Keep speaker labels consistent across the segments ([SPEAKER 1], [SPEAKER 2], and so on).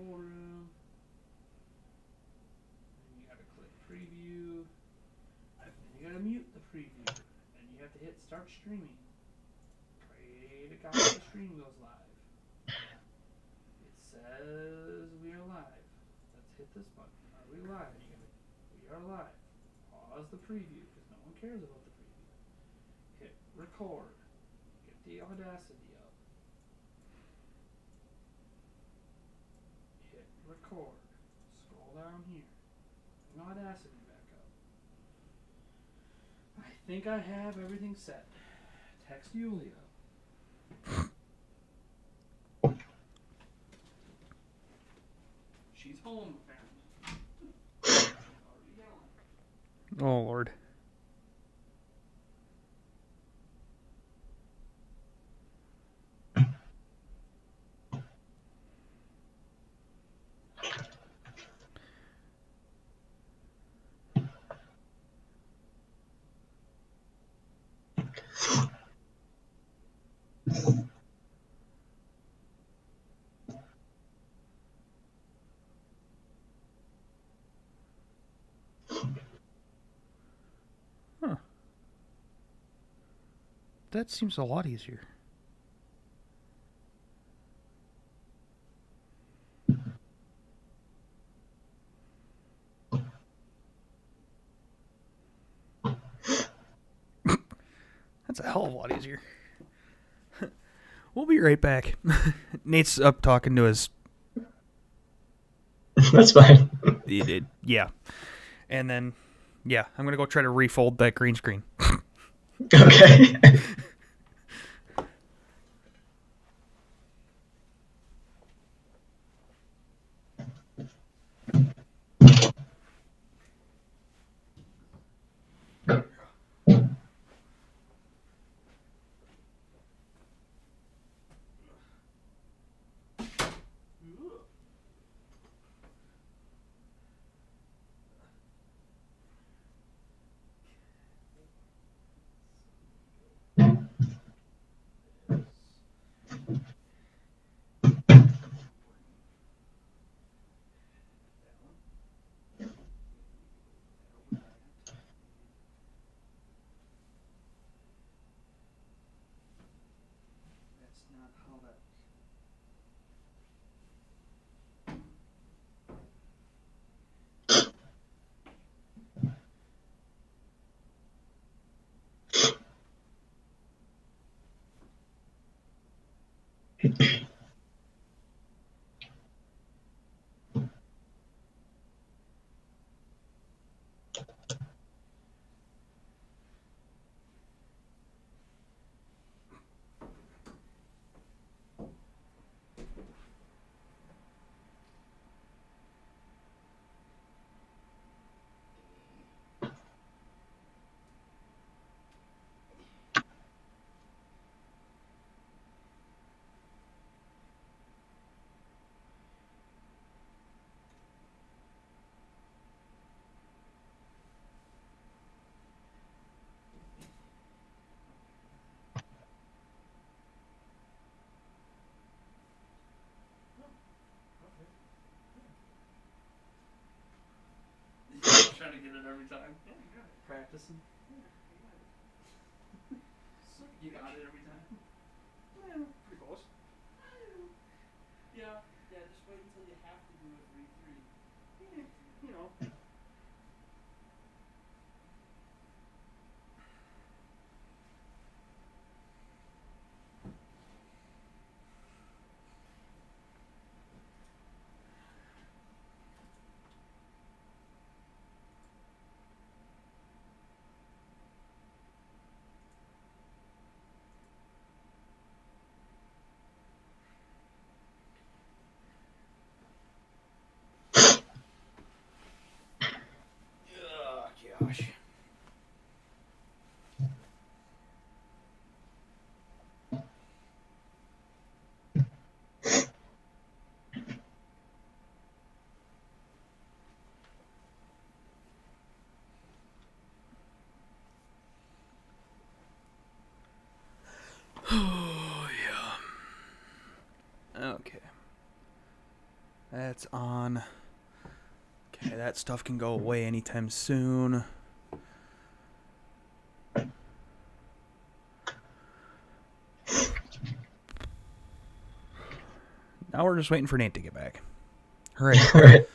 [SPEAKER 1] control room. Then you gotta click preview. Then you gotta mute the preview. Then you have to hit start streaming. Pray to God the stream goes live. It says we are live. Let's hit this button. Are we live? We are live. Pause the preview because no one cares about the preview. Hit record. Get the Audacity up. Hit record. Scroll down here. Bring Audacity back up. I think I have everything set. Text Yulia. She's home, apparently.
[SPEAKER 2] Oh, Lord. Huh. That seems a lot easier. That's a hell of a lot easier. We'll be right back. Nate's up talking to his...
[SPEAKER 3] That's fine.
[SPEAKER 2] He did, yeah. And then, yeah, I'm going to go try to refold that green screen.
[SPEAKER 3] Okay.
[SPEAKER 1] That's not how that... Trying to get it every time. Yeah, you got it. Practicing. Yeah, you got it every time. Yeah, pretty close. Yeah, just wait until you have to do a 3-3. Yeah, you know. Gosh.
[SPEAKER 2] Oh, yeah. Okay. That's on. Okay, that stuff can go away anytime soon. Now we're just waiting for Nate to get back. Hooray.
[SPEAKER 3] All right.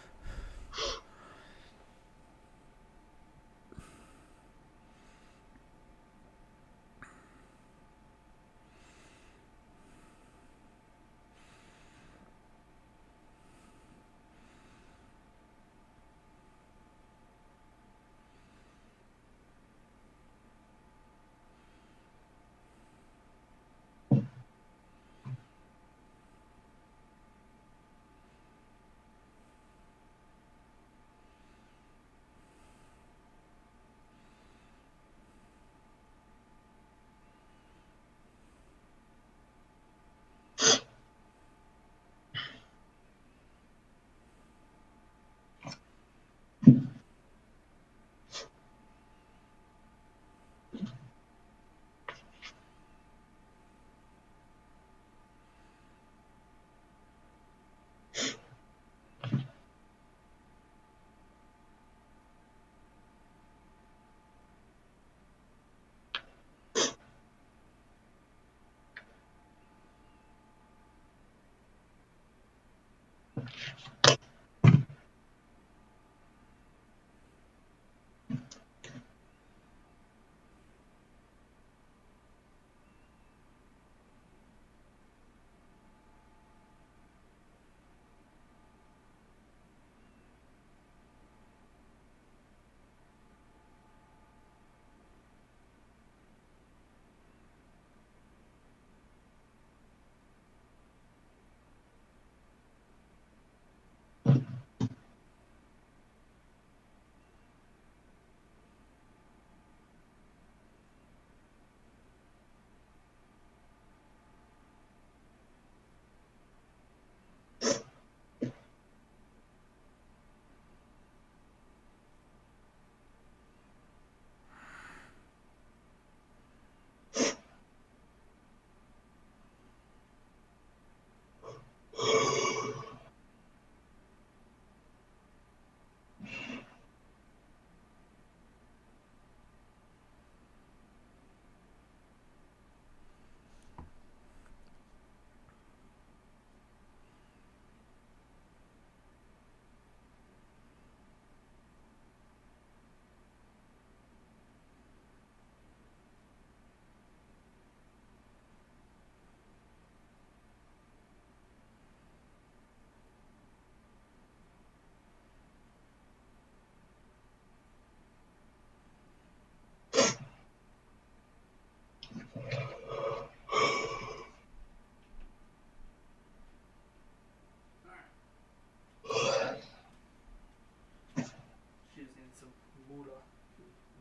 [SPEAKER 1] She just needs some moolah.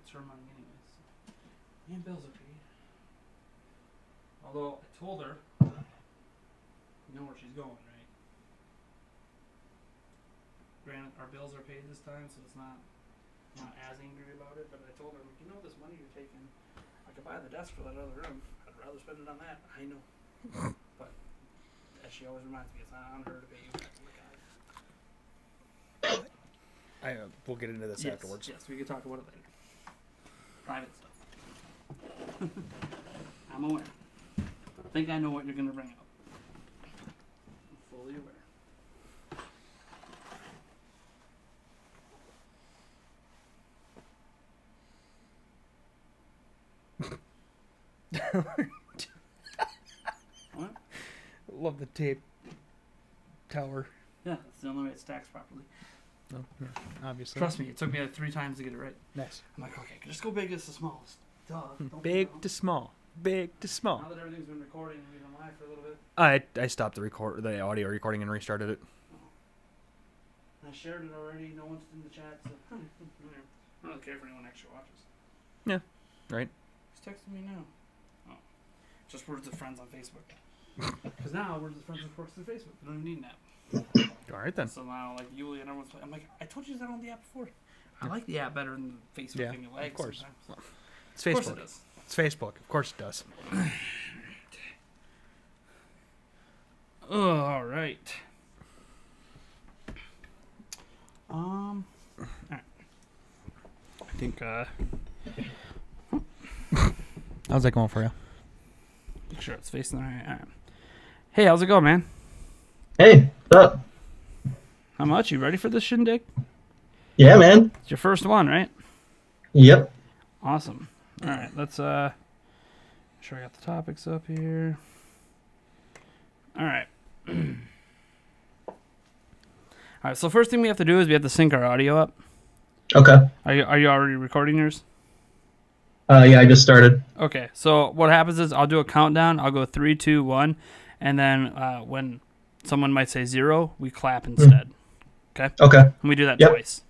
[SPEAKER 1] It's her money anyways. So. Me and bills are paid. Although I told her, you know where she's going, right? Granted, our bills are paid this time, so it's not as angry about it. But I told her, like, you know, this money you're taking, I could buy the desk for that other room. I'd rather spend it on that. I know, but as she always reminds me, it's not on her to pay you back.
[SPEAKER 2] We'll get into this afterwards.
[SPEAKER 1] Yes, we can talk about it later. Private stuff. I'm aware. I think I know what you're going to bring up. I'm fully aware. What?
[SPEAKER 2] Love the tape tower.
[SPEAKER 1] Yeah, that's the only way it stacks properly.
[SPEAKER 2] Oh, yeah, obviously.
[SPEAKER 1] Trust me, it took me like 3 times to get it right.
[SPEAKER 2] Nice.
[SPEAKER 1] I'm like, okay, just go big as the smallest. Duh.
[SPEAKER 2] Big to small. Big to small.
[SPEAKER 1] Now that everything's been recording and we've been live for a little bit.
[SPEAKER 2] I stopped the audio recording and restarted it.
[SPEAKER 1] I shared it already. No one's in the chat, so I don't care if anyone actually watches.
[SPEAKER 2] Yeah, right.
[SPEAKER 1] He's texting me now. Oh, just words of friends on Facebook. Because now words of friends works through Facebook. You don't even need an app.
[SPEAKER 2] All right then.
[SPEAKER 1] So now, like Yuli and everyone's playing. I'm like, I told you that on the app before. I like the app better than the Facebook thing.
[SPEAKER 2] Of course.
[SPEAKER 1] Well,
[SPEAKER 2] it's Facebook.
[SPEAKER 1] Of course it does.
[SPEAKER 2] It's Facebook. Of course it does.
[SPEAKER 1] Oh, all right.
[SPEAKER 4] think.
[SPEAKER 2] How's that going for you?
[SPEAKER 4] Make sure it's facing the right. All right. Hey, how's it going, man?
[SPEAKER 3] Hey, what's up?
[SPEAKER 4] How much? You ready for this shindig?
[SPEAKER 3] Yeah, man.
[SPEAKER 4] It's your first one, right?
[SPEAKER 3] Yep.
[SPEAKER 4] Awesome. All right, let's make sure I got the topics up here. All right. All right. So first thing we have to do is we have to sync our audio up.
[SPEAKER 3] Okay.
[SPEAKER 4] Are you already recording yours?
[SPEAKER 3] Yeah, I just started.
[SPEAKER 4] Okay. So what happens is I'll do a countdown. I'll go 3, 2, 1, and then when someone might say 0, we clap instead. Okay.
[SPEAKER 3] Okay.
[SPEAKER 4] And we do that
[SPEAKER 3] Yep.
[SPEAKER 4] twice.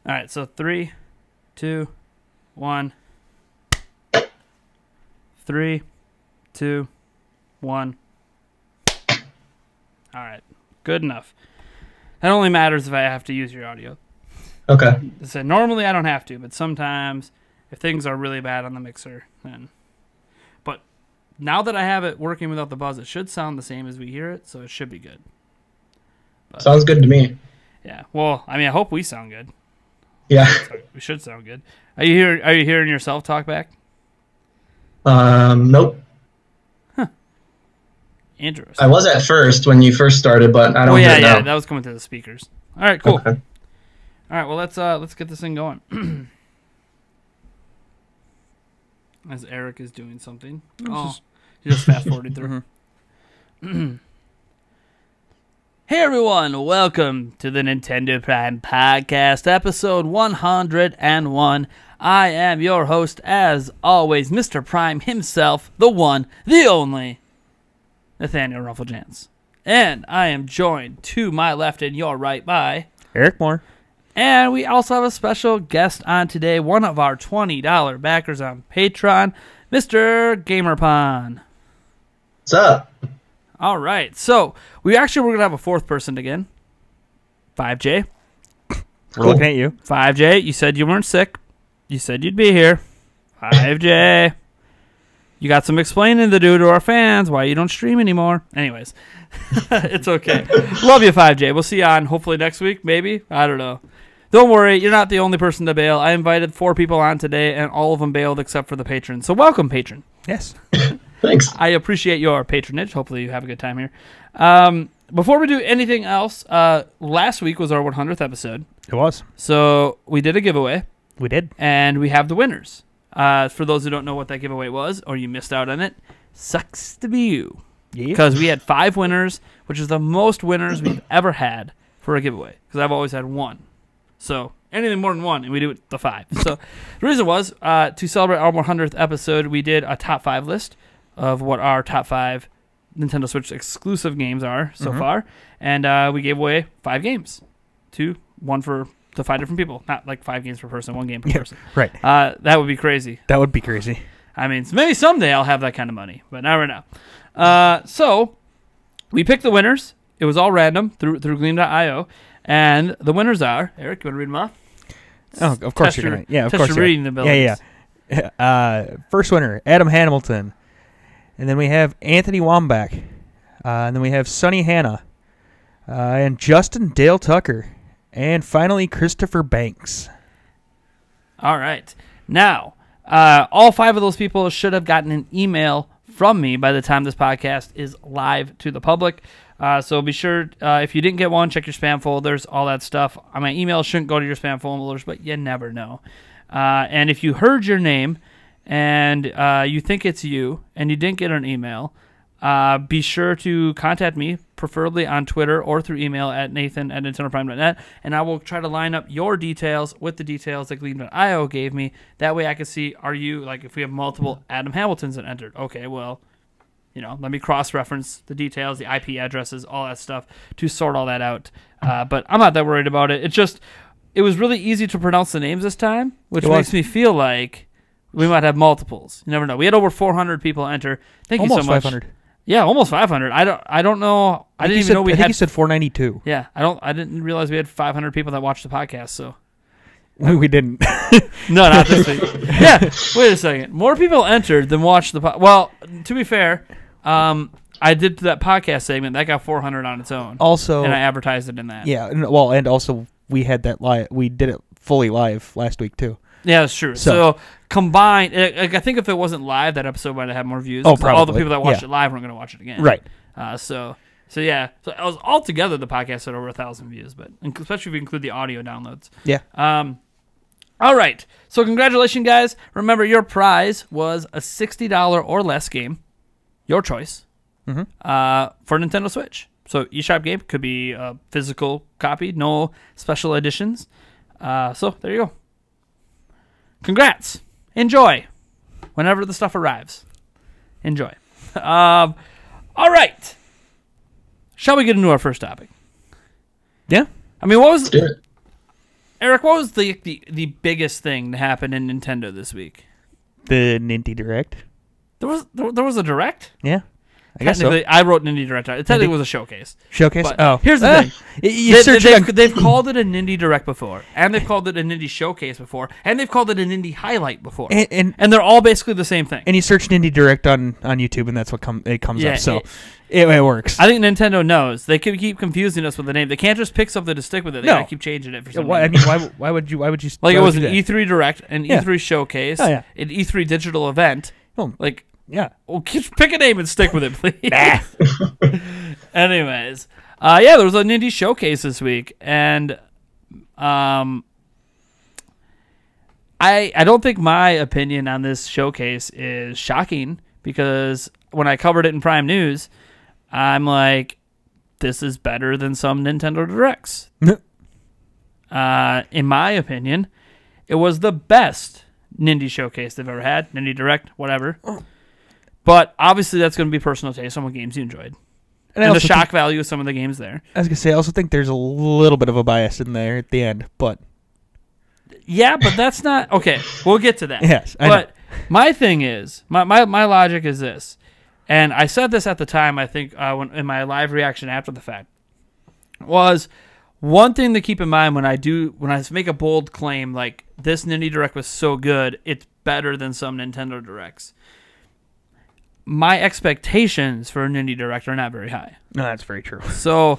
[SPEAKER 4] All right. So 3, 2, 1. 3, 2, 1. All right. Good enough. That only matters if I have to use your audio.
[SPEAKER 3] Okay.
[SPEAKER 4] So normally I don't have to, but sometimes if things are really bad on the mixer, then. But now that I have it working without the buzz, it should sound the same as we hear it, so it should be good. But,
[SPEAKER 3] Sounds good to me.
[SPEAKER 4] yeah. Well, I mean, I hope we sound good.
[SPEAKER 3] Yeah.
[SPEAKER 4] We should sound good. Are you hearing yourself talk back?
[SPEAKER 3] Nope.
[SPEAKER 4] Interesting.
[SPEAKER 3] I was at first when you first started, but I don't hear it now.
[SPEAKER 4] Yeah, that was coming through the speakers. All right, cool.
[SPEAKER 3] Okay.
[SPEAKER 4] All right, well let's get this thing going. As Eric is doing something. Oh, he just fast forwarded through. Hey everyone, welcome to the Nintendo Prime Podcast, episode 101. I am your host, as always, Mr. Prime himself, the one, the only, Nathaniel Rufflejans. And I am joined to my left and your right by
[SPEAKER 2] Eric Moore.
[SPEAKER 4] And we also have a special guest on today, one of our $20 backers on Patreon, Mr. Gamerpon.
[SPEAKER 3] What's up?
[SPEAKER 4] All right, so we're going to have a fourth person again. 5J.
[SPEAKER 2] We're looking at you.
[SPEAKER 4] 5J, you said you weren't sick. You said you'd be here. 5J. You got some explaining to do to our fans why you don't stream anymore. Anyways, it's okay. Love you, 5J. We'll see you on hopefully next week, maybe. I don't know. Don't worry, you're not the only person to bail. I invited 4 people on today, and all of them bailed except for the patron. So welcome, patron.
[SPEAKER 2] Yes.
[SPEAKER 3] Thanks.
[SPEAKER 4] I appreciate your patronage. Hopefully you have a good time here. Before we do anything else, last week was our 100th episode.
[SPEAKER 2] It was.
[SPEAKER 4] So we did a giveaway.
[SPEAKER 2] We did.
[SPEAKER 4] And we have the winners. For those who don't know what that giveaway was, or you missed out on it, sucks to be you.
[SPEAKER 2] Yeah.
[SPEAKER 4] Because we had 5 winners, which is the most winners we've ever had for a giveaway. Because I've always had 1. So anything more than 1, and we do it the 5. So the reason was, to celebrate our 100th episode, we did a top 5 list of what our top 5 Nintendo Switch exclusive games are so far. And we gave away 5 games. 1 to 5 different people. Not like 5 games per person, 1 game per person.
[SPEAKER 2] Right.
[SPEAKER 4] That would be crazy.
[SPEAKER 2] That would be crazy.
[SPEAKER 4] I mean, maybe someday I'll have that kind of money, but not right now. So we picked the winners. It was all random through Gleam.io. And the winners are, Eric, you want to read them off?
[SPEAKER 2] Oh, of course you're going to. Yeah, of course
[SPEAKER 4] you're reading the abilities.
[SPEAKER 2] Yeah. First winner, Adam Hamilton. And then we have Anthony Wambach. And then we have Sonny Hanna. And Justin Dale Tucker. And finally, Christopher Banks.
[SPEAKER 4] All right. Now, all 5 of those people should have gotten an email from me by the time this podcast is live to the public. So be sure, if you didn't get one, check your spam folders, all that stuff. My email shouldn't go to your spam folders, but you never know. And if you heard your name and you think it's you and you didn't get an email, be sure to contact me, preferably on Twitter or through email at nathan@nintendoprime.net, and I will try to line up your details with the details that Gleam.io gave me. That way I can see, are you, like, if we have multiple Adam Hamiltons that entered, okay, well, let me cross-reference the details, the IP addresses, all that stuff, to sort all that out. But I'm not that worried about it. It was really easy to pronounce the names this time, which makes me feel like we might have multiples. You never know. We had over 400 people enter. Thank you so much.
[SPEAKER 2] Almost 500.
[SPEAKER 4] Yeah, almost 500. I don't know. I didn't even know we had.
[SPEAKER 2] I think you said 492.
[SPEAKER 4] Yeah, I didn't realize we had 500 people that watched the podcast. So
[SPEAKER 2] we didn't.
[SPEAKER 4] No, not this week. Yeah, wait a second. More people entered than watched the podcast. Well, to be fair, I did that podcast segment that got 400 on its own.
[SPEAKER 2] Also,
[SPEAKER 4] and I advertised it in that.
[SPEAKER 2] Yeah, well, and also we had that we did it fully live last week too.
[SPEAKER 4] Yeah, that's true. So combined, I think if it wasn't live, that episode might have had more views.
[SPEAKER 2] Oh, probably.
[SPEAKER 4] All the people that watched it live weren't going to watch it again.
[SPEAKER 2] Right.
[SPEAKER 4] So yeah. So I was altogether the podcast had over 1,000 views, but especially if you include the audio downloads.
[SPEAKER 2] Yeah.
[SPEAKER 4] All right. So congratulations, guys. Remember, your prize was a $60 or less game, your choice, for Nintendo Switch. So eShop game could be a physical copy, no special editions. So there you go. Congrats. Enjoy. Whenever the stuff arrives. Enjoy. All right. Shall we get into our first topic?
[SPEAKER 2] Yeah.
[SPEAKER 4] I mean, what was...
[SPEAKER 3] Do it.
[SPEAKER 4] Eric, what was the biggest thing that happened in Nintendo this week?
[SPEAKER 2] The Ninty Direct.
[SPEAKER 4] There was a Direct?
[SPEAKER 2] Yeah. I guess so.
[SPEAKER 4] I wrote Nindy Direct. It technically was a showcase.
[SPEAKER 2] Showcase?
[SPEAKER 4] But here's the thing. They've called it a Nindy Direct before, and they've called it a Nindy Showcase before, and they've called it a Nindy Highlight before. And they're all basically the same thing.
[SPEAKER 2] And you search Nindy Direct on YouTube, and that's what comes up. So it works.
[SPEAKER 4] I think Nintendo knows. They can keep confusing us with the name. They can't just pick something to stick with it. They gotta keep changing it for some reason.
[SPEAKER 2] I mean, why would you?
[SPEAKER 4] Like it was an E3 Direct, an E3 Showcase,
[SPEAKER 2] an
[SPEAKER 4] E3 digital event. Like...
[SPEAKER 2] Yeah.
[SPEAKER 4] Well, pick a name and stick with it, please. Anyways, there was a Nindy Showcase this week, and I don't think my opinion on this showcase is shocking, because when I covered it in Prime News, I'm like, this is better than some Nintendo Directs. In my opinion, it was the best Nindy Showcase they've ever had. Nindy Direct, whatever. But obviously that's going to be personal taste on what games you enjoyed. And the shock value of some of the games there.
[SPEAKER 2] I was going to say, I also think there's a little bit of a bias in there at the end, but...
[SPEAKER 4] Yeah, but that's not... Okay, we'll get to that.
[SPEAKER 2] Yes, I
[SPEAKER 4] know. My thing is, my logic is this, and I said this at the time, I think, in my live reaction after the fact, was one thing to keep in mind when I make a bold claim like, this Nindy Direct was so good, it's better than some Nintendo Directs. My expectations for a Nindy Direct are not very high.
[SPEAKER 2] No, that's very true.
[SPEAKER 4] So,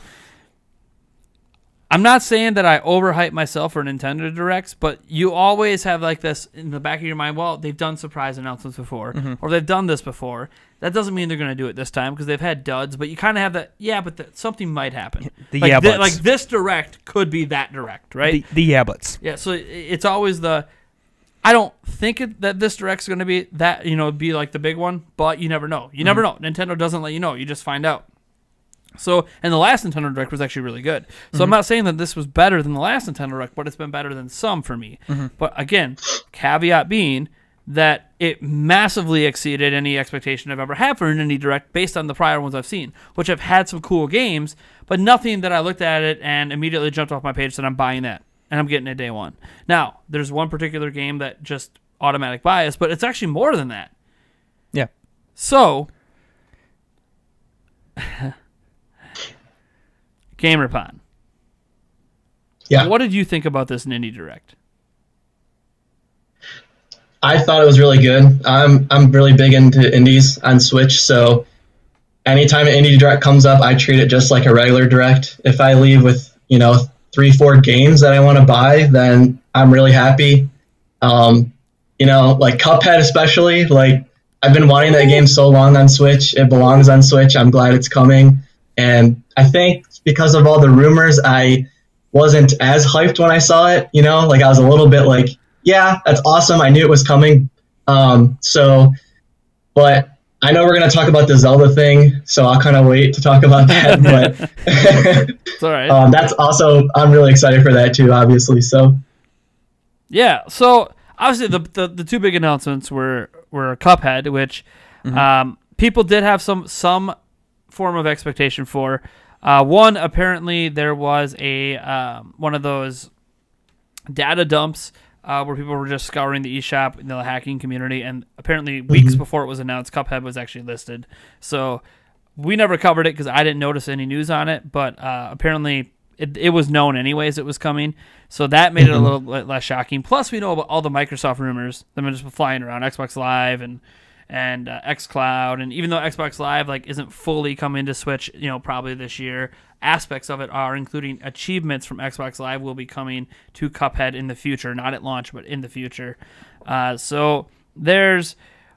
[SPEAKER 4] I'm not saying that I overhype myself for Nintendo Directs, but you always have like this in the back of your mind, well, they've done surprise announcements before, or they've done this before. That doesn't mean they're going to do it this time, because they've had duds, but you kind of have that, but something might happen. Like this Direct could be that Direct, right?
[SPEAKER 2] The yeah-buts.
[SPEAKER 4] Yeah, so it's always I don't think that this Direct's going to be that, be like the big one, but you never know. You never know. Nintendo doesn't let you know. You just find out. So, and the last Nintendo Direct was actually really good. So I'm not saying that this was better than the last Nintendo Direct, but it's been better than some for me. But again, caveat being that it massively exceeded any expectation I've ever had for an Indie Direct based on the prior ones I've seen, which have had some cool games, but nothing that I looked at it and immediately jumped off my page and said, I'm buying that. And I'm getting it day one. Now, there's one particular game that just automatic bias, but it's actually more than that.
[SPEAKER 2] Yeah.
[SPEAKER 4] So, GamerPon.
[SPEAKER 3] Yeah.
[SPEAKER 4] What did you think about this Indie Direct?
[SPEAKER 3] I thought it was really good. I'm really big into indies on Switch, so anytime an Indie Direct comes up, I treat it just like a regular Direct. If I leave with, 3-4 games that I want to buy, then I'm really happy. Like Cuphead especially, like I've been wanting that game so long on Switch. It belongs on Switch. I'm glad it's coming. And I think because of all the rumors, I wasn't as hyped when I saw it, I was a little bit like, yeah, that's awesome. I knew it was coming. But I know we're going to talk about the Zelda thing, so I'll kind of wait to talk about that. But
[SPEAKER 4] it's all right.
[SPEAKER 3] That's also, I'm really excited for that too, obviously. So
[SPEAKER 4] yeah, so obviously the two big announcements were Cuphead, which people did have some form of expectation for. One, apparently there was a one of those data dumps where people were just scouring the eShop in the hacking community, and apparently weeks before it was announced, Cuphead was actually listed. So we never covered it because I didn't notice any news on it, but apparently it was known anyways it was coming. So that made it a little bit less shocking. Plus, we know about all the Microsoft rumors that have been just flying around, Xbox Live and and xCloud, and even though Xbox Live like isn't fully coming to Switch, probably this year, aspects of it are, including achievements from Xbox Live, will be coming to Cuphead in the future, not at launch, but in the future. So there's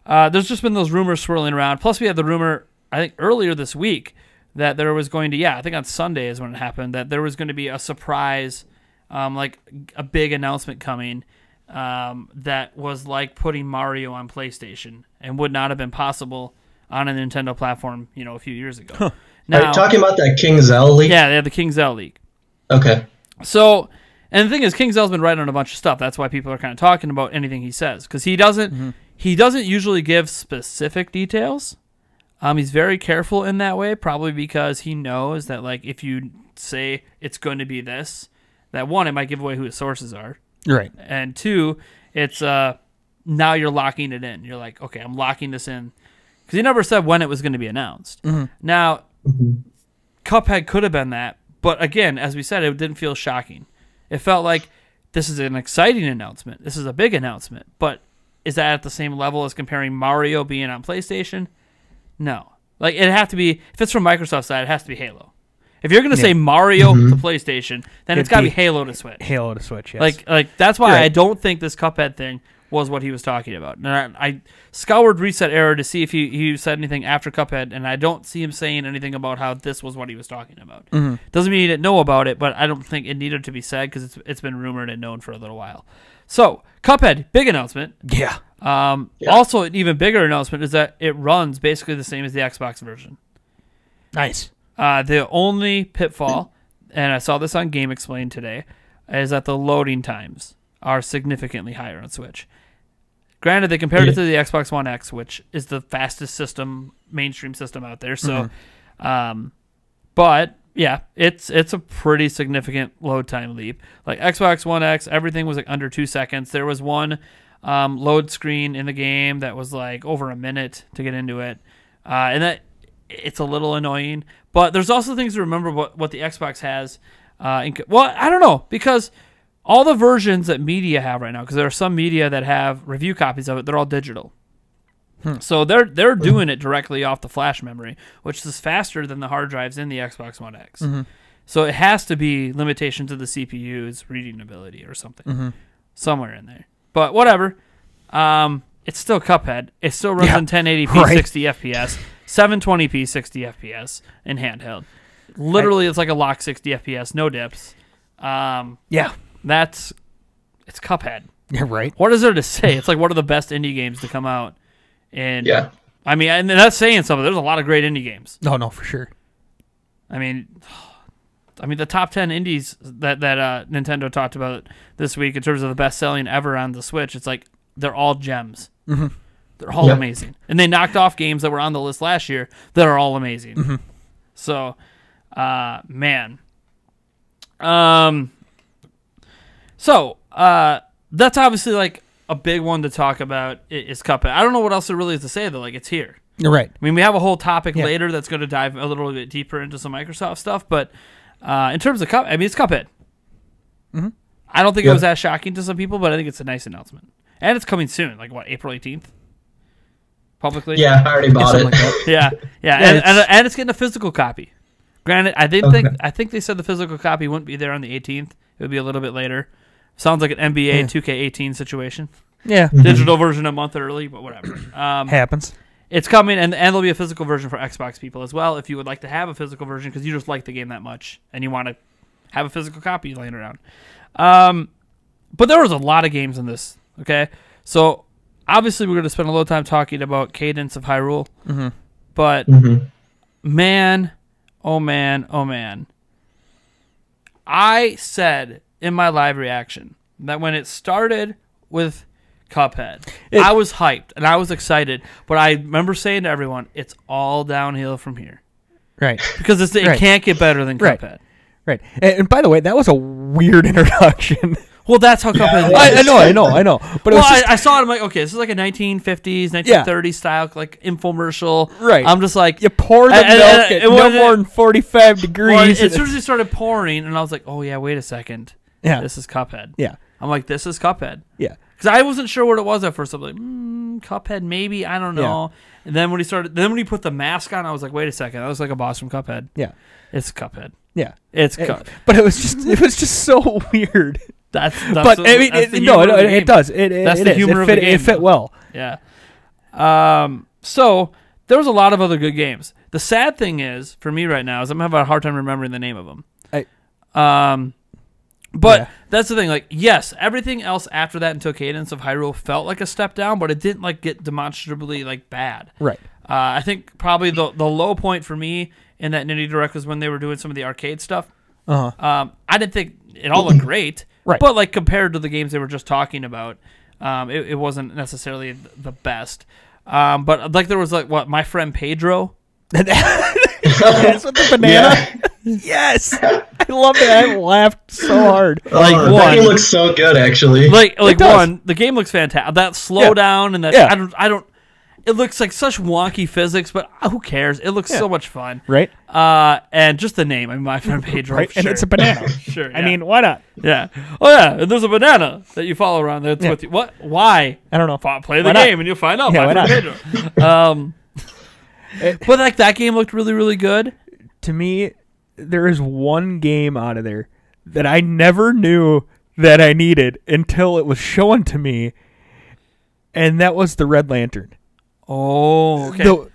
[SPEAKER 4] just been those rumors swirling around. Plus, we had the rumor, I think, earlier this week that there was going to, I think on Sunday is when it happened, that there was going to be a surprise, like a big announcement coming. That was like putting Mario on PlayStation and would not have been possible on a Nintendo platform, a few years ago.
[SPEAKER 3] Huh.
[SPEAKER 4] Now,
[SPEAKER 3] are you talking about that King Zell leak?
[SPEAKER 4] Yeah, they had the King Zell leak.
[SPEAKER 3] Okay.
[SPEAKER 4] So, and the thing is, King Zell's been writing on a bunch of stuff. That's why people are kind of talking about anything he says, because he doesn't usually give specific details. He's very careful in that way, probably because he knows that like if you say it's going to be this, that one, it might give away who his sources are.
[SPEAKER 2] Right.
[SPEAKER 4] And two, it's now you're locking it in. You're like, okay, I'm locking this in. Because he never said when it was going to be announced. Now, Cuphead could have been that. But again, as we said, it didn't feel shocking. It felt like this is an exciting announcement. This is a big announcement. But is that at the same level as comparing Mario being on PlayStation? No. Like, it'd have to be, if it's from Microsoft's side, it has to be Halo. If you're going to say Mario to PlayStation, then it's got to be Halo to Switch.
[SPEAKER 2] Halo to Switch, yes.
[SPEAKER 4] Like that's why I don't think this Cuphead thing was what he was talking about. And I scoured Reset Error to see if he said anything after Cuphead, and I don't see him saying anything about how this was what he was talking about. Doesn't mean he didn't know about it, but I don't think it needed to be said because it's been rumored and known for a little while. So, Cuphead, big announcement.
[SPEAKER 2] Yeah.
[SPEAKER 4] Also, an even bigger announcement is that it runs basically the same as the Xbox version.
[SPEAKER 2] Nice.
[SPEAKER 4] The only pitfall, and I saw this on Game Explained today, is that the loading times are significantly higher on Switch. Granted, they compared it to the Xbox One X, which is the fastest system, mainstream system out there. So, but yeah, it's a pretty significant load time leap. Like Xbox One X, everything was like under 2 seconds. There was one load screen in the game that was like over a minute to get into it, and that it's a little annoying. But there's also things to remember what the Xbox has. Well, I don't know, because all the versions that media have right now, because there are some media that have review copies of it, they're all digital. So they're doing it directly off the flash memory, which is faster than the hard drives in the Xbox One X. So it has to be limitations of the CPU's reading ability or something, somewhere in there. But whatever. It's still Cuphead. It still runs in 1080p 60 FPS. 720p 60 FPS in handheld. Literally, it's like a lock 60 FPS, no dips. It's Cuphead.
[SPEAKER 2] Yeah, right.
[SPEAKER 4] What is there to say? It's like one of the best indie games to come out. And I mean, and that's saying something. There's a lot of great indie games.
[SPEAKER 2] No, for sure.
[SPEAKER 4] I mean, the top 10 indies that Nintendo talked about this week in terms of the best selling ever on the Switch, it's like they're all gems. They're all amazing. And they knocked off games that were on the list last year that are all amazing. So, man. So, that's obviously like a big one to talk about is Cuphead. I don't know what else there really is to say, though. Like, it's here.
[SPEAKER 2] You're right.
[SPEAKER 4] I mean, we have a whole topic later that's going to dive a little bit deeper into some Microsoft stuff, but in terms of Cuphead, I mean, it's Cuphead. I don't think it was as shocking to some people, but I think it's a nice announcement. And it's coming soon, like what, April 18th? Publicly?
[SPEAKER 3] Yeah, I already bought it.
[SPEAKER 2] Like that.
[SPEAKER 4] And it's getting a physical copy. Granted, I think they said the physical copy wouldn't be there on the 18th. It would be a little bit later. Sounds like an NBA 2K18 situation.
[SPEAKER 2] Yeah.
[SPEAKER 4] Digital version a month early, but whatever.
[SPEAKER 2] Happens.
[SPEAKER 4] It's coming, and there'll be a physical version for Xbox people as well if you would like to have a physical version because you just like the game that much and you want to have a physical copy laying around. But there was a lot of games in this, okay? So, obviously, we're going to spend a little time talking about Cadence of Hyrule. But, man, oh man. I said in my live reaction that when it started with Cuphead, I was hyped and I was excited, but I remember saying to everyone, it's all downhill from here.
[SPEAKER 2] Right.
[SPEAKER 4] Because it can't get better than Cuphead.
[SPEAKER 2] Right. And by the way, that was a weird introduction.
[SPEAKER 4] Well, that's how Cuphead
[SPEAKER 2] I know. But
[SPEAKER 4] I saw it, I'm like, okay, this is like a 1950s, 1930s style, like, infomercial.
[SPEAKER 2] Right.
[SPEAKER 4] I'm just like...
[SPEAKER 2] You pour the milk at no more than 45 degrees.
[SPEAKER 4] Well, as soon as it started pouring, and I was like, oh, yeah, wait a second.
[SPEAKER 2] Yeah.
[SPEAKER 4] This is Cuphead.
[SPEAKER 2] Yeah.
[SPEAKER 4] I'm like, this is Cuphead.
[SPEAKER 2] Yeah.
[SPEAKER 4] Because I wasn't sure what it was at first. I'm like, Cuphead, maybe, I don't know. And then when he put the mask on, I was like, wait a second, that was like a boss from Cuphead.
[SPEAKER 2] Yeah,
[SPEAKER 4] it's Cuphead.
[SPEAKER 2] Yeah,
[SPEAKER 4] but
[SPEAKER 2] it was just so weird.
[SPEAKER 4] But
[SPEAKER 2] I mean, it does. It fit well.
[SPEAKER 4] Yeah. So there was a lot of other good games. The sad thing is for me right now is I'm having a hard time remembering the name of them. But that's the thing. Like, yes, everything else after that until Cadence of Hyrule felt like a step down, but it didn't like get demonstrably like bad.
[SPEAKER 2] Right.
[SPEAKER 4] I think probably the low point for me in that Nitty Direct was when they were doing some of the arcade stuff. I didn't think it all looked great.
[SPEAKER 2] Right.
[SPEAKER 4] But like compared to the games they were just talking about, it wasn't necessarily the best. But like there was like my friend Pedro.
[SPEAKER 2] That's with the banana. Yeah. Yes, I love it. I laughed so hard.
[SPEAKER 3] That game looks so good, actually.
[SPEAKER 4] The game looks fantastic. That slowdown and that I don't. It looks like such wonky physics, but who cares? It looks so much fun,
[SPEAKER 2] right?
[SPEAKER 4] And just the name, I mean, my friend Pedro,
[SPEAKER 2] right?
[SPEAKER 4] Sure.
[SPEAKER 2] And it's a banana.
[SPEAKER 4] Sure.
[SPEAKER 2] I mean, why not?
[SPEAKER 4] Yeah. Oh yeah, and there's a banana that you follow around. That's with you. What? Why?
[SPEAKER 2] I don't know.
[SPEAKER 4] Play the game and you'll find out.
[SPEAKER 2] Yeah, why not?
[SPEAKER 4] Pedro. But like that game looked really, really good.
[SPEAKER 2] To me, there is one game out of there that I never knew that I needed until it was shown to me, and that was the Red Lantern.
[SPEAKER 4] Oh, okay.
[SPEAKER 2] The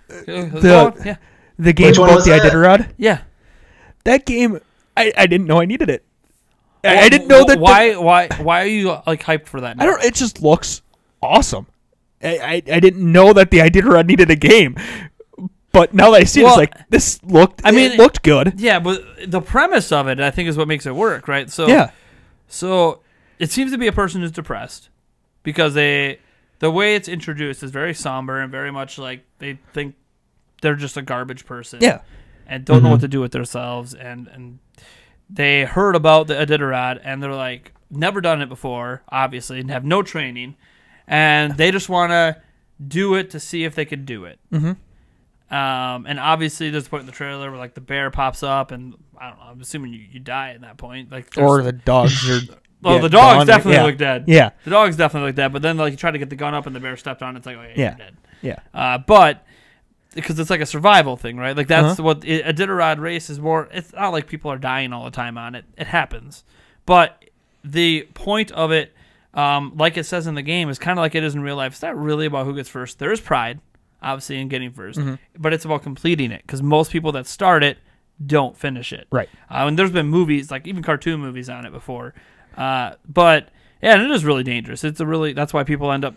[SPEAKER 2] game about the Iditarod.
[SPEAKER 4] Yeah,
[SPEAKER 2] that game. I didn't know I needed it. I didn't know that.
[SPEAKER 4] Why are you like hyped for that now?
[SPEAKER 2] I don't. It just looks awesome. I didn't know that the Iditarod needed a game. But now that I see it, it's like, this looked, it looked good.
[SPEAKER 4] Yeah, but the premise of it, I think, is what makes it work, right? So, So it seems to be a person who's depressed because the way it's introduced is very somber and very much like they think they're just a garbage person.
[SPEAKER 2] Yeah.
[SPEAKER 4] And don't know what to do with themselves. And they heard about the Iditarod and they're like, never done it before, obviously, and have no training. And they just want to do it to see if they can do it.
[SPEAKER 2] Mm-hmm.
[SPEAKER 4] And obviously there's a point in the trailer where like the bear pops up and I don't know, I'm assuming you die at that point. Like,
[SPEAKER 2] or the dogs are
[SPEAKER 4] the dogs definitely look dead.
[SPEAKER 2] Yeah.
[SPEAKER 4] The dogs definitely look dead, but then like you try to get the gun up and the bear stepped on it, it's like, oh yeah, you're dead.
[SPEAKER 2] Yeah.
[SPEAKER 4] But because it's like a survival thing, right? Like that's what a Iditarod race is more. It's not like people are dying all the time on it. It happens. But the point of it, like it says in the game, is kind of like it is in real life. It's not really about who gets first. There is pride, obviously, in getting first, but it's about completing it because most people that start it don't finish it.
[SPEAKER 2] Right.
[SPEAKER 4] And there's been movies, like even cartoon movies on it before. But yeah, and it is really dangerous. That's why people end up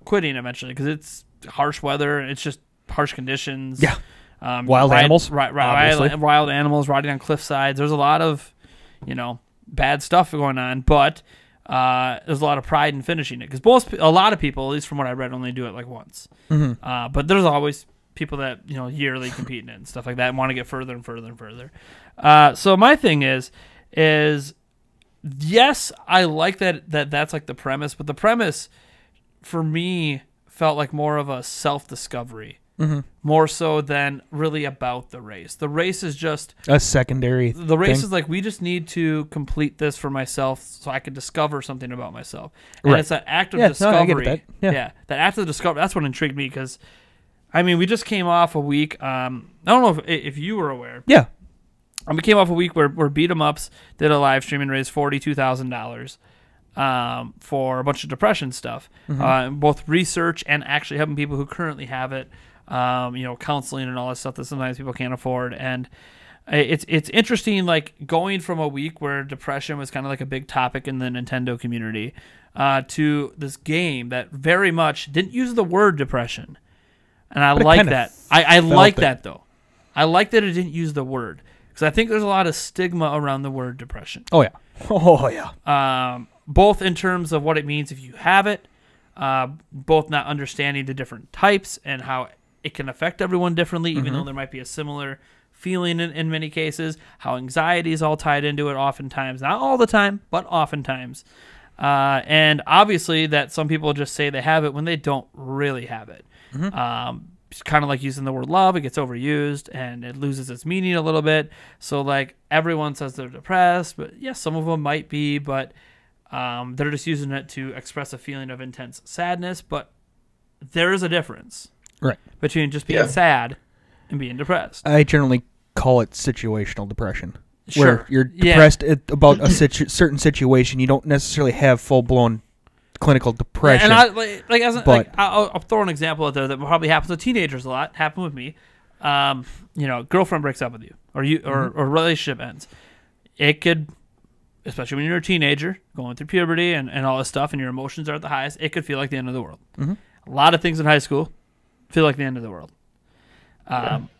[SPEAKER 4] quitting eventually because it's harsh weather and it's just harsh conditions.
[SPEAKER 2] Yeah. Wild animals.
[SPEAKER 4] Wild animals riding on cliff sides. There's a lot of, bad stuff going on, but there's a lot of pride in finishing it because a lot of people, at least from what I read, only do it like once. But there's always people that yearly compete in it and stuff like that and want to get further and further and further. So my thing is yes, I like that's like the premise, but the premise for me felt like more of a self-discovery. More so than really about the race. The race is just
[SPEAKER 2] a secondary
[SPEAKER 4] The race
[SPEAKER 2] thing.
[SPEAKER 4] is like, we just need to complete this for myself so I can discover something about myself. And it's that act of discovery.
[SPEAKER 2] No, I get that.
[SPEAKER 4] That act of discovery, that's what intrigued me because, I mean, we just came off a week, I don't know if you were aware.
[SPEAKER 2] Yeah.
[SPEAKER 4] We came off a week where Beat 'em Ups did a live stream and raised $42,000 for a bunch of depression stuff. Both research and actually helping people who currently have it. Counseling and all that stuff that sometimes people can't afford. And it's interesting, like going from a week where depression was kind of like a big topic in the Nintendo community to this game that very much didn't use the word depression. And I like that. I like that, though. I like that it didn't use the word because I think there's a lot of stigma around the word depression.
[SPEAKER 2] Oh, yeah. Oh, yeah.
[SPEAKER 4] Both in terms of what it means if you have it, both not understanding the different types and how it can affect everyone differently, even though there might be a similar feeling in many cases, how anxiety is all tied into it oftentimes, not all the time, but oftentimes. And obviously that some people just say they have it when they don't really have it. It's kind of like using the word love. It gets overused and it loses its meaning a little bit. So like everyone says they're depressed, but yes, some of them might be, but they're just using it to express a feeling of intense sadness, but there is a difference
[SPEAKER 2] Right.
[SPEAKER 4] between just being sad and being depressed.
[SPEAKER 2] I generally call it situational depression.
[SPEAKER 4] Sure.
[SPEAKER 2] Where you're depressed about a certain situation. You don't necessarily have full-blown clinical depression.
[SPEAKER 4] And I'll throw an example out there that probably happens with teenagers a lot. Happened with me. Girlfriend breaks up with you, or relationship ends. It could, especially when you're a teenager, going through puberty and all this stuff, and your emotions are at the highest, it could feel like the end of the world.
[SPEAKER 2] Mm-hmm.
[SPEAKER 4] A lot of things in high school feel like the end of the world.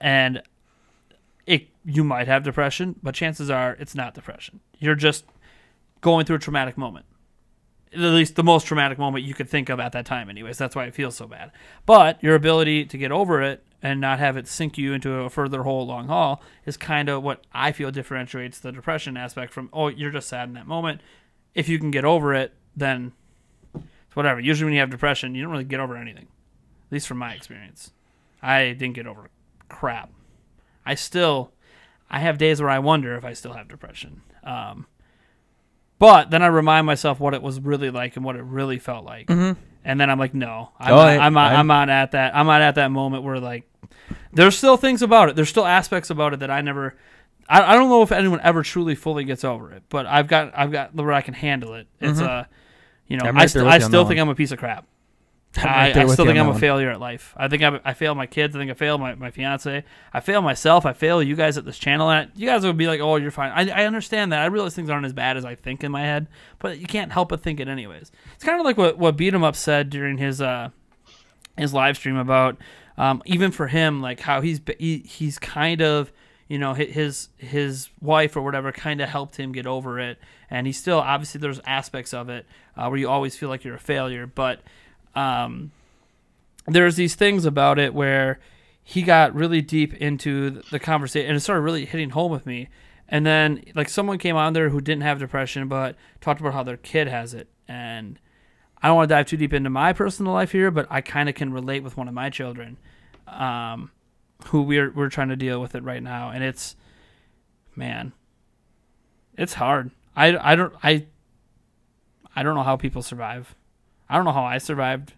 [SPEAKER 4] And you might have depression, but chances are it's not depression. You're just going through a traumatic moment. At least the most traumatic moment you could think of at that time anyways. That's why it feels so bad. But your ability to get over it and not have it sink you into a further hole, long haul, is kind of what I feel differentiates the depression aspect from, you're just sad in that moment. If you can get over it, then it's whatever. Usually when you have depression, you don't really get over anything. At least from my experience. I didn't get over crap. I have days where I wonder if I still have depression. But then I remind myself what it was really like and what it really felt like. Mm-hmm. And then I'm like, no, I'm not at that moment where like, there's still things about it. There's still aspects about it that I don't know if anyone ever truly fully gets over it, but I've got where I can handle it. It's I still think I'm a piece of crap. I still think I'm a failure at life. I think I fail my kids. I think I fail my fiance. I fail myself. I fail you guys at this channel. And you guys would be like, oh, you're fine. I understand that. I realize things aren't as bad as I think in my head, but you can't help but think it anyways. It's kind of like what Beat 'em Up said during his live stream about even for him, like how he's kind of, his wife or whatever kind of helped him get over it, and he's still, obviously there's aspects of it where you always feel like you're a failure, but there's these things about it where he got really deep into the conversation and it started really hitting home with me. And then like someone came on there who didn't have depression, but talked about how their kid has it. And I don't want to dive too deep into my personal life here, but I kind of can relate with one of my children, who we're trying to deal with it right now. And it's hard. I don't know how people survive. I don't know how I survived.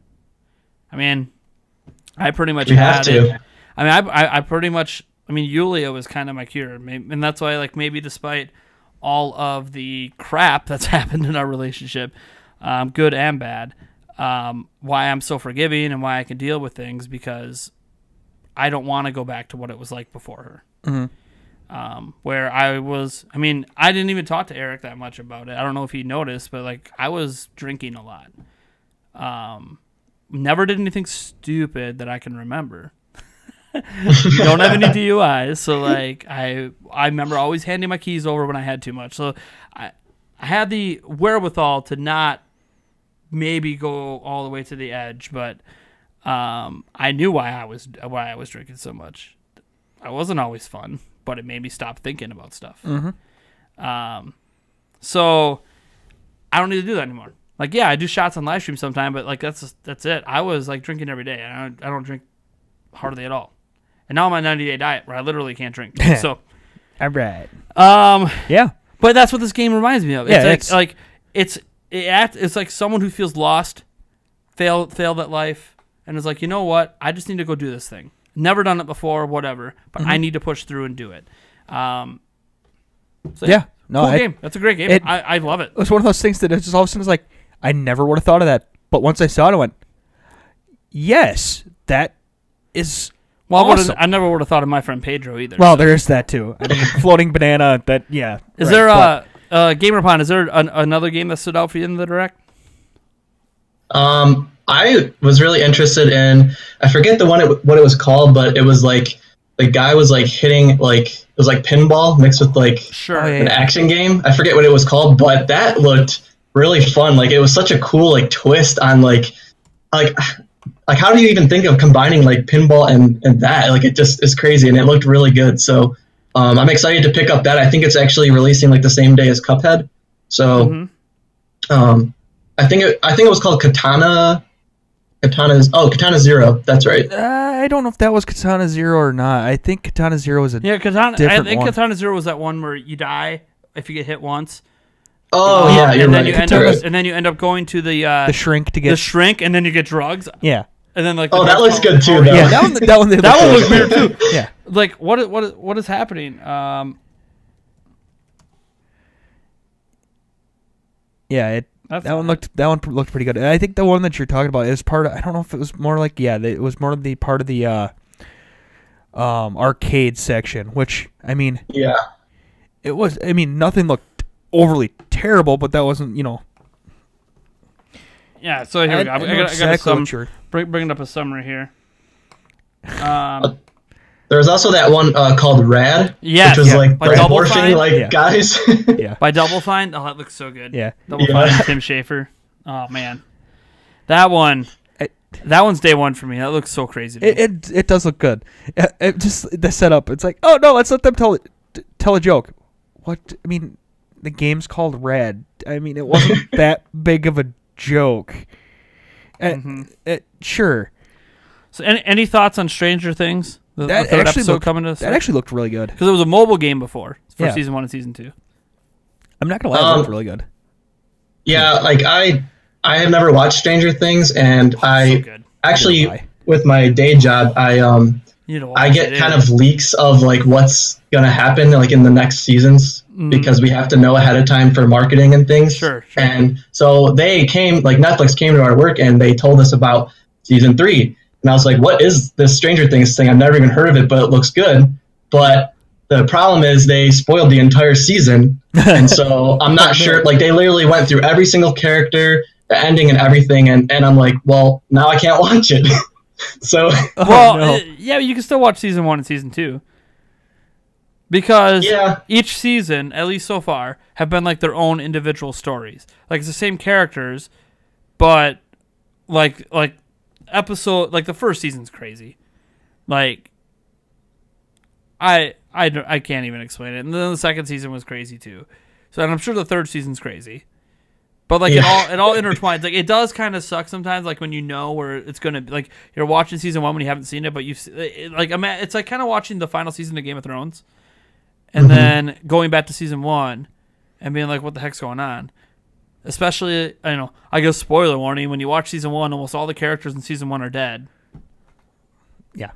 [SPEAKER 4] I mean, I pretty much had it. I mean, I pretty much. I mean, Yulia was kind of my cure, and that's why, like, maybe despite all of the crap that's happened in our relationship, good and bad, why I'm so forgiving and why I can deal with things, because I don't want to go back to what it was like before her. Mm-hmm. Where I was, I mean, I didn't even talk to Eric that much about it. I don't know if he noticed, but like I was drinking a lot. Never did anything stupid that I can remember. Don't have any DUIs, so like I remember always handing my keys over when I had too much. So I had the wherewithal to not maybe go all the way to the edge, but I knew why I was drinking so much. I wasn't always fun, but it made me stop thinking about stuff. Mm-hmm. So I don't need to do that anymore. Like, yeah, I do shots on live stream sometime, but like that's it. I was like drinking every day. I don't drink hardly at all. And now I'm on a 90-day diet where I literally can't drink. So,
[SPEAKER 2] all right.
[SPEAKER 4] Yeah. But that's what this game reminds me of. It's it's like someone who feels lost, failed at life, and is like, you know what? I just need to go do this thing. Never done it before, whatever, but I need to push through and do it. So
[SPEAKER 2] yeah. No,
[SPEAKER 4] cool game. That's a great game. I love it.
[SPEAKER 2] It's one of those things that it's just all of a sudden it's like, I never would have thought of that. But once I saw it, I went, yes, that is awesome.
[SPEAKER 4] I never would have thought of my friend Pedro either.
[SPEAKER 2] Well, there is that too. I mean, floating banana, that, yeah.
[SPEAKER 4] Is there GamerPond, is there another game that stood out for you in the Direct?
[SPEAKER 3] I was really interested in, I forget what it was called, but it was like, the guy was like hitting, like, it was like pinball mixed with like an action game. I forget what it was called, but that looked really fun. Like, it was such a cool like twist on like how do you even think of combining like pinball and that? Like, it just is crazy, and it looked really good. So I'm excited to pick up that. I think it's actually releasing like the same day as Cuphead. So I think it was called Katana Zero. That's right.
[SPEAKER 2] I don't know if that was Katana Zero or not. I think Katana Zero was
[SPEAKER 4] Katana Zero was that one where you die if you get hit once.
[SPEAKER 3] Oh yeah, you're right.
[SPEAKER 4] And then you end up going to the
[SPEAKER 2] shrink to get
[SPEAKER 4] the shrink, and then you get drugs.
[SPEAKER 2] Yeah,
[SPEAKER 4] And then like
[SPEAKER 3] Oh, that looks good too, though.
[SPEAKER 2] Yeah, that one
[SPEAKER 4] that one looks weird too.
[SPEAKER 2] Yeah.
[SPEAKER 4] Like what is happening?
[SPEAKER 2] Yeah, that one looked pretty good. And I think the one that you're talking about is part of, I don't know if it was more like, it was more of the part of the arcade section, which, I mean,
[SPEAKER 3] Yeah.
[SPEAKER 2] it was, I mean, nothing looked overly terrible, but that wasn't,
[SPEAKER 4] Yeah, so here we go. I got bringing up a summary here.
[SPEAKER 3] There was also that one called Rad,
[SPEAKER 4] Yes,
[SPEAKER 3] which was like
[SPEAKER 4] By
[SPEAKER 3] the
[SPEAKER 4] Double
[SPEAKER 3] morphing
[SPEAKER 4] Fine?
[SPEAKER 3] like guys.
[SPEAKER 2] Yeah.
[SPEAKER 4] By Double Fine? Oh, that looks so good.
[SPEAKER 2] Yeah.
[SPEAKER 4] Double Fine and Tim Schafer. Oh, man. That one's day one for me. That looks so crazy to me.
[SPEAKER 2] It does look good. It just, the setup, it's like, oh, no, let's let them tell a joke. What? I mean, the game's called Rad. I mean, it wasn't that big of a joke. Sure.
[SPEAKER 4] So any thoughts on Stranger Things? The third episode coming to
[SPEAKER 2] that actually looked really good.
[SPEAKER 4] Because it was a mobile game before for
[SPEAKER 2] Yeah.
[SPEAKER 4] season 1 and season 2.
[SPEAKER 2] I'm not gonna lie, it looked really good.
[SPEAKER 3] Yeah, like I have never watched Stranger Things, and
[SPEAKER 4] So good.
[SPEAKER 3] actually with my day job, I get kind of leaks of like what's gonna happen like in the next seasons because we have to know ahead of time for marketing and things.
[SPEAKER 4] Sure.
[SPEAKER 3] And so Netflix came to our work and they told us about season 3. And I was like, what is this Stranger Things thing? I've never even heard of it, but it looks good. But the problem is they spoiled the entire season. And so I'm not sure. Like, they literally went through every single character, the ending and everything. And I'm like, well, now I can't watch it. So.
[SPEAKER 4] Yeah, you can still watch season 1 and season 2. Because each season, at least so far, have been like their own individual stories. Like, it's the same characters, but like episode, like the first season's crazy. Like, I can't even explain it. And then the second season was crazy too. So, and I'm sure the third season's crazy. But like it all intertwines. Like, it does kind of suck sometimes. Like when you know where it's gonna be. Like, you're watching season 1 when you haven't seen it, but it's like kind of watching the final season of Game of Thrones, and then going back to season 1 and being like, what the heck's going on? Especially, I guess spoiler warning, when you watch season 1, almost all the characters in season 1 are dead.
[SPEAKER 2] Yeah.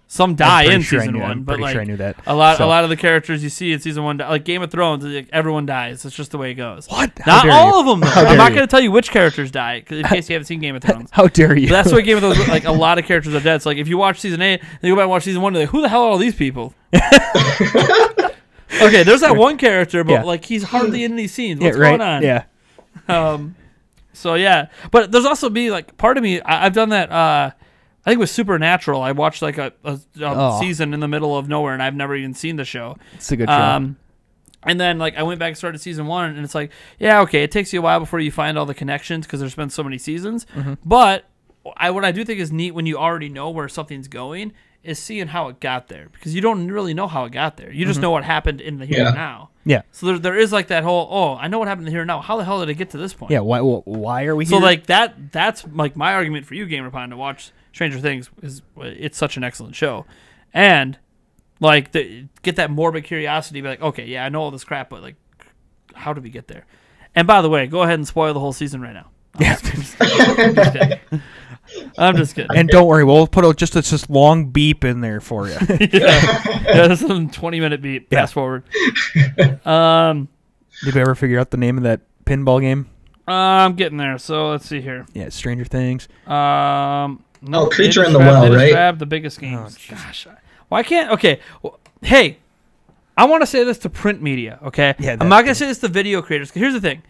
[SPEAKER 4] Some die in season 1, but like
[SPEAKER 2] sure I knew that.
[SPEAKER 4] a lot of the characters you see in season 1, like Game of Thrones, like, everyone dies. It's just the way it goes.
[SPEAKER 2] What?
[SPEAKER 4] Not all of them, though. I'm not going to tell you which characters die, cause in case you haven't seen Game of Thrones.
[SPEAKER 2] How dare you?
[SPEAKER 4] But that's why Game of Thrones, like, a lot of characters are dead. So like, if you watch season 8, then you go back and watch season 1, you're like, who the hell are all these people? Okay, there's that one character, but like, he's hardly in these scenes. What's going on?
[SPEAKER 2] Yeah.
[SPEAKER 4] So yeah, but there's also like part of me. I've done that. I think with Supernatural, I watched like a season in the middle of nowhere, and I've never even seen the show.
[SPEAKER 2] It's a good show.
[SPEAKER 4] And then like I went back and started season 1, and it's like, yeah, okay, it takes you a while before you find all the connections because there's been so many seasons. But what I do think is neat when you already know where something's going is seeing how it got there, because you don't really know how it got there. You just know what happened in the here and now.
[SPEAKER 2] Yeah.
[SPEAKER 4] So there is like that whole, I know what happened in the here and now. How the hell did it get to this point?
[SPEAKER 2] Yeah. Why are we here?
[SPEAKER 4] So like that's like my argument for you, Gamer Pine, to watch Stranger Things is it's such an excellent show, and like get that morbid curiosity, be like, okay, yeah, I know all this crap, but like, how did we get there? And by the way, go ahead and spoil the whole season right now.
[SPEAKER 2] Yeah.
[SPEAKER 4] I'm just kidding.
[SPEAKER 2] And don't worry, we'll put just this long beep in there for you.
[SPEAKER 4] Yeah, some 20-minute beep. Fast forward.
[SPEAKER 2] Did we ever figure out the name of that pinball game?
[SPEAKER 4] I'm getting there. So let's see here.
[SPEAKER 2] Yeah, Stranger Things.
[SPEAKER 4] No,
[SPEAKER 3] Creature in the Well, right?
[SPEAKER 4] Grab the biggest games. Oh, gosh, why can't? Okay, hey, I want to say this to print media. Okay,
[SPEAKER 2] yeah,
[SPEAKER 4] I'm not gonna say this to video creators. Here's the thing.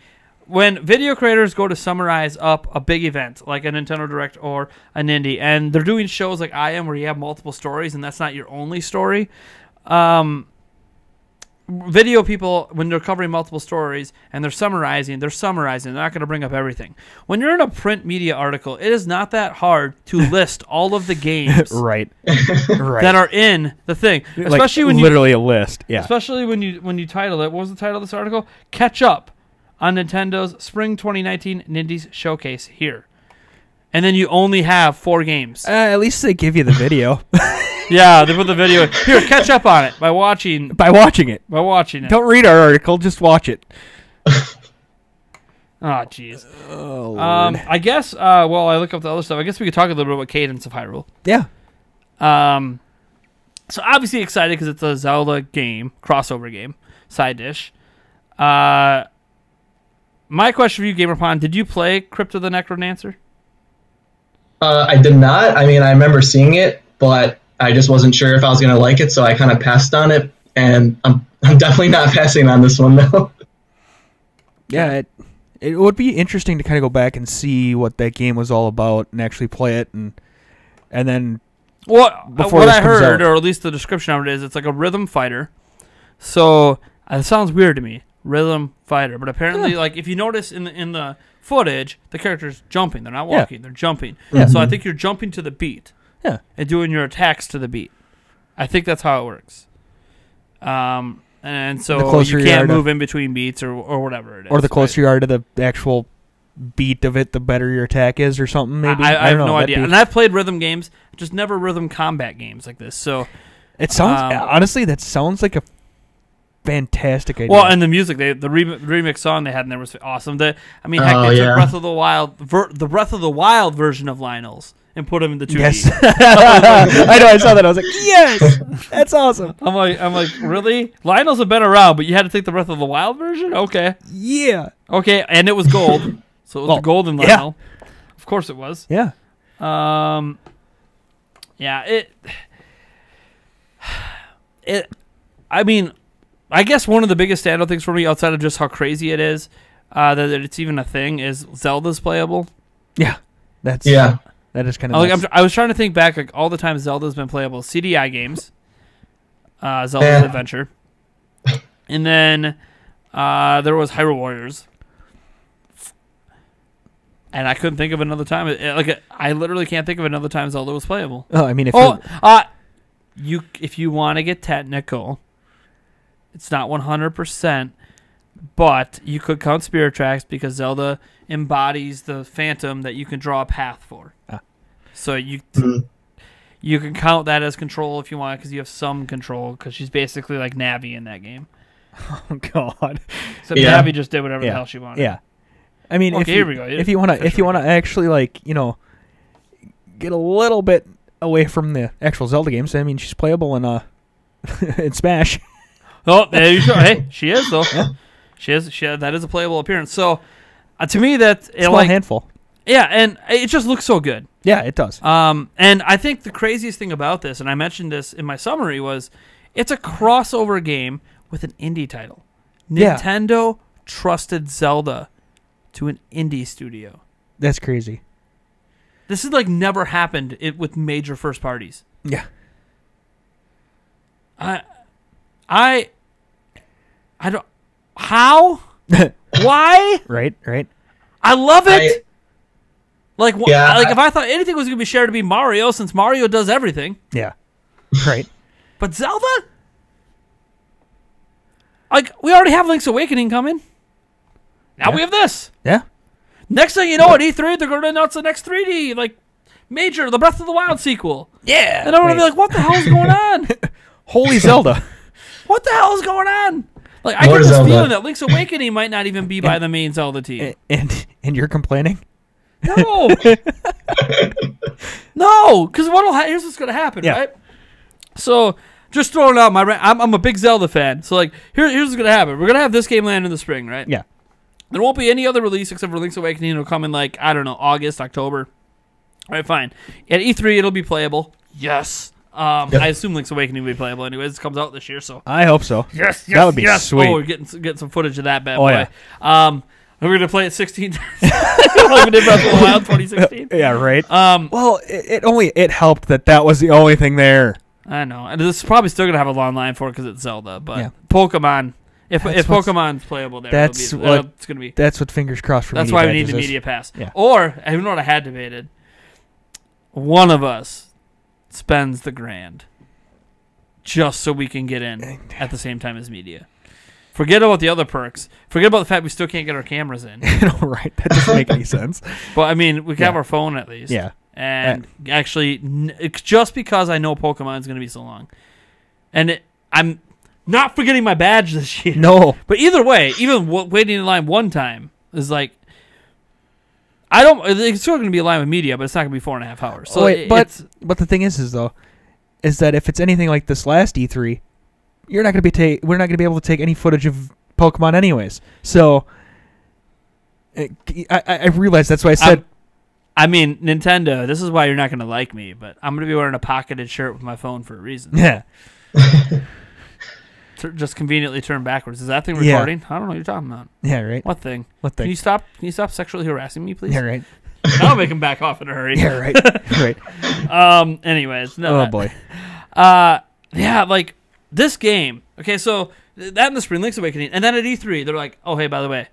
[SPEAKER 4] When video creators go to summarize up a big event, like a Nintendo Direct or an indie, and they're doing shows like I Am, where you have multiple stories, and that's not your only story, video people, when they're covering multiple stories and they're summarizing, they're not going to bring up everything. When you're in a print media article, it is not that hard to list all of the games
[SPEAKER 2] right.
[SPEAKER 4] that are in the thing. Especially
[SPEAKER 2] like,
[SPEAKER 4] when
[SPEAKER 2] literally a list. Yeah.
[SPEAKER 4] Especially when you title it. What was the title of this article? Catch Up on Nintendo's Spring 2019 Nindies Showcase here. And then you only have 4 games.
[SPEAKER 2] At least they give you the video.
[SPEAKER 4] Yeah, they put the video. Here, catch up on it by watching
[SPEAKER 2] it.
[SPEAKER 4] By watching it.
[SPEAKER 2] Don't read our article, just watch it.
[SPEAKER 4] Oh, jeez.
[SPEAKER 2] Oh, Lord.
[SPEAKER 4] I guess, while I look up the other stuff, I guess we could talk a little bit about Cadence of Hyrule.
[SPEAKER 2] Yeah.
[SPEAKER 4] So obviously excited because it's a Zelda game, crossover game, side dish. My question for you, GamerPond, did you play Crypt of the Necrodancer?
[SPEAKER 3] I did not. I mean, I remember seeing it, but I just wasn't sure if I was going to like it, so I kind of passed on it, and I'm definitely not passing on this one, though.
[SPEAKER 2] Yeah, it would be interesting to kind of go back and see what that game was all about and actually play it, and then
[SPEAKER 4] What
[SPEAKER 2] before
[SPEAKER 4] I
[SPEAKER 2] this comes
[SPEAKER 4] heard,
[SPEAKER 2] out.
[SPEAKER 4] or at least the description of it is, it's like a rhythm fighter. So it sounds weird to me, rhythm fighter. But apparently, like if you notice in the footage, the character's jumping. They're not walking. They're jumping.
[SPEAKER 2] Yeah.
[SPEAKER 4] So I think you're jumping to the beat.
[SPEAKER 2] Yeah.
[SPEAKER 4] And doing your attacks to the beat. I think that's how it works. And
[SPEAKER 2] The
[SPEAKER 4] so
[SPEAKER 2] closer
[SPEAKER 4] you
[SPEAKER 2] you are
[SPEAKER 4] can't
[SPEAKER 2] to-
[SPEAKER 4] move in between beats or whatever it is.
[SPEAKER 2] or the closer
[SPEAKER 4] right?
[SPEAKER 2] you are to the actual beat of it, the better your attack is, or something. Maybe
[SPEAKER 4] I have
[SPEAKER 2] don't know.
[SPEAKER 4] no
[SPEAKER 2] That'd
[SPEAKER 4] idea.
[SPEAKER 2] be-
[SPEAKER 4] And I've played rhythm games, just never rhythm combat games like this. So
[SPEAKER 2] It sounds honestly, that sounds like a fantastic idea.
[SPEAKER 4] well, and the music, the remix song they had in there was awesome. Heck, they
[SPEAKER 3] Oh,
[SPEAKER 4] took
[SPEAKER 3] yeah.
[SPEAKER 4] Breath of the Wild, the Breath of the Wild version of Lionel's, and put him in the 2D.
[SPEAKER 2] yes, I know. I saw that. I was like, yes, that's awesome.
[SPEAKER 4] I'm like, really? Lionel's have been around, but you had to take the Breath of the Wild version? Okay,
[SPEAKER 2] Yeah,
[SPEAKER 4] and it was gold, so it was
[SPEAKER 2] Well,
[SPEAKER 4] the golden
[SPEAKER 2] yeah.
[SPEAKER 4] Lionel. Of course, it was.
[SPEAKER 2] yeah.
[SPEAKER 4] Yeah, I mean, I guess one of the biggest standout things for me, outside of just how crazy it is, that it's even a thing, is Zelda's playable.
[SPEAKER 2] Yeah, that's
[SPEAKER 3] Yeah.
[SPEAKER 2] That is kind of
[SPEAKER 4] I was trying to think back, like all the times Zelda's been playable. CDI games, Zelda's
[SPEAKER 3] Yeah.
[SPEAKER 4] Adventure, and then there was Hyrule Warriors, and I couldn't think of another time. I literally can't think of another time Zelda was playable.
[SPEAKER 2] Oh, I mean, if
[SPEAKER 4] If you want to get technical, it's not 100%, but you could count Spirit Tracks because Zelda embodies the Phantom that you can draw a path for. So you can count that as control if you want, because you have some control, because she's basically like Navi in that game.
[SPEAKER 2] oh god,
[SPEAKER 4] So
[SPEAKER 3] Yeah.
[SPEAKER 4] Navi just did whatever the
[SPEAKER 2] Yeah.
[SPEAKER 4] hell she wanted.
[SPEAKER 2] yeah. I mean,
[SPEAKER 4] Okay, here we go.
[SPEAKER 2] if you want to actually get a little bit away from the actual Zelda games, I mean, she's playable in in Smash.
[SPEAKER 4] Oh, there you go. Hey, she is though. She is. That is a playable appearance. So, to me, that
[SPEAKER 2] Small handful.
[SPEAKER 4] yeah, and it just looks so good.
[SPEAKER 2] Yeah, it does.
[SPEAKER 4] And I think the craziest thing about this, and I mentioned this in my summary, was it's a crossover game with an indie title.
[SPEAKER 2] Yeah.
[SPEAKER 4] Nintendo trusted Zelda to an indie studio.
[SPEAKER 2] That's crazy.
[SPEAKER 4] This is like never happened with major first parties.
[SPEAKER 2] Yeah.
[SPEAKER 4] I don't. How? Why?
[SPEAKER 2] Right.
[SPEAKER 4] I love it. Like
[SPEAKER 3] Yeah,
[SPEAKER 4] if I thought anything was going to be shared to be Mario, since Mario does everything.
[SPEAKER 2] Yeah. Right.
[SPEAKER 4] But Zelda? Like, we already have Link's Awakening coming. Now we have this.
[SPEAKER 2] Yeah.
[SPEAKER 4] Next thing you know, at E3, they're going to announce the next 3D, like, major, the Breath of the Wild sequel.
[SPEAKER 2] Yeah.
[SPEAKER 4] And I'm going to be like, what the hell is going on?
[SPEAKER 2] Holy Zelda.
[SPEAKER 4] What the hell is going on? Like, I
[SPEAKER 3] More
[SPEAKER 4] get this
[SPEAKER 3] Zelda.
[SPEAKER 4] feeling that Link's Awakening might not even be by the main Zelda team.
[SPEAKER 2] And you're complaining?
[SPEAKER 4] No. No, because here's what's going to happen,
[SPEAKER 2] Yeah.
[SPEAKER 4] right? So, just throwing out I'm a big Zelda fan. So, like, here's what's going to happen. We're going to have this game land in the spring, right?
[SPEAKER 2] Yeah.
[SPEAKER 4] There won't be any other release except for Link's Awakening. It'll come in, like, I don't know, August, October. All right, fine. At E3, it'll be playable. Yes. I assume Link's Awakening will be playable anyways. It comes out this year, so.
[SPEAKER 2] I hope so.
[SPEAKER 4] Yes,
[SPEAKER 2] That would be sweet.
[SPEAKER 4] Oh, we're getting some footage of that bad
[SPEAKER 2] Oh,
[SPEAKER 4] boy.
[SPEAKER 2] yeah.
[SPEAKER 4] We're going to play it 16 times. Like we did Breath of the Wild 2016.
[SPEAKER 2] Yeah, right. Well, it helped that was the only thing there.
[SPEAKER 4] I know. And this is probably still going to have a long line for it because it's Zelda. But
[SPEAKER 2] Yeah.
[SPEAKER 4] Pokemon, if
[SPEAKER 2] That's what's-
[SPEAKER 4] Pokemon's playable there,
[SPEAKER 2] that's
[SPEAKER 4] it's
[SPEAKER 2] what-
[SPEAKER 4] going to be.
[SPEAKER 2] That's what fingers crossed for.
[SPEAKER 4] That's
[SPEAKER 2] media
[SPEAKER 4] why we need
[SPEAKER 2] badges
[SPEAKER 4] the
[SPEAKER 2] is.
[SPEAKER 4] media pass.
[SPEAKER 2] Yeah.
[SPEAKER 4] Or, you know what I had debated? One of us spends the grand just so we can get in at the same time as media. Forget about the other perks. Forget about the fact we still can't get our cameras in.
[SPEAKER 2] Right. That doesn't make any sense.
[SPEAKER 4] But, I mean, we can have
[SPEAKER 2] Yeah.
[SPEAKER 4] our phone at least.
[SPEAKER 2] Yeah.
[SPEAKER 4] And actually, it's just because I know Pokemon's going to be so long. And I'm not forgetting my badge this year.
[SPEAKER 2] No.
[SPEAKER 4] But either way, even waiting in line one time is like, I don't. It's still going to be aligned with media, but it's not going to be 4.5 hours. So
[SPEAKER 2] but the thing is that if it's anything like this last E3, we're not going to be able to take any footage of Pokemon anyways. So I realize that's why I said.
[SPEAKER 4] I mean, Nintendo, this is why you're not going to like me, but I'm going to be wearing a pocketed shirt with my phone for a reason.
[SPEAKER 2] Yeah.
[SPEAKER 4] Just conveniently turn backwards. Is that thing recording? I don't know what you're talking about.
[SPEAKER 2] Yeah, right.
[SPEAKER 4] What thing?
[SPEAKER 2] What thing?
[SPEAKER 4] Can you stop sexually harassing me, please?
[SPEAKER 2] Yeah, right.
[SPEAKER 4] I'll make him back off in a hurry.
[SPEAKER 2] Yeah, right. Right.
[SPEAKER 4] Anyways. No,
[SPEAKER 2] oh, boy.
[SPEAKER 4] Yeah, like, this game. Okay, so that in the spring, Link's Awakening. And then at E3, they're like, oh, hey, by the way,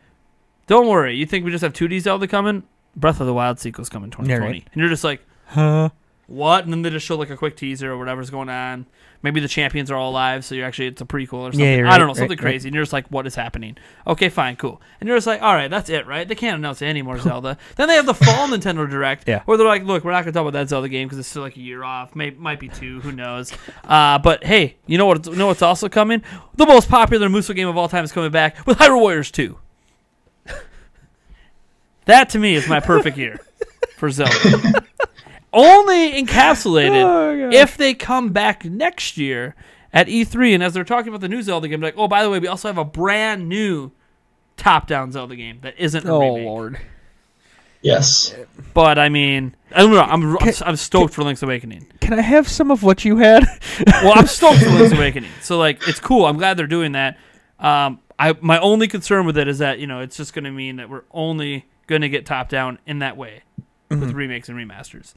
[SPEAKER 4] don't worry. You think we just have 2D Zelda coming? Breath of the Wild sequel's coming 2020.
[SPEAKER 2] Yeah, right.
[SPEAKER 4] And you're just like,
[SPEAKER 2] huh?
[SPEAKER 4] What? And then they just show like a quick teaser or whatever's going on. Maybe the champions are all alive, so it's a prequel or something.
[SPEAKER 2] Yeah, right,
[SPEAKER 4] I don't know, something
[SPEAKER 2] right,
[SPEAKER 4] crazy. And you're just like, what is happening? Okay, fine, cool. And you're just like, all right, that's it, right? They can't announce any more Zelda. Then they have the fall Nintendo Direct, where they're like, look, we're not going to talk about that Zelda game because it's still like a year off. Might be 2, who knows? But hey, you know what's also coming? The most popular Musou game of all time is coming back with Hyrule Warriors 2. That to me is my perfect year for Zelda. Only encapsulated if they come back next year at E3, and as they're talking about the new Zelda game, they're like, oh, by the way, we also have a brand new top-down Zelda game that isn't a remake.
[SPEAKER 2] Lord.
[SPEAKER 3] Yes.
[SPEAKER 4] But I mean, I don't know. I'm stoked for Link's Awakening.
[SPEAKER 2] Can I have some of what you had?
[SPEAKER 4] Well, I'm stoked for Link's Awakening. So like, it's cool. I'm glad they're doing that. My only concern with it is that it's just going to mean that we're only going to get top-down in that way with remakes and remasters.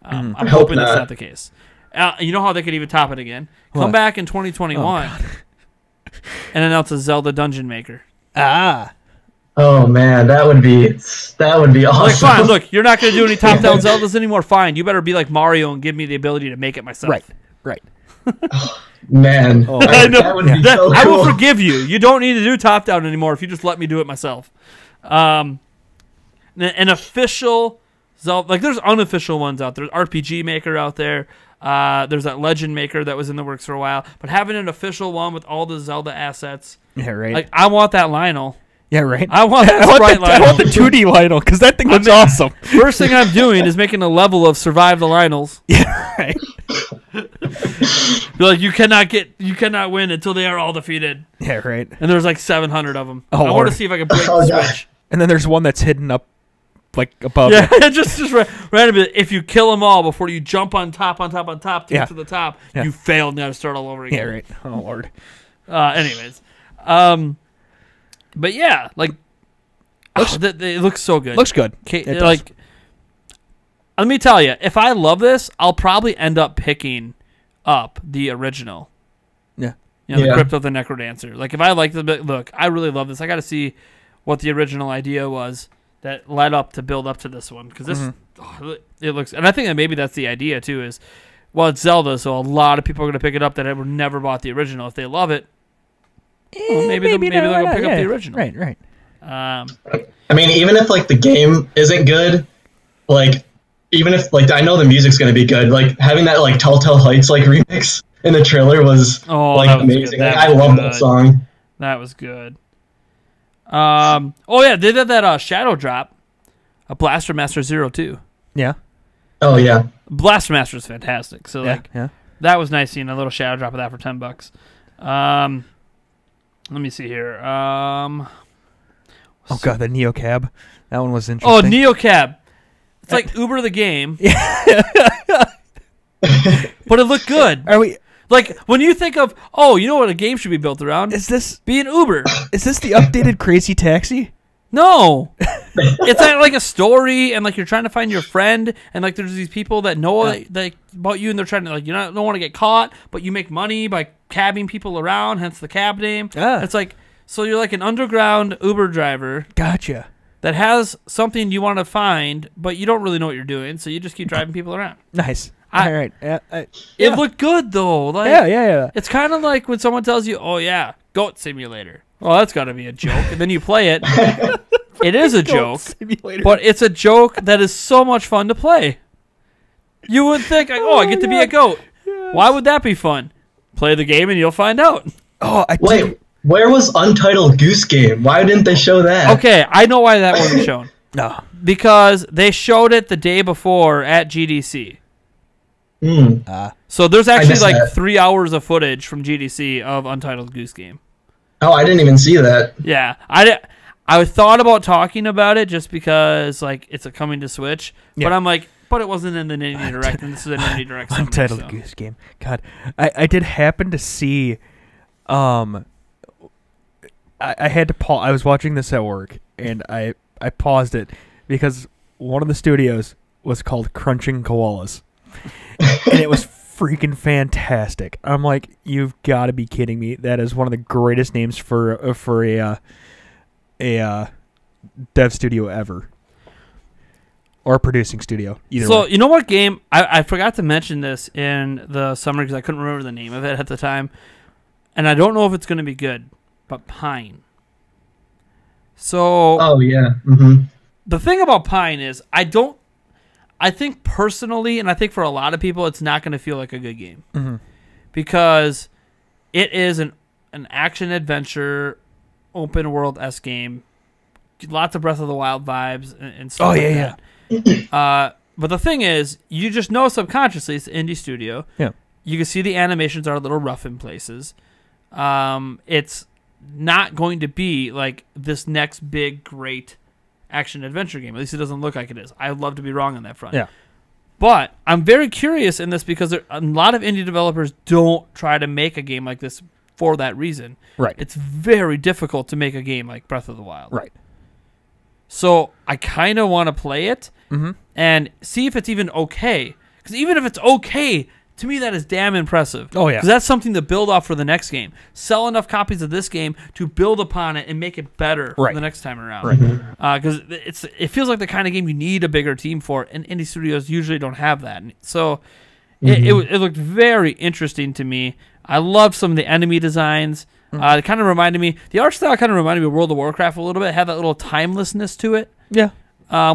[SPEAKER 4] I'm hoping that's not the case. You know how they could even top it again? Come back in 2021 and announce a Zelda Dungeon Maker.
[SPEAKER 3] Oh man, that would be awesome.
[SPEAKER 4] Like, fine, look, you're not going to do any top-down Zeldas anymore. Fine, you better be like Mario and give me the ability to make it myself.
[SPEAKER 2] Right.
[SPEAKER 3] Man,
[SPEAKER 4] I know.
[SPEAKER 3] That would be so cool.
[SPEAKER 4] I will forgive you. You don't need to do top-down anymore if you just let me do it myself. An official Zelda, like there's unofficial ones out there. There's RPG Maker out there. There's that Legend Maker that was in the works for a while. But having an official one with all the Zelda assets.
[SPEAKER 2] Yeah, right.
[SPEAKER 4] Like, I want that Lionel.
[SPEAKER 2] Yeah, right.
[SPEAKER 4] I want that Sprite Lionel.
[SPEAKER 2] I want the 2D Lionel because that thing looks awesome.
[SPEAKER 4] First thing I'm doing is making a level of Survive the Lionels.
[SPEAKER 2] Yeah, right.
[SPEAKER 4] Be like, you cannot win until they are all defeated.
[SPEAKER 2] Yeah, right.
[SPEAKER 4] And there's like 700 of them.
[SPEAKER 2] Oh,
[SPEAKER 4] I want to see if I can break the switch.
[SPEAKER 2] And then there's one that's hidden up, like above.
[SPEAKER 4] Yeah, just randomly. If you kill them all before you jump on top to get to the top, you failed and you got to start all over again.
[SPEAKER 2] Yeah, right. Oh Lord.
[SPEAKER 4] Anyways, but yeah, like, it looks so good.
[SPEAKER 2] Looks good.
[SPEAKER 4] Like, let me tell you, if I love this, I'll probably end up picking up the original.
[SPEAKER 2] Yeah.
[SPEAKER 4] The Crypt of the Necrodancer. Like, if I like the look, I really love this. I got to see what the original idea was that led up to build up to this one, because this it looks, and I think that maybe that's the idea too. Is, well, it's Zelda, so a lot of people are going to pick it up that have never bought the original. If they love it, maybe they'll go pick up the original.
[SPEAKER 2] Right.
[SPEAKER 3] I mean, even if like the game isn't good, like even if like I know the music's going to be good, like having that like Telltale Heights like remix in the trailer was amazing. Like, I love that song.
[SPEAKER 4] That was good. They did that Shadow Drop, a Blaster Master 02.
[SPEAKER 2] Yeah.
[SPEAKER 3] Oh yeah.
[SPEAKER 4] Blaster Master is fantastic. So that was nice seeing a little Shadow Drop of that for $10. Let me see here.
[SPEAKER 2] Oh god, the Neo Cab. That one was interesting.
[SPEAKER 4] Oh, Neo Cab. It's like Uber the game. But it looked good.
[SPEAKER 2] Are we?
[SPEAKER 4] Like, when you think of, you know what a game should be built around? Be an Uber.
[SPEAKER 2] Is this the updated Crazy Taxi?
[SPEAKER 4] No. It's like a story, and like you're trying to find your friend, and like there's these people that know about you, and they're trying to, like, you don't want to get caught, but you make money by cabbing people around, hence the cab name. It's like, so you're like an underground Uber driver.
[SPEAKER 2] Gotcha.
[SPEAKER 4] That has something you want to find, but you don't really know what you're doing, so you just keep driving people around.
[SPEAKER 2] Nice. All right.
[SPEAKER 4] It looked good though. Like,
[SPEAKER 2] yeah.
[SPEAKER 4] It's kind of like when someone tells you, "Oh yeah, Goat Simulator." Well, that's got to be a joke, and then you play it. It is a joke, but it's a joke that is so much fun to play. You wouldn't think, like, I get to be a goat. Yes. Why would that be fun? Play the game and you'll find out.
[SPEAKER 3] Wait, where was Untitled Goose Game? Why didn't they show that?
[SPEAKER 4] Okay, I know why that wasn't shown.
[SPEAKER 2] No.
[SPEAKER 4] Because they showed it the day before at GDC. So there's actually like
[SPEAKER 3] that.
[SPEAKER 4] 3 hours of footage from GDC of Untitled Goose Game.
[SPEAKER 3] Oh, I didn't even see that.
[SPEAKER 4] Yeah, I thought about talking about it just because like it's coming to Switch, but I'm like, but it wasn't in the Indie Direct, and this is an Indie Direct.
[SPEAKER 2] Untitled Goose Game. God, I did happen to see. I had to pause. I was watching this at work, and I paused it because one of the studios was called Crunching Koalas, and it was freaking fantastic. I'm like, you've got to be kidding me! That is one of the greatest names for a dev studio ever, or a producing studio. Either way.
[SPEAKER 4] You know what game? I forgot to mention this in the summary because I couldn't remember the name of it at the time, and I don't know if it's going to be good. But Pine. So.
[SPEAKER 3] Oh yeah.
[SPEAKER 4] The thing about Pine is I think personally, and I think for a lot of people, it's not going to feel like a good game. Because it is an action-adventure, open-world-esque game. Lots of Breath of the Wild vibes and stuff that. But the thing is, you just know subconsciously it's an indie studio.
[SPEAKER 2] Yeah.
[SPEAKER 4] You can see the animations are a little rough in places. It's not going to be like this next big, great action-adventure game. At least it doesn't look like it is. I'd love to be wrong on that front.
[SPEAKER 2] Yeah.
[SPEAKER 4] But I'm very curious in this because a lot of indie developers don't try to make a game like this for that reason.
[SPEAKER 2] Right.
[SPEAKER 4] It's very difficult to make a game like Breath of the Wild.
[SPEAKER 2] Right.
[SPEAKER 4] So I kind of want to play it and see if it's even okay. Because even if it's okay, to me that is damn impressive.
[SPEAKER 2] Oh, yeah.
[SPEAKER 4] Because that's something to build off for the next game. Sell enough copies of this game to build upon it and make it better for the next time around.
[SPEAKER 2] Right.
[SPEAKER 4] Because it feels like the kind of game you need a bigger team for, and indie studios usually don't have that. So it looked very interesting to me. I loved some of the enemy designs. It kind of reminded me, the art style kind of reminded me of World of Warcraft a little bit. It had that little timelessness to it.
[SPEAKER 2] Yeah.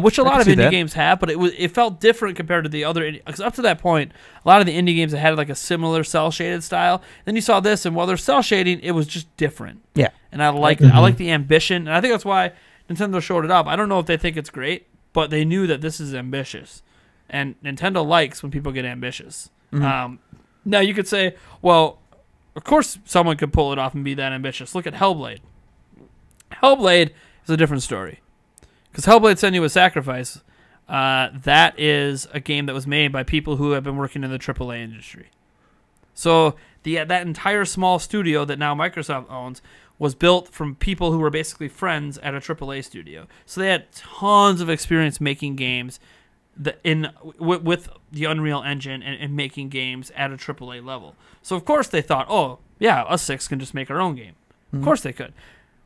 [SPEAKER 4] Which a lot of indie games have, but it felt different compared to the other. Because up to that point, a lot of the indie games that had like a similar cell shaded style. Then you saw this, and while they're cell shading, it was just different.
[SPEAKER 2] Yeah,
[SPEAKER 4] and I like the ambition, and I think that's why Nintendo showed it up. I don't know if they think it's great, but they knew that this is ambitious, and Nintendo likes when people get ambitious. Now you could say, well, of course someone could pull it off and be that ambitious. Look at Hellblade. Hellblade is a different story. Because Hellblade: Senua's Sacrifice, that is a game that was made by people who have been working in the AAA industry. So that entire small studio that now Microsoft owns was built from people who were basically friends at a AAA studio. So they had tons of experience making games with the Unreal Engine and making games at a AAA level. So of course they thought, oh yeah, us six can just make our own game. Of course they could.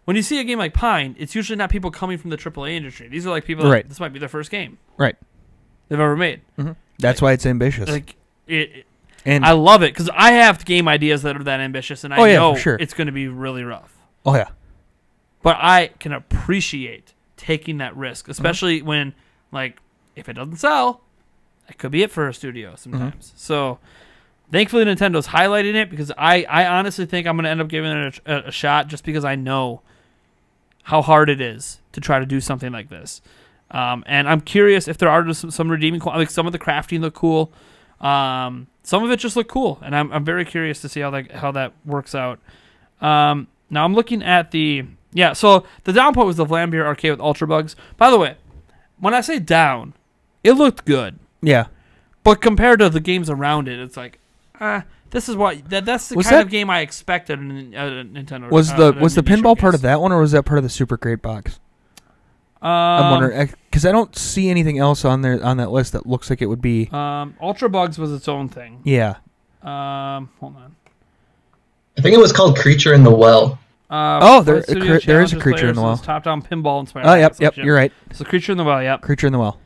[SPEAKER 4] When you see a game like Pine, it's usually not people coming from the AAA industry. These are like people that this might be their first game they've ever made.
[SPEAKER 2] That's why it's ambitious.
[SPEAKER 4] And I love it because I have game ideas that are that ambitious, and I know it's going to be really rough.
[SPEAKER 2] Oh, yeah.
[SPEAKER 4] But I can appreciate taking that risk, especially when, like, if it doesn't sell, it could be it for a studio sometimes. So thankfully Nintendo's highlighting it because I honestly think I'm going to end up giving it a shot just because I know how hard it is to try to do something like this. And I'm curious if there are just some redeeming qualities. Like some of the crafting look cool. Some of it just look cool. And I'm very curious to see how that works out. Now I'm looking at so the down point was the Vlambeer arcade with Ultra Bugs. By the way, when I say down, it looked good.
[SPEAKER 2] Yeah.
[SPEAKER 4] But compared to the games around it, it's like, this is that's the kind of game I expected in Nintendo.
[SPEAKER 2] Was the pinball part of that one, or was that part of the Super Great Box? I'm wondering because I don't see anything else on that list that looks like it would be.
[SPEAKER 4] Ultra Bugs was its own thing.
[SPEAKER 2] Yeah.
[SPEAKER 4] Hold on.
[SPEAKER 3] I think it was called Creature in the Well.
[SPEAKER 2] There is a Creature in the Well.
[SPEAKER 4] Top-down pinball inspired.
[SPEAKER 2] Oh, yep, you're right.
[SPEAKER 4] So Creature in the Well, yep.
[SPEAKER 2] Creature in the Well.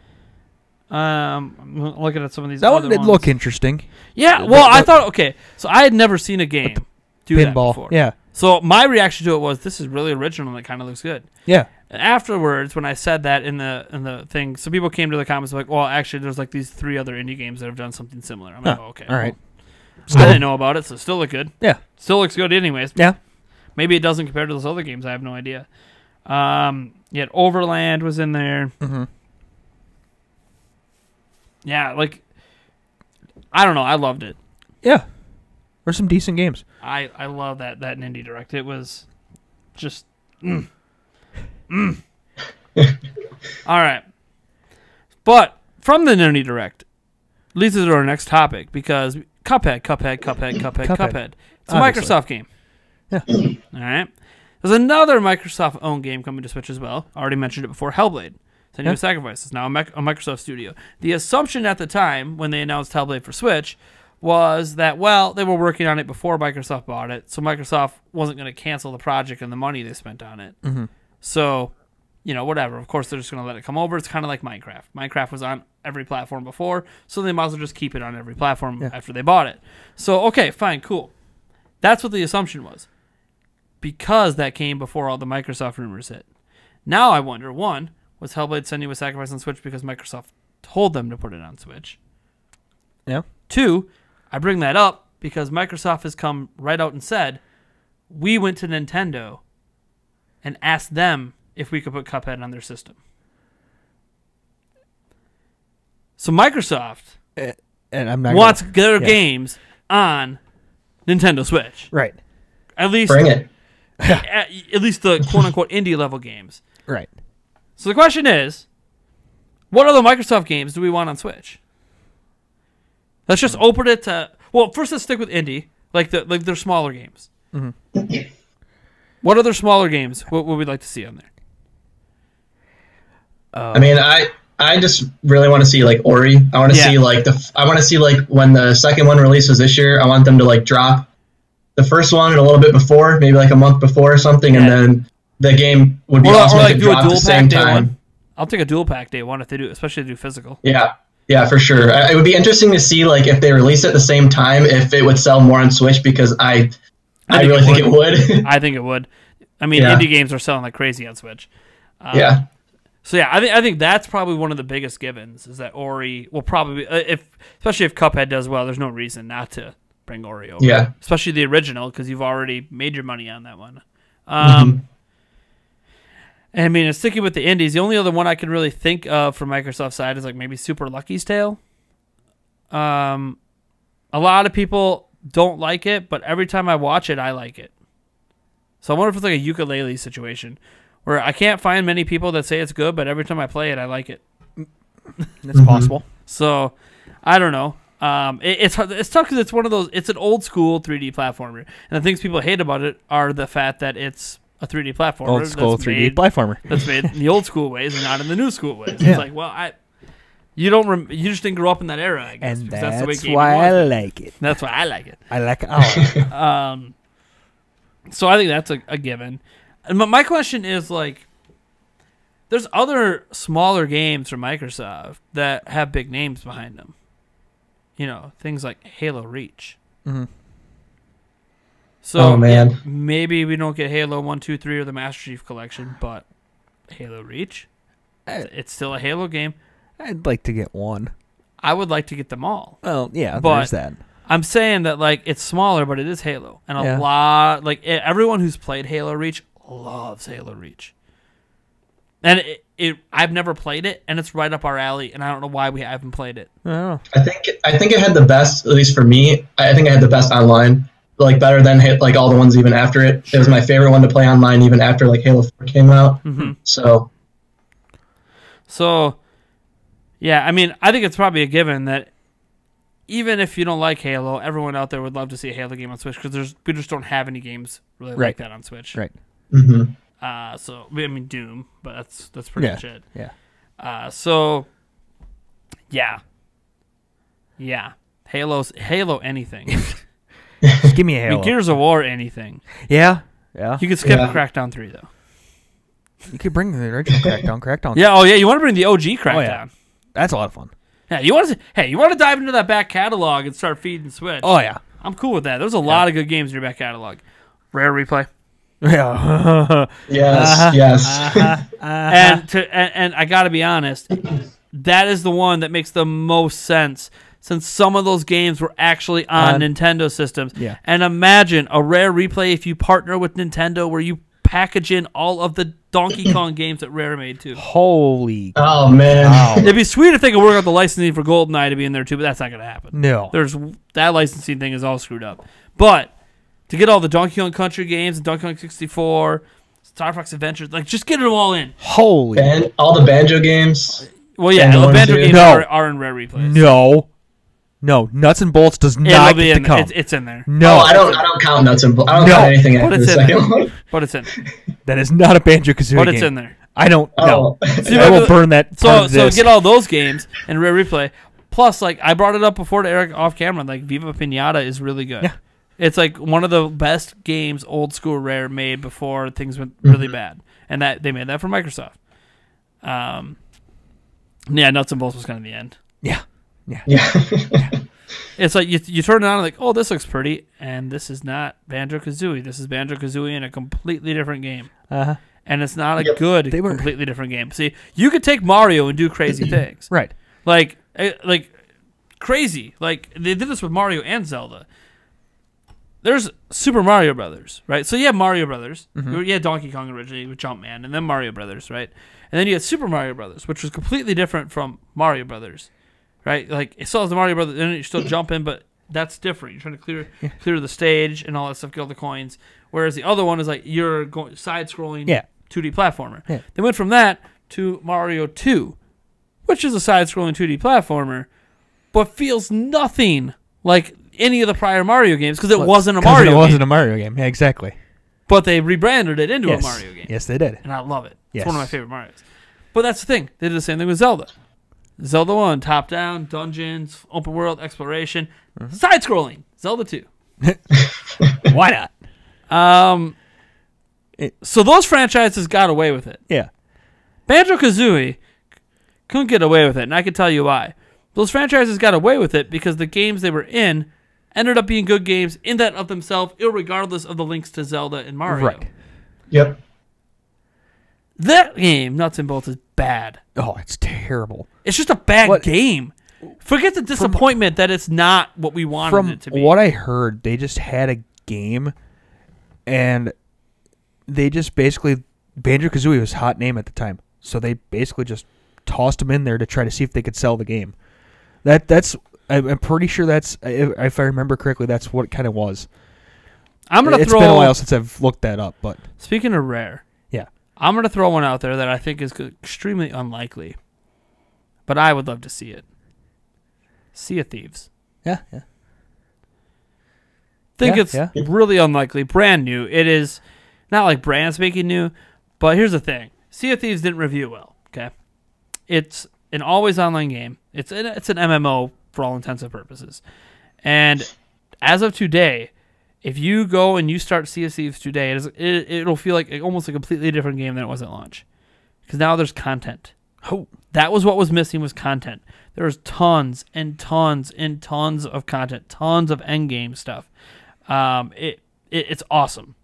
[SPEAKER 4] I'm looking at some of these.
[SPEAKER 2] That
[SPEAKER 4] other
[SPEAKER 2] one did
[SPEAKER 4] ones.
[SPEAKER 2] look interesting.
[SPEAKER 4] Yeah, well, I thought so I had never seen a game do
[SPEAKER 2] pinball.
[SPEAKER 4] That before.
[SPEAKER 2] Yeah.
[SPEAKER 4] So my reaction to it was, this is really original and it kind of looks good.
[SPEAKER 2] Yeah.
[SPEAKER 4] And afterwards, when I said that in the thing, some people came to the comments like, well, actually, there's like these 3 other indie games that have done something similar. I'm like, okay.
[SPEAKER 2] All right.
[SPEAKER 4] I didn't know about it, so it still look good.
[SPEAKER 2] Yeah.
[SPEAKER 4] Still looks good anyways.
[SPEAKER 2] Yeah.
[SPEAKER 4] Maybe it doesn't compare to those other games. I have no idea. You had Overland was in there.
[SPEAKER 2] Mm-hmm.
[SPEAKER 4] Yeah, like, I don't know. I loved it.
[SPEAKER 2] Yeah. There's some decent games.
[SPEAKER 4] I love that Indie Direct. It was just... All right. But from the Indie Direct leads us to our next topic, because Cuphead. It's a
[SPEAKER 2] Obviously.
[SPEAKER 4] Microsoft game.
[SPEAKER 2] Yeah.
[SPEAKER 4] All right. There's another Microsoft-owned game coming to Switch as well. I already mentioned it before, Hellblade. Senua's Sacrifice is now a Microsoft studio. The assumption at the time when they announced Hellblade for Switch was that, well, they were working on it before Microsoft bought it, so Microsoft wasn't going to cancel the project and the money they spent on it.
[SPEAKER 2] Mm-hmm.
[SPEAKER 4] So, you know, whatever. Of course, they're just going to let it come over. It's kind of like Minecraft. Minecraft was on every platform before, so they might as well just keep it on every platform after they bought it. So, okay, fine, cool. That's what the assumption was, because that came before all the Microsoft rumors hit. Now I wonder, one, was Hellblade Senua's Sacrifice on Switch because Microsoft told them to put it on Switch?
[SPEAKER 2] Yeah.
[SPEAKER 4] Two, I bring that up because Microsoft has come right out and said, we went to Nintendo and asked them if we could put Cuphead on their system. So Microsoft
[SPEAKER 2] And I'm not
[SPEAKER 4] wants their games on Nintendo Switch.
[SPEAKER 2] Right.
[SPEAKER 4] At least
[SPEAKER 3] Bring it.
[SPEAKER 4] at least the quote-unquote indie level games.
[SPEAKER 2] Right.
[SPEAKER 4] So the question is, what other Microsoft games do we want on Switch? Let's just open it to... Well, first let's stick with indie, like their smaller games.
[SPEAKER 2] Mm-hmm.
[SPEAKER 4] What other smaller games would we like to see on there?
[SPEAKER 3] I mean, I just really want to see like Ori. I want to see like when the second one releases this year, I want them to like drop the first one a little bit before, maybe like a month before or something, and then the game would be awesome if it dropped at the same time.
[SPEAKER 4] I'll take a dual pack day one if they do, especially if they do physical.
[SPEAKER 3] Yeah, for sure. It would be interesting to see like if they release it at the same time, if it would sell more on Switch, because I really think it would.
[SPEAKER 4] I think it would. I mean, indie games are selling like crazy on Switch.
[SPEAKER 3] Yeah.
[SPEAKER 4] So yeah, I think that's probably one of the biggest givens, is that Ori will probably, especially if Cuphead does well, there's no reason not to bring Ori over.
[SPEAKER 3] Yeah.
[SPEAKER 4] Especially the original, because you've already made your money on that one. And I mean, sticking with the indies, the only other one I can really think of from Microsoft's side is like maybe Super Lucky's Tale. A lot of people don't like it, but every time I watch it, I like it. So I wonder if it's like a ukulele situation, where I can't find many people that say it's good, but every time I play it, I like it.
[SPEAKER 2] That's possible.
[SPEAKER 4] So I don't know. It's tough because it's one of those. It's an old school 3D platformer, and the things people hate about it are the fact that it's a 3D platformer.
[SPEAKER 2] Old school 3D platformer.
[SPEAKER 4] That's made in the old school ways and not in the new school ways.
[SPEAKER 2] Yeah.
[SPEAKER 4] It's like, well, you just didn't grow up in that era, I guess.
[SPEAKER 2] And
[SPEAKER 4] that's the way gaming
[SPEAKER 2] why I
[SPEAKER 4] was.
[SPEAKER 2] like it.
[SPEAKER 4] That's why I like it.
[SPEAKER 2] I like it.
[SPEAKER 4] So I think that's a given. And my question is, like, there's other smaller games from Microsoft that have big names behind them. You know, things like Halo Reach.
[SPEAKER 2] Mm-hmm.
[SPEAKER 4] So
[SPEAKER 3] man.
[SPEAKER 4] Maybe we don't get Halo 1, 2, 3 or the Master Chief Collection, but Halo Reach, it's still a Halo game.
[SPEAKER 2] I'd like to get one.
[SPEAKER 4] I would like to get them all.
[SPEAKER 2] Well, yeah,
[SPEAKER 4] but
[SPEAKER 2] there's that.
[SPEAKER 4] I'm saying that, like, it's smaller, but it is Halo. And a lot, like, everyone who's played Halo Reach loves Halo Reach. And I've never played it, and it's right up our alley, and I don't know why we haven't played it.
[SPEAKER 2] I don't know.
[SPEAKER 3] I think it had the best, at least for me. I think it had the best online, like better than like all the ones even after it. Sure. It was my favorite one to play online even after like Halo 4 came out.
[SPEAKER 4] Mm-hmm.
[SPEAKER 3] So
[SPEAKER 4] yeah, I mean, I think it's probably a given that even if you don't like Halo, everyone out there would love to see a Halo game on Switch, because we just don't have any games really like that on Switch.
[SPEAKER 2] Right.
[SPEAKER 3] Mm-hmm.
[SPEAKER 4] So I mean Doom, but that's pretty much it.
[SPEAKER 2] Yeah.
[SPEAKER 4] So yeah. Halo anything.
[SPEAKER 2] Just give me a Halo.
[SPEAKER 4] I mean, Gears of War anything.
[SPEAKER 2] Yeah.
[SPEAKER 4] You could skip Crackdown 3 though.
[SPEAKER 2] You could bring the original Crackdown.
[SPEAKER 4] Yeah. Oh yeah. You want to bring the OG Crackdown?
[SPEAKER 2] Oh, yeah. That's a lot of fun.
[SPEAKER 4] Yeah. You want to dive into that back catalog and start feeding Switch?
[SPEAKER 2] Oh yeah.
[SPEAKER 4] I'm cool with that. There's a lot of good games in your back catalog. Rare Replay.
[SPEAKER 2] Yeah.
[SPEAKER 3] Yes.
[SPEAKER 4] And I got to be honest, that is the one that makes the most sense, since some of those games were actually on Nintendo systems.
[SPEAKER 2] Yeah.
[SPEAKER 4] And imagine a Rare Replay if you partner with Nintendo, where you package in all of the Donkey Kong games that Rare made too.
[SPEAKER 2] Holy.
[SPEAKER 3] Oh man.
[SPEAKER 2] Wow.
[SPEAKER 4] It'd be sweet if they could work out the licensing for GoldenEye to be in there too, but that's not going to happen.
[SPEAKER 2] No.
[SPEAKER 4] That licensing thing is all screwed up. But to get all the Donkey Kong Country games and Donkey Kong 64, Star Fox Adventures, like just get them all in.
[SPEAKER 2] Holy.
[SPEAKER 3] All the Banjo games.
[SPEAKER 4] Well, yeah,
[SPEAKER 3] And
[SPEAKER 4] the
[SPEAKER 3] the
[SPEAKER 4] Banjo
[SPEAKER 3] ones
[SPEAKER 4] games
[SPEAKER 2] No.
[SPEAKER 4] are in Rare replays.
[SPEAKER 2] No. Nuts and Bolts does
[SPEAKER 4] It'll
[SPEAKER 2] not
[SPEAKER 4] be
[SPEAKER 2] get
[SPEAKER 4] in
[SPEAKER 2] to come.
[SPEAKER 4] It's in there.
[SPEAKER 2] No.
[SPEAKER 3] Oh, I don't count Nuts and Bolts. I don't
[SPEAKER 2] No.
[SPEAKER 3] count anything
[SPEAKER 4] But
[SPEAKER 3] after the
[SPEAKER 4] it's in
[SPEAKER 3] second
[SPEAKER 4] there.
[SPEAKER 3] one.
[SPEAKER 4] But it's in there.
[SPEAKER 2] That is not a Banjo-Kazooie
[SPEAKER 4] But
[SPEAKER 2] game.
[SPEAKER 4] it's in there.
[SPEAKER 2] I don't know.
[SPEAKER 3] Oh.
[SPEAKER 2] I will burn that part
[SPEAKER 4] So
[SPEAKER 2] of this.
[SPEAKER 4] get all those games and Rare Replay. Plus, like I brought it up before to Eric off camera. Like Viva Pinata is really good.
[SPEAKER 2] Yeah.
[SPEAKER 4] It's like one of the best games old school Rare made before things went really bad, and that they made that for Microsoft. Yeah, Nuts and Bolts was kind of the end.
[SPEAKER 2] Yeah.
[SPEAKER 4] It's like you turn it on and like, oh, this looks pretty, and this is not Banjo-Kazooie. This is Banjo-Kazooie in a completely different game.
[SPEAKER 2] Uh-huh.
[SPEAKER 4] And it's not a good,
[SPEAKER 2] They were-
[SPEAKER 4] completely different game. See, you could take Mario and do crazy things.
[SPEAKER 2] Right.
[SPEAKER 4] Like crazy. Like they did this with Mario and Zelda. There's Super Mario Brothers, right? So you have Mario Brothers. You had Donkey Kong originally with Jumpman, and then Mario Brothers, right? And then you had Super Mario Brothers, which was completely different from Mario Brothers, right? Like it still has the Mario Brothers, and you're still jumping, but that's different. You're trying to clear the stage and all that stuff, get all the coins. Whereas the other one is like you're going side-scrolling 2D platformer.
[SPEAKER 2] Yeah.
[SPEAKER 4] They went from that to Mario 2, which is a side-scrolling 2D platformer, but feels nothing like any of the prior Mario games because it wasn't a Mario game.
[SPEAKER 2] It wasn't a Mario game. Yeah, exactly.
[SPEAKER 4] But they rebranded it into a Mario game.
[SPEAKER 2] Yes, they did.
[SPEAKER 4] And I love it.
[SPEAKER 2] Yes.
[SPEAKER 4] It's one of my favorite Marios. But that's the thing. They did the same thing with Zelda. Zelda 1, top-down, dungeons, open world, exploration, side-scrolling. Zelda 2.
[SPEAKER 2] Why not?
[SPEAKER 4] So those franchises got away with it.
[SPEAKER 2] Yeah.
[SPEAKER 4] Banjo-Kazooie couldn't get away with it, and I can tell you why. Those franchises got away with it because the games they were in ended up being good games in that of themselves, irregardless of the links to Zelda and Mario.
[SPEAKER 2] Right.
[SPEAKER 3] Yep.
[SPEAKER 4] That game, Nuts and Bolts, is bad.
[SPEAKER 2] Oh, it's terrible.
[SPEAKER 4] It's just a bad game. Forget the disappointment that it's not what we wanted it to be.
[SPEAKER 2] From what I heard, they just had a game, and they just basically Banjo-Kazooie was a hot name at the time, so they basically just tossed them in there to try to see if they could sell the game. I'm pretty sure that's, if I remember correctly, that's what it kind of was. It's been a while since I've looked that up, but
[SPEAKER 4] speaking of Rare,
[SPEAKER 2] yeah,
[SPEAKER 4] I'm going to throw one out there that I think is extremely unlikely, but I would love to see it. Sea of Thieves.
[SPEAKER 2] yeah.
[SPEAKER 4] Think it's really unlikely. Brand new. It is not like brand spanking new, but here's the thing. Sea of Thieves didn't review well, okay? It's an always online game. It's an MMO for all intents and purposes. And as of today, if you go and you start Sea of Thieves today, it'll feel like almost a completely different game than it was at launch. Because now there's content.
[SPEAKER 2] Oh.
[SPEAKER 4] That was what was missing, was content. There's tons and tons and tons of content, tons of endgame stuff. It's awesome.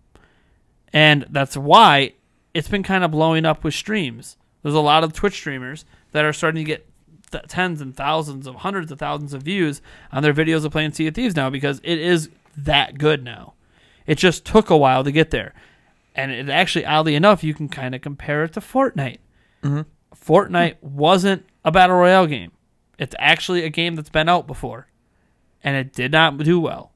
[SPEAKER 4] And that's why it's been kind of blowing up with streams. There's a lot of Twitch streamers that are starting to get tens and thousands of hundreds of thousands of views on their videos of playing Sea of Thieves now because it is that good now. It just took a while to get there. And it actually, oddly enough, you can kind of compare it to Fortnite.
[SPEAKER 2] Mm-hmm.
[SPEAKER 4] Fortnite wasn't a Battle Royale game. It's actually a game that's been out before. And it did not do well.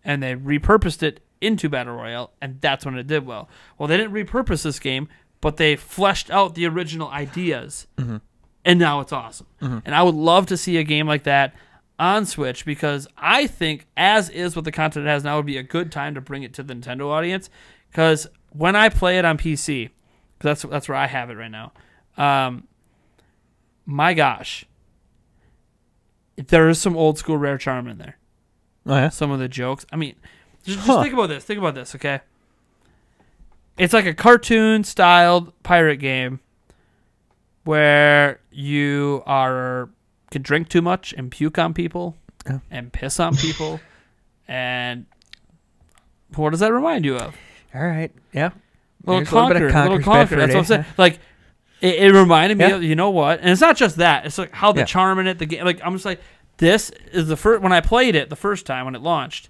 [SPEAKER 4] And they repurposed it into Battle Royale, and that's when it did well. Well, they didn't repurpose this game, but they fleshed out the original ideas, and now it's awesome. And I would love to see a game like that on Switch because I think, as is with the content it has now, would be a good time to bring it to the Nintendo audience because when I play it on PC, because that's where I have it right now, my gosh, there is some old school Rare charm in there.
[SPEAKER 2] Oh, yeah?
[SPEAKER 4] Some of the jokes. I mean, just think about this. Think about this, okay? It's like a cartoon-styled pirate game where you can drink too much and puke on people and piss on people. And what does that remind you of?
[SPEAKER 2] All right. Yeah.
[SPEAKER 4] Little
[SPEAKER 2] There's a little bit of
[SPEAKER 4] Conquer.
[SPEAKER 2] Conquer's Bad
[SPEAKER 4] That's
[SPEAKER 2] Fur
[SPEAKER 4] what I'm
[SPEAKER 2] Day.
[SPEAKER 4] saying. Like, it reminded me of, you know what? And it's not just that. It's like how the charm in it, the game. Like, I'm just like, this is the first, when I played it the first time when it launched,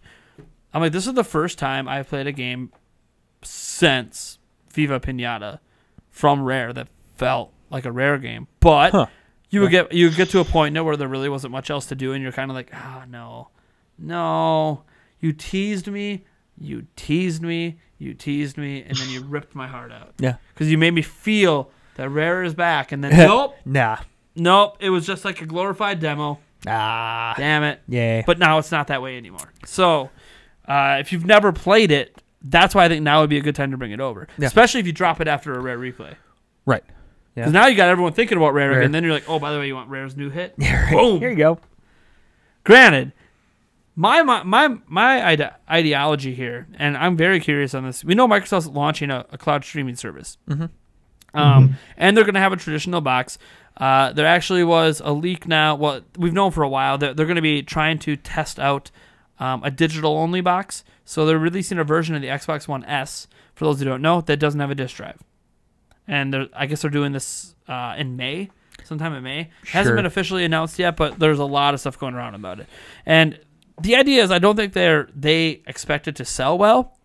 [SPEAKER 4] I'm like, this is the first time I've played a game since Viva Pinata from Rare that felt like a Rare game, but you would get to a point now where there really wasn't much else to do, and you're kind of like, no, you teased me, and then you ripped my heart out.
[SPEAKER 2] Yeah,
[SPEAKER 4] because you made me feel that Rare is back, and then nope, it was just like a glorified demo. Damn it.
[SPEAKER 2] Yeah.
[SPEAKER 4] But now it's not that way anymore. So, if you've never played it, that's why I think now would be a good time to bring it over. Yeah. Especially if you drop it after a Rare replay.
[SPEAKER 2] Right.
[SPEAKER 4] Because now you got everyone thinking about Rare again, and then you're like, oh, by the way, you want Rare's new hit?
[SPEAKER 2] Yeah, right.
[SPEAKER 4] Boom.
[SPEAKER 2] Here you go.
[SPEAKER 4] Granted, my ideology here, and I'm very curious on this. We know Microsoft's launching a cloud streaming service. Mm-hmm. And they're going to have a traditional box. There actually was a leak now. Well, we've known for a while that they're going to be trying to test out a digital-only box. So they're releasing a version of the Xbox One S, for those who don't know, that doesn't have a disk drive. And I guess they're doing this in May, sometime in May. Sure. Hasn't been officially announced yet, but there's a lot of stuff going around about it. And the idea is I don't think they expect it to sell well,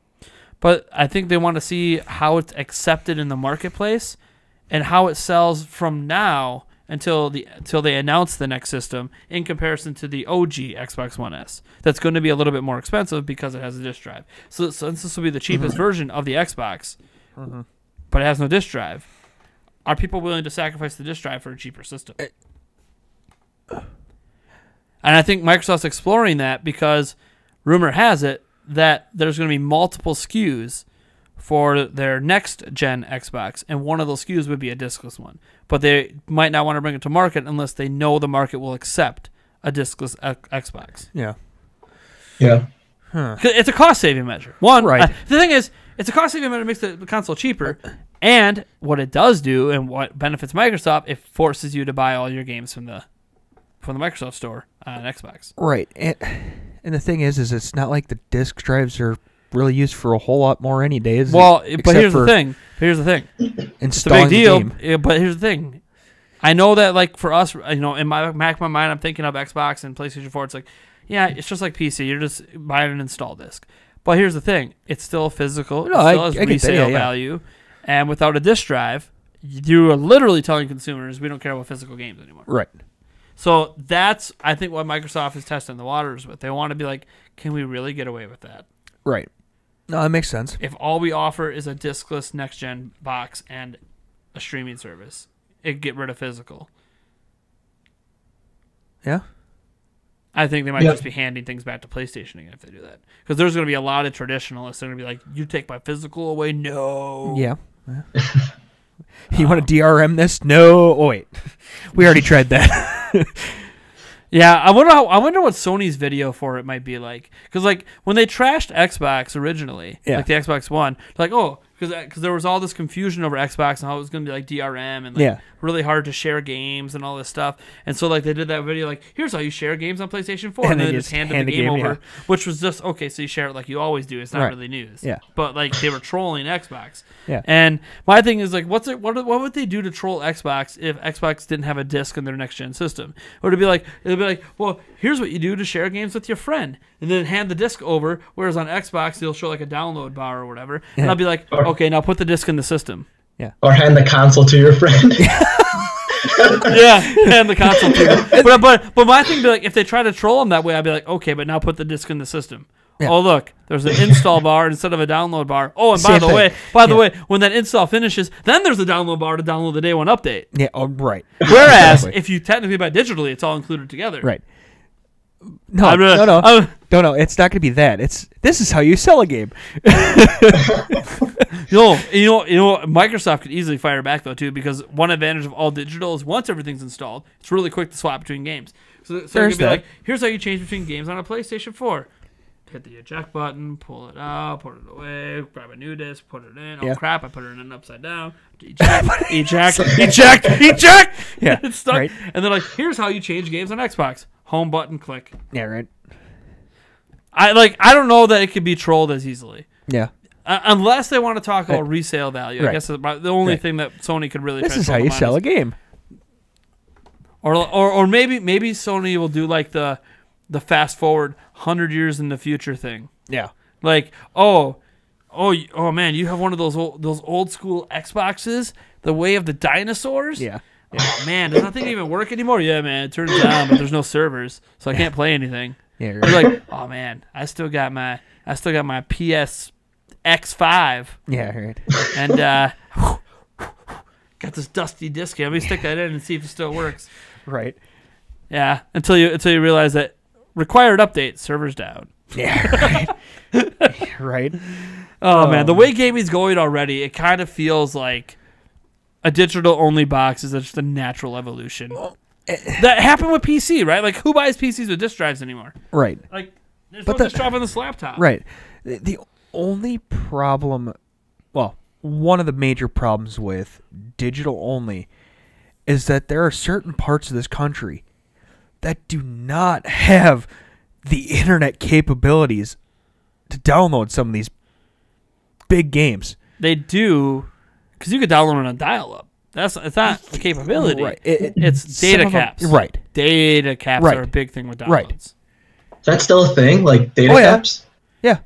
[SPEAKER 4] but I think they want to see how it's accepted in the marketplace and how it sells from now until they announce the next system in comparison to the OG Xbox One S. That's going to be a little bit more expensive because it has a disk drive. So since this will be the cheapest version of the Xbox, but it has no disk drive, are people willing to sacrifice the disk drive for a cheaper system? And I think Microsoft's exploring that because rumor has it that there's going to be multiple SKUs for their next-gen Xbox, and one of those SKUs would be a diskless one. But they might not want to bring it to market unless they know the market will accept a diskless Xbox.
[SPEAKER 2] Yeah.
[SPEAKER 3] Yeah.
[SPEAKER 4] It's a cost-saving measure.
[SPEAKER 2] Right.
[SPEAKER 4] The thing is, it's a cost-saving measure that makes the console cheaper, and what it does do, and what benefits Microsoft, it forces you to buy all your games from the Microsoft Store on Xbox.
[SPEAKER 2] Right. And the thing is it's not like the disk drives are really used for a whole lot more any day.
[SPEAKER 4] Well, but here's the thing. It's a big deal. But here's the thing. I know that, like, for us, in my back of my mind, I'm thinking of Xbox and PlayStation 4. It's like, yeah, it's just like PC. You're just buying an install disc. But here's the thing. It's still physical. It still has resale value. And without a disc drive, you are literally telling consumers, we don't care about physical games anymore.
[SPEAKER 2] Right.
[SPEAKER 4] So that's, I think, what Microsoft is testing the waters with. They want to be like, can we really get away with that?
[SPEAKER 2] Right. No, that makes sense.
[SPEAKER 4] If all we offer is a diskless next-gen box and a streaming service, it get rid of physical.
[SPEAKER 2] Yeah.
[SPEAKER 4] I think they might just be handing things back to PlayStation again if they do that. Because there's going to be a lot of traditionalists. They're going to be like, you take my physical away? No.
[SPEAKER 2] Yeah. You want to DRM this? No. Oh, wait. We already tried that.
[SPEAKER 4] Yeah, I wonder what Sony's video for it might be like. Because, like, when they trashed Xbox originally, like the Xbox One, like, oh, because there was all this confusion over Xbox and how it was going to be like DRM and like really hard to share games and all this stuff. And so, like, they did that video like, here's how you share games on PlayStation 4. And then they just handed the game over, which was just, okay, so you share it like you always do. It's not really news. Yeah. But, like, they were trolling Xbox. Yeah. And my thing is, like, what would they do to troll Xbox if Xbox didn't have a disc in their next-gen system? Or it'd be like, well, here's what you do to share games with your friend. And then hand the disc over, whereas on Xbox, they'll show, like, a download bar or whatever. Yeah. And I'll be like, okay, now put the disc in the system.
[SPEAKER 2] Yeah.
[SPEAKER 3] Or hand the console to your friend.
[SPEAKER 4] Yeah, hand the console to them. But my thing would be like, if they try to troll them that way, I'd be like, okay, but now put the disc in the system. Yeah. Oh, look, there's an install bar instead of a download bar. Oh, and by the way, when that install finishes, then there's a download bar to download the day one update.
[SPEAKER 2] Yeah, oh, right.
[SPEAKER 4] Whereas, if you technically buy digitally, it's all included together.
[SPEAKER 2] Right. No, it's not going to be that. This is how you sell a game.
[SPEAKER 4] You know, Microsoft could easily fire back though too, because one advantage of all digital is once everything's installed, it's really quick to swap between games. So it could be like, here's how you change between games on a PlayStation 4. Hit the eject button, pull it out, put it away, grab a new disc, put it in. Oh crap, I put it in upside down. Eject. Yeah, it's stuck. Right. And then like, here's how you change games on Xbox. Home button, click.
[SPEAKER 2] Yeah, right.
[SPEAKER 4] I don't know that it could be trolled as easily.
[SPEAKER 2] Yeah.
[SPEAKER 4] Unless they want to talk about resale value. Right. I guess the only thing that Sony could really.
[SPEAKER 2] This is how you sell a game.
[SPEAKER 4] Or maybe Sony will do like the fast forward 100 years in the future thing.
[SPEAKER 2] Yeah.
[SPEAKER 4] Like, oh, oh man, you have one of those old school Xboxes, the way of the dinosaurs.
[SPEAKER 2] Yeah.
[SPEAKER 4] Oh man, does that thing even work anymore? Yeah, man, it turns on, but there's no servers, so I can't play anything.
[SPEAKER 2] Yeah.
[SPEAKER 4] You're like, oh man, I still got my PS X5.
[SPEAKER 2] Yeah. Right.
[SPEAKER 4] And got this dusty disc here. Let me stick that in and see if it still works.
[SPEAKER 2] Right.
[SPEAKER 4] Yeah, until you realize that required update, servers down.
[SPEAKER 2] Yeah. Right. Right.
[SPEAKER 4] Oh man, the way gaming's going already, it kind of feels like a digital-only box is just a natural evolution. That happened with PC, right? Like, who buys PCs with disk drives anymore?
[SPEAKER 2] Right.
[SPEAKER 4] Like, there's no disk drive on this laptop.
[SPEAKER 2] Right. The only problem, well, one of the major problems with digital-only is that there are certain parts of this country that do not have the internet capabilities to download some of these big games.
[SPEAKER 4] They do, because you could download it on dial-up. It's not a capability.
[SPEAKER 2] Right.
[SPEAKER 4] It's data caps.
[SPEAKER 2] Right.
[SPEAKER 4] Data caps
[SPEAKER 2] Right.
[SPEAKER 4] are a big thing with downloads.
[SPEAKER 2] Right.
[SPEAKER 3] Is that still a thing? Like data caps?
[SPEAKER 2] Yeah.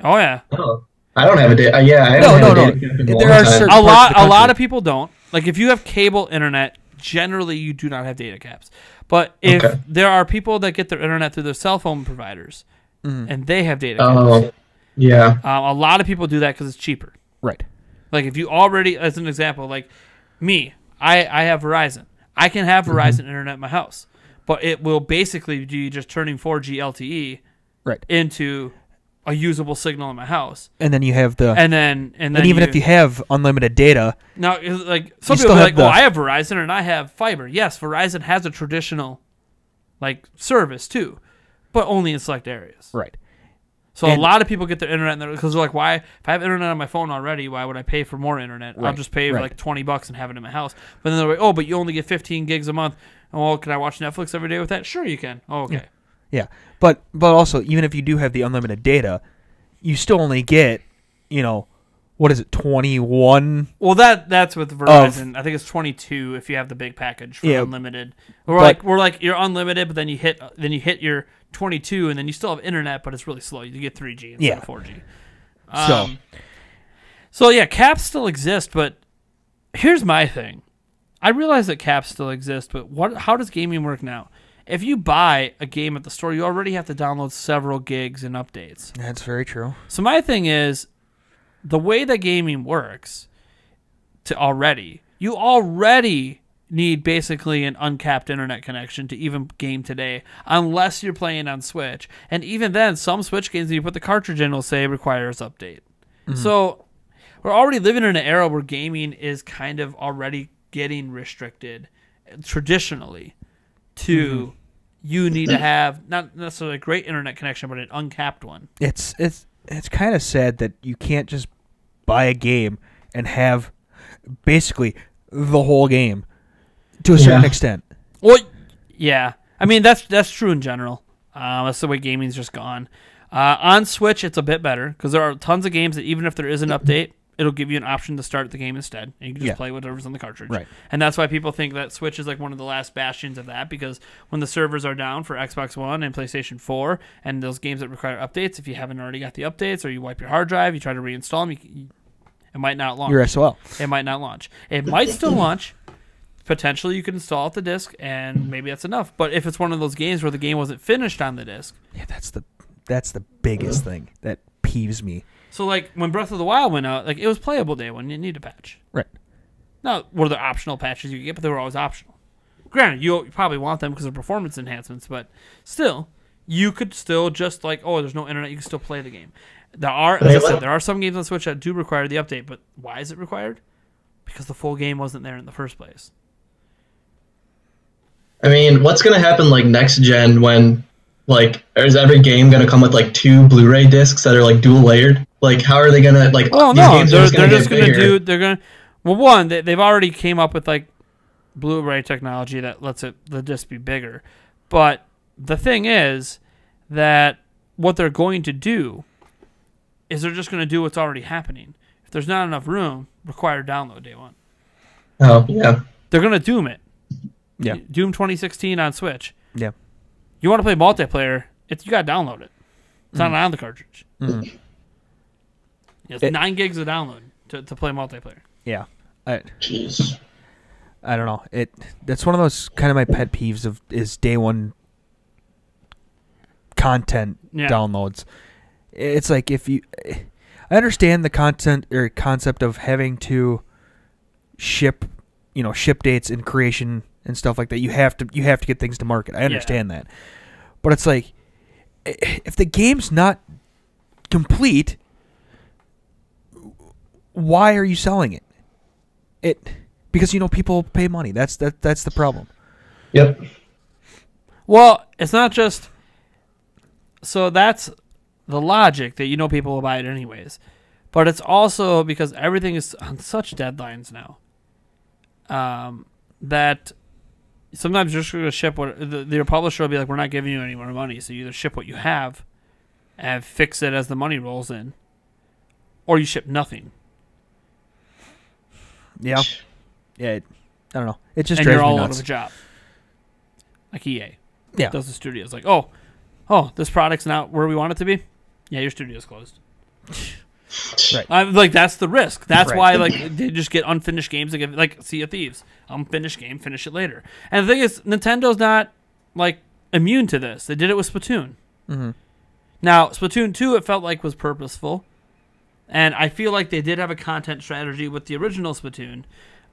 [SPEAKER 4] Oh yeah.
[SPEAKER 3] Oh, I don't have a data. Yeah, I haven't had a data cap in a
[SPEAKER 2] There
[SPEAKER 3] long
[SPEAKER 2] are
[SPEAKER 3] time.
[SPEAKER 2] certain
[SPEAKER 4] A
[SPEAKER 2] parts of the
[SPEAKER 4] lot
[SPEAKER 2] country.
[SPEAKER 4] of people don't. Like, if you have cable internet, generally you do not have data caps. But if
[SPEAKER 3] Okay.
[SPEAKER 4] there are people that get their internet through their cell phone providers, and they have data caps,
[SPEAKER 3] Oh, yeah.
[SPEAKER 4] a lot of people do that because it's cheaper.
[SPEAKER 2] Right.
[SPEAKER 4] Like, if you already, as an example, like me, I have Verizon. I can have Verizon internet in my house, but it will basically be just turning 4G LTE
[SPEAKER 2] Right.
[SPEAKER 4] into a usable signal in my house.
[SPEAKER 2] And then you have the
[SPEAKER 4] And then
[SPEAKER 2] even if you have unlimited data,
[SPEAKER 4] now, like, some
[SPEAKER 2] You
[SPEAKER 4] people
[SPEAKER 2] still
[SPEAKER 4] are
[SPEAKER 2] have
[SPEAKER 4] like,
[SPEAKER 2] the-
[SPEAKER 4] "Oh, I have Verizon and I have fiber." Yes, Verizon has a traditional, like, service too, but only in select areas.
[SPEAKER 2] right.
[SPEAKER 4] So
[SPEAKER 2] And-
[SPEAKER 4] a lot of people get their internet because they're like, "Why? If I have internet on my phone already, why would I pay for more internet? I'll
[SPEAKER 2] Right,
[SPEAKER 4] just pay
[SPEAKER 2] right.
[SPEAKER 4] like $20 and have it in my house." But then they're like, "Oh, but you only get 15 gigs a month. Oh, well, can I watch Netflix every day with that?" Sure, you can. Oh, okay.
[SPEAKER 2] Yeah. But also, even if you do have the unlimited data, you still only get, what is it, 21?
[SPEAKER 4] Well, that's with Verizon. I think it's 22 if you have the big package for
[SPEAKER 2] Yeah,
[SPEAKER 4] unlimited. We're like you're unlimited, but then you hit your 22, and then you still have internet, but it's really slow. You get 3G instead of 4G. So yeah, caps still exist, but here's my thing. I realize that caps still exist, but how does gaming work now? If you buy a game at the store, you already have to download several gigs and updates.
[SPEAKER 2] That's very true.
[SPEAKER 4] So my thing is, the way that gaming works, you already need basically an uncapped internet connection to even game today, unless you're playing on Switch. And even then, some Switch games that you put the cartridge in will say requires update. So we're already living in an era where gaming is kind of already getting restricted traditionally to you need to have not necessarily a great internet connection, but an uncapped one.
[SPEAKER 2] It's kind of sad that you can't just buy a game and have basically the whole game to a certain extent.
[SPEAKER 4] Well, yeah. I mean, that's true in general. That's the way gaming's just gone. On Switch, it's a bit better because there are tons of games that even if there is an update, it'll give you an option to start the game instead, and you can just play whatever's on the cartridge.
[SPEAKER 2] Right.
[SPEAKER 4] And that's why people think that Switch is like one of the last bastions of that, because when the servers are down for Xbox One and PlayStation 4, and those games that require updates, if you haven't already got the updates, or you wipe your hard drive, you try to reinstall them, it might not launch.
[SPEAKER 2] Your SOL.
[SPEAKER 4] It might not launch. It might still launch. Potentially, you can install it the disc, and maybe that's enough. But if it's one of those games where the game wasn't finished on the disc,
[SPEAKER 2] Yeah, that's the biggest thing that peeves me.
[SPEAKER 4] so like when Breath of the Wild went out, like it was playable day one. You need a patch.
[SPEAKER 2] Right.
[SPEAKER 4] Now, were there optional patches you could get, but they were always optional. Granted, you probably want them because of performance enhancements, but still, you could still just like, oh, there's no internet, you can still play the game. There are, as I said, there are some games on Switch that do require the update, but why is it required? Because the full game wasn't there in the first place.
[SPEAKER 3] I mean, what's gonna happen like next gen when like is every game gonna come with like 2 Blu-ray discs that are like dual layered? Like how are they gonna like?
[SPEAKER 4] Well,
[SPEAKER 3] these
[SPEAKER 4] no,
[SPEAKER 3] games are
[SPEAKER 4] they're just
[SPEAKER 3] get
[SPEAKER 4] gonna
[SPEAKER 3] bigger.
[SPEAKER 4] they're gonna. Well, one, they've already came up with like Blu-ray technology that lets the disc be bigger, but the thing is that what they're going to do is they're just going to do what's already happening. If there's not enough room, require download day one.
[SPEAKER 3] Oh yeah.
[SPEAKER 4] They're going to Doom it.
[SPEAKER 2] Yeah.
[SPEAKER 4] Doom 2016 on Switch.
[SPEAKER 2] Yeah.
[SPEAKER 4] You want to play multiplayer? You got to download it. It's not on the cartridge. It's 9 gigs of download to play multiplayer.
[SPEAKER 2] Yeah.
[SPEAKER 3] Jeez.
[SPEAKER 2] I don't know. That's one of those kind of my pet peeves is day one content downloads. It's like I understand the content or concept of having to ship dates and creation and stuff like that. You have to get things to market. I understand that. But it's like if the game's not complete, why are you selling it? Because people pay money. That's the problem.
[SPEAKER 3] Yep.
[SPEAKER 4] Well, it's not just so that's the logic that people will buy it anyways. But it's also because everything is on such deadlines now. That sometimes you're just going to ship what your publisher will be like, we're not giving you any more money, so you either ship what you have and fix it as the money rolls in, or you ship nothing.
[SPEAKER 2] Yeah. Yeah, I don't know. It just
[SPEAKER 4] and
[SPEAKER 2] drives
[SPEAKER 4] you're all
[SPEAKER 2] me
[SPEAKER 4] out
[SPEAKER 2] nuts.
[SPEAKER 4] of a job. Like EA.
[SPEAKER 2] Yeah.
[SPEAKER 4] Does the studios like, oh, this product's not where we want it to be? Yeah, your studio's closed.
[SPEAKER 2] Right.
[SPEAKER 4] That's the risk. That's
[SPEAKER 2] right.
[SPEAKER 4] why they just get unfinished games. They get like Sea of Thieves, unfinished game, finish it later. And the thing is, Nintendo's not immune to this. They did it with Splatoon.
[SPEAKER 2] Mm-hmm.
[SPEAKER 4] Now Splatoon 2, it felt like was purposeful, and I feel like they did have a content strategy with the original Splatoon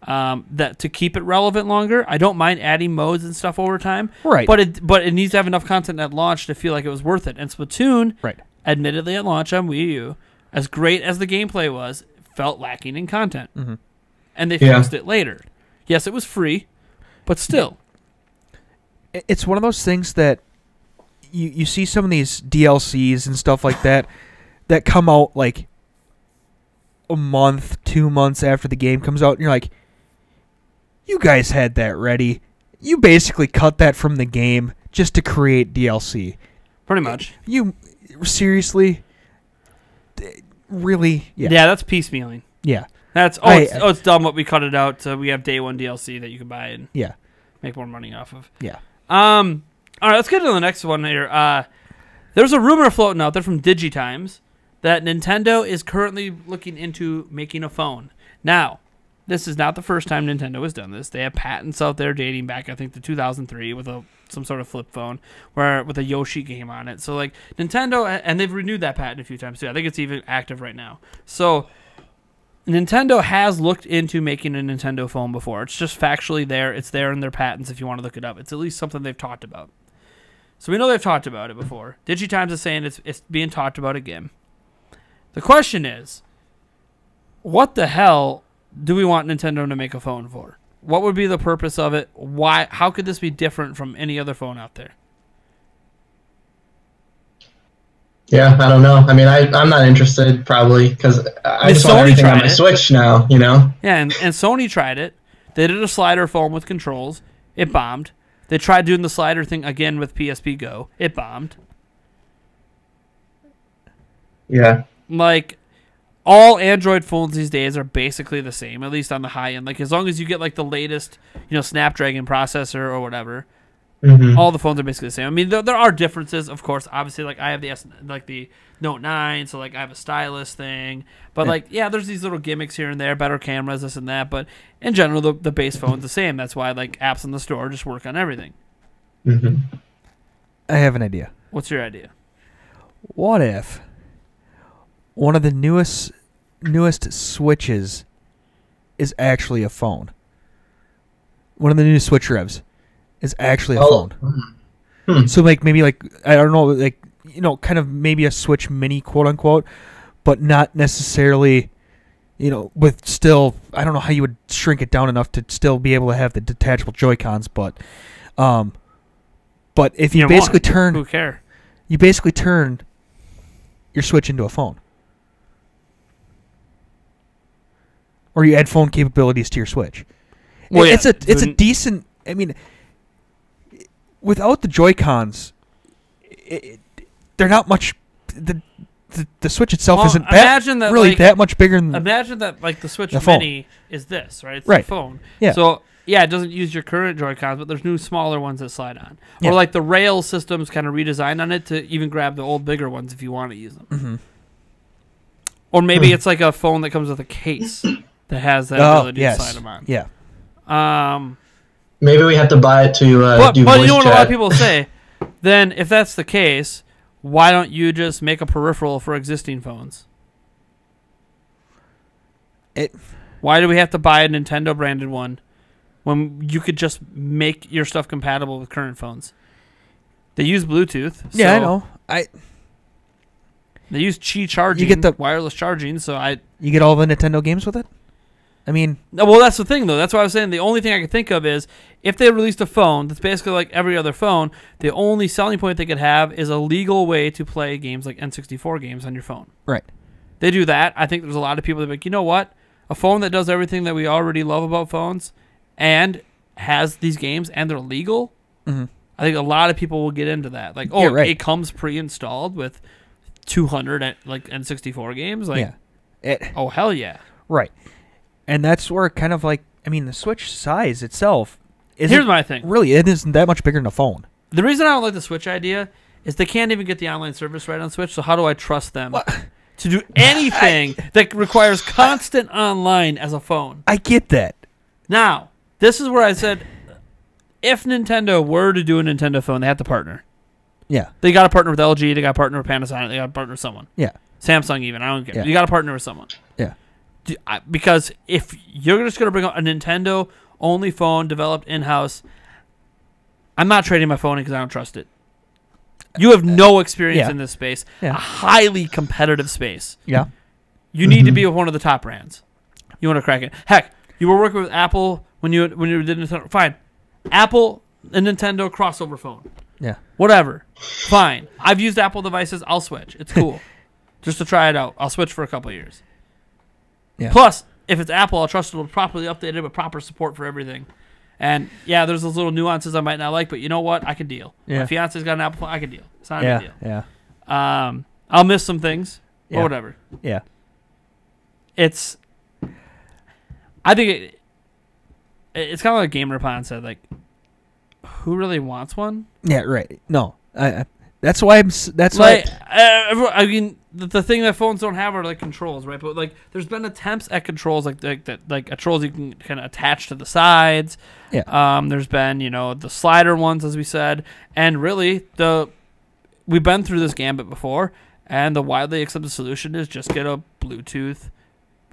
[SPEAKER 4] that to keep it relevant longer. I don't mind adding modes and stuff over time,
[SPEAKER 2] right?
[SPEAKER 4] But it needs to have enough content at launch to feel like it was worth it. And Splatoon,
[SPEAKER 2] right,
[SPEAKER 4] admittedly at launch on Wii U, as great as the gameplay was, felt lacking in content.
[SPEAKER 2] Mm-hmm.
[SPEAKER 4] And they fixed it later. Yes, it was free, but still.
[SPEAKER 2] It's one of those things that you see some of these DLCs and stuff like that come out like a month, 2 months after the game comes out, and you're like, you guys had that ready. You basically cut that from the game just to create DLC.
[SPEAKER 4] Pretty much.
[SPEAKER 2] You seriously... Really? Yeah.
[SPEAKER 4] Yeah, that's piecemealing.
[SPEAKER 2] Yeah.
[SPEAKER 4] That's it's dumb what we cut it out. So we have day one DLC that you can buy and make more money off of.
[SPEAKER 2] Yeah.
[SPEAKER 4] All right, let's get to the next one here. There's a rumor floating out there from DigiTimes that Nintendo is currently looking into making a phone. Now, this is not the first time Nintendo has done this. They have patents out there dating back, I think, to 2003 with some sort of flip phone with a Yoshi game on it. So, Nintendo, and they've renewed that patent a few times, too. I think it's even active right now. So, Nintendo has looked into making a Nintendo phone before. It's just factually there. It's there in their patents if you want to look it up. It's at least something they've talked about. So, we know they've talked about it before. DigiTimes is saying it's being talked about again. The question is, what the hell do we want Nintendo to make a phone for? What would be the purpose of it? Why? How could this be different from any other phone out there?
[SPEAKER 3] Yeah, I don't know. I mean, I'm not interested probably because I just want everything on my Switch now, Yeah,
[SPEAKER 4] and Sony tried it. They did a slider phone with controls. It bombed. They tried doing the slider thing again with PSP Go. It bombed.
[SPEAKER 3] Yeah.
[SPEAKER 4] All Android phones these days are basically the same, at least on the high end. As long as you get the latest, Snapdragon processor or whatever, all the phones are basically the same. I mean, there are differences, of course. Obviously, I have the Note 9, so I have a stylus thing. But there's these little gimmicks here and there, better cameras, this and that. But in general, the base phone's the same. That's why apps in the store just work on everything.
[SPEAKER 3] Mm-hmm.
[SPEAKER 2] I have an idea.
[SPEAKER 4] What's your idea?
[SPEAKER 2] What if one of the newest Switches is actually a phone? One of the new Switch revs is actually a phone. So maybe I don't know, kind of maybe a Switch Mini, quote unquote, but not necessarily, with still, I don't know how you would shrink it down enough to still be able to have the detachable Joy-Cons, but if you basically turn,
[SPEAKER 4] who care?
[SPEAKER 2] You basically turn your Switch into a phone. Or you add phone capabilities to your Switch. Well, it's a decent. I mean, without the Joy-Cons, they're not much. The Switch itself isn't that much bigger than.
[SPEAKER 4] Imagine that the Switch Mini is this, right? It's a phone.
[SPEAKER 2] Yeah.
[SPEAKER 4] So it doesn't use your current Joy-Cons, but there's new smaller ones that slide on. Yeah. Or the rail system's kind of redesigned on it to even grab the old bigger ones if you want to use them.
[SPEAKER 2] Mm-hmm.
[SPEAKER 4] Or maybe it's like a phone that comes with a case that has that ability to slide them on.
[SPEAKER 2] Yeah.
[SPEAKER 3] Maybe we have to buy it to do
[SPEAKER 4] but
[SPEAKER 3] voice
[SPEAKER 4] you know what
[SPEAKER 3] chat.
[SPEAKER 4] a lot of people say? Then if that's the case, why don't you just make a peripheral for existing phones? Why do we have to buy a Nintendo branded one when you could just make your stuff compatible with current phones? They use Bluetooth.
[SPEAKER 2] Yeah, I know.
[SPEAKER 4] They use Qi charging,
[SPEAKER 2] You get the
[SPEAKER 4] wireless charging.
[SPEAKER 2] You get all the Nintendo games with it? I mean,
[SPEAKER 4] well, that's the thing, though. That's why I was saying the only thing I could think of is if they released a phone that's basically like every other phone, the only selling point they could have is a legal way to play games like N64 games on your phone.
[SPEAKER 2] right.
[SPEAKER 4] They do that. I think there's a lot of people that are like, you know what? A phone that does everything that we already love about phones and has these games and they're legal,
[SPEAKER 2] Mm-hmm.
[SPEAKER 4] I think a lot of people will get into that. Like, it comes pre-installed with 200 N64 games. Like, oh, hell yeah.
[SPEAKER 2] Right. And that's where kind of like, I mean, the Switch size itself
[SPEAKER 4] Here's my thing.
[SPEAKER 2] Really, it isn't that much bigger than a phone.
[SPEAKER 4] The reason I don't like the Switch idea is they can't even get the online service right on Switch, so how do I trust them to do anything that requires constant online as a phone?
[SPEAKER 2] I get that.
[SPEAKER 4] Now, this is where I said, if Nintendo were to do a Nintendo phone, they have to partner.
[SPEAKER 2] Yeah.
[SPEAKER 4] They got to partner with LG, they got to partner with Panasonic, they got to partner with someone.
[SPEAKER 2] Yeah.
[SPEAKER 4] Samsung even, I don't care.
[SPEAKER 2] Yeah.
[SPEAKER 4] You got to partner with someone.
[SPEAKER 2] Yeah.
[SPEAKER 4] Because if you're just going to bring out a Nintendo-only phone developed in-house, I'm not trading my phone in because I don't trust it. You have no experience in this space.
[SPEAKER 2] Yeah.
[SPEAKER 4] A highly competitive space.
[SPEAKER 2] Yeah.
[SPEAKER 4] You need to be with one of the top brands. You want to crack it. Heck, you were working with Apple when you did Nintendo. Fine. Apple and Nintendo crossover phone.
[SPEAKER 2] Yeah.
[SPEAKER 4] Whatever. Fine. I've used Apple devices. I'll switch. It's cool. Just to try it out. I'll switch for a couple of years.
[SPEAKER 2] Yeah.
[SPEAKER 4] Plus, if it's Apple, I'll trust it will be properly updated with proper support for everything. And yeah, there's those little nuances I might not like, but you know what? I can deal.
[SPEAKER 2] Yeah.
[SPEAKER 4] My fiance's got an Apple phone. I can deal. It's not a big deal.
[SPEAKER 2] Yeah.
[SPEAKER 4] I'll miss some things,
[SPEAKER 2] Yeah.
[SPEAKER 4] or whatever.
[SPEAKER 2] Yeah.
[SPEAKER 4] I think it's kind of like GamerPon said, like, who really wants one?
[SPEAKER 2] Yeah. Right. No. That's why That's why.
[SPEAKER 4] I mean, the thing that phones don't have are like controls, right? But like, there's been attempts at controls like controls you can kind of attach to the sides.
[SPEAKER 2] Yeah.
[SPEAKER 4] There's been the slider ones, as we said, and really we've been through this gambit before, and the widely accepted solution is just get a Bluetooth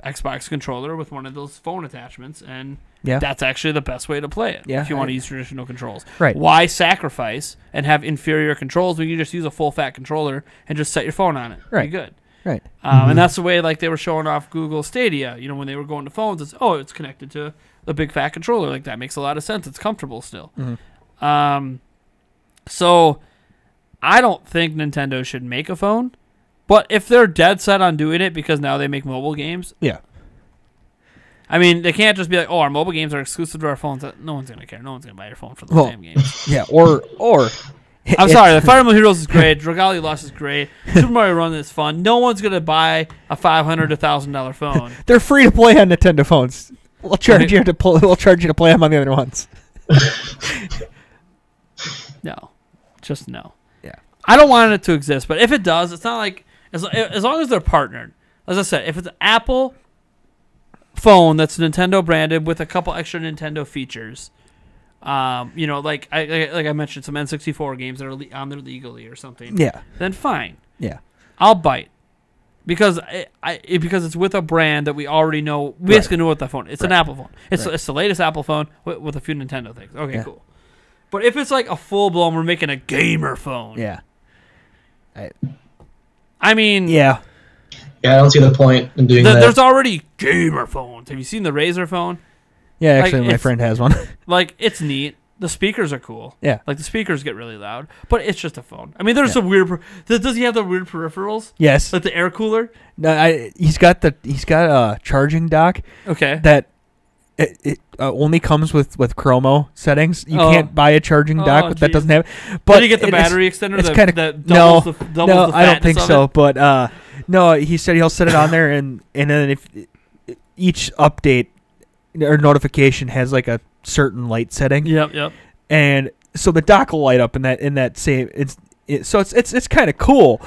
[SPEAKER 4] Xbox controller with one of those phone attachments, and that's actually the best way to play it if you want to use traditional controls.
[SPEAKER 2] Right.
[SPEAKER 4] Why sacrifice and have inferior controls when you just use a full fat controller and just set your phone on it?
[SPEAKER 2] Right.
[SPEAKER 4] Be good.
[SPEAKER 2] Right.
[SPEAKER 4] And that's the way like they were showing off Google Stadia. When they were going to phones, it's connected to the big fat controller. Like that makes a lot of sense. It's comfortable still.
[SPEAKER 2] Mm-hmm.
[SPEAKER 4] So I don't think Nintendo should make a phone. But if they're dead set on doing it because now they make mobile games, I mean, they can't just be like, our mobile games are exclusive to our phones. No one's going to care. No one's going to buy your phone for those damn games.
[SPEAKER 2] Yeah, or
[SPEAKER 4] I'm sorry, the Fire Emblem Heroes is great. Dragalia Lost is great. Super Mario Run is fun. No one's going to buy a $500 to $1,000 phone.
[SPEAKER 2] They're free to play on Nintendo phones. We'll charge you to play them on the other ones.
[SPEAKER 4] No. Just no.
[SPEAKER 2] Yeah.
[SPEAKER 4] I don't want it to exist, but if it does, it's not like... As long as they're partnered. As I said, if it's an Apple phone that's Nintendo branded with a couple extra Nintendo features, like I mentioned, some N64 games that are on there legally or something.
[SPEAKER 2] Yeah.
[SPEAKER 4] Then fine.
[SPEAKER 2] Yeah.
[SPEAKER 4] I'll bite because because it's with a brand that we already know. We basically know what the phone. It's an Apple phone. It's the latest Apple phone with a few Nintendo things. Okay, cool. But if it's like a full blown, we're making a gamer phone.
[SPEAKER 2] Yeah.
[SPEAKER 4] I mean,
[SPEAKER 3] Yeah, I don't see the point in doing that.
[SPEAKER 4] There's already gamer phones. Have you seen the Razer phone?
[SPEAKER 2] Yeah, actually, my friend has one.
[SPEAKER 4] Like, it's neat. The speakers are cool.
[SPEAKER 2] Yeah.
[SPEAKER 4] Like, the speakers get really loud. But it's just a phone. I mean, there's some weird... Does he have the weird peripherals?
[SPEAKER 2] Yes.
[SPEAKER 4] Like the air cooler?
[SPEAKER 2] No, he's got a charging dock.
[SPEAKER 4] Okay.
[SPEAKER 2] That it only comes with chromo settings. You can't buy a charging dock that doesn't have. But
[SPEAKER 4] did you get the battery extender?
[SPEAKER 2] It's kind of
[SPEAKER 4] doubles the
[SPEAKER 2] I don't think
[SPEAKER 4] fatness
[SPEAKER 2] so.
[SPEAKER 4] of it?
[SPEAKER 2] But no, he said he'll set it on there, and then if each update or notification has like a certain light setting.
[SPEAKER 4] Yep.
[SPEAKER 2] And so the dock will light up in that same. So it's kind of cool,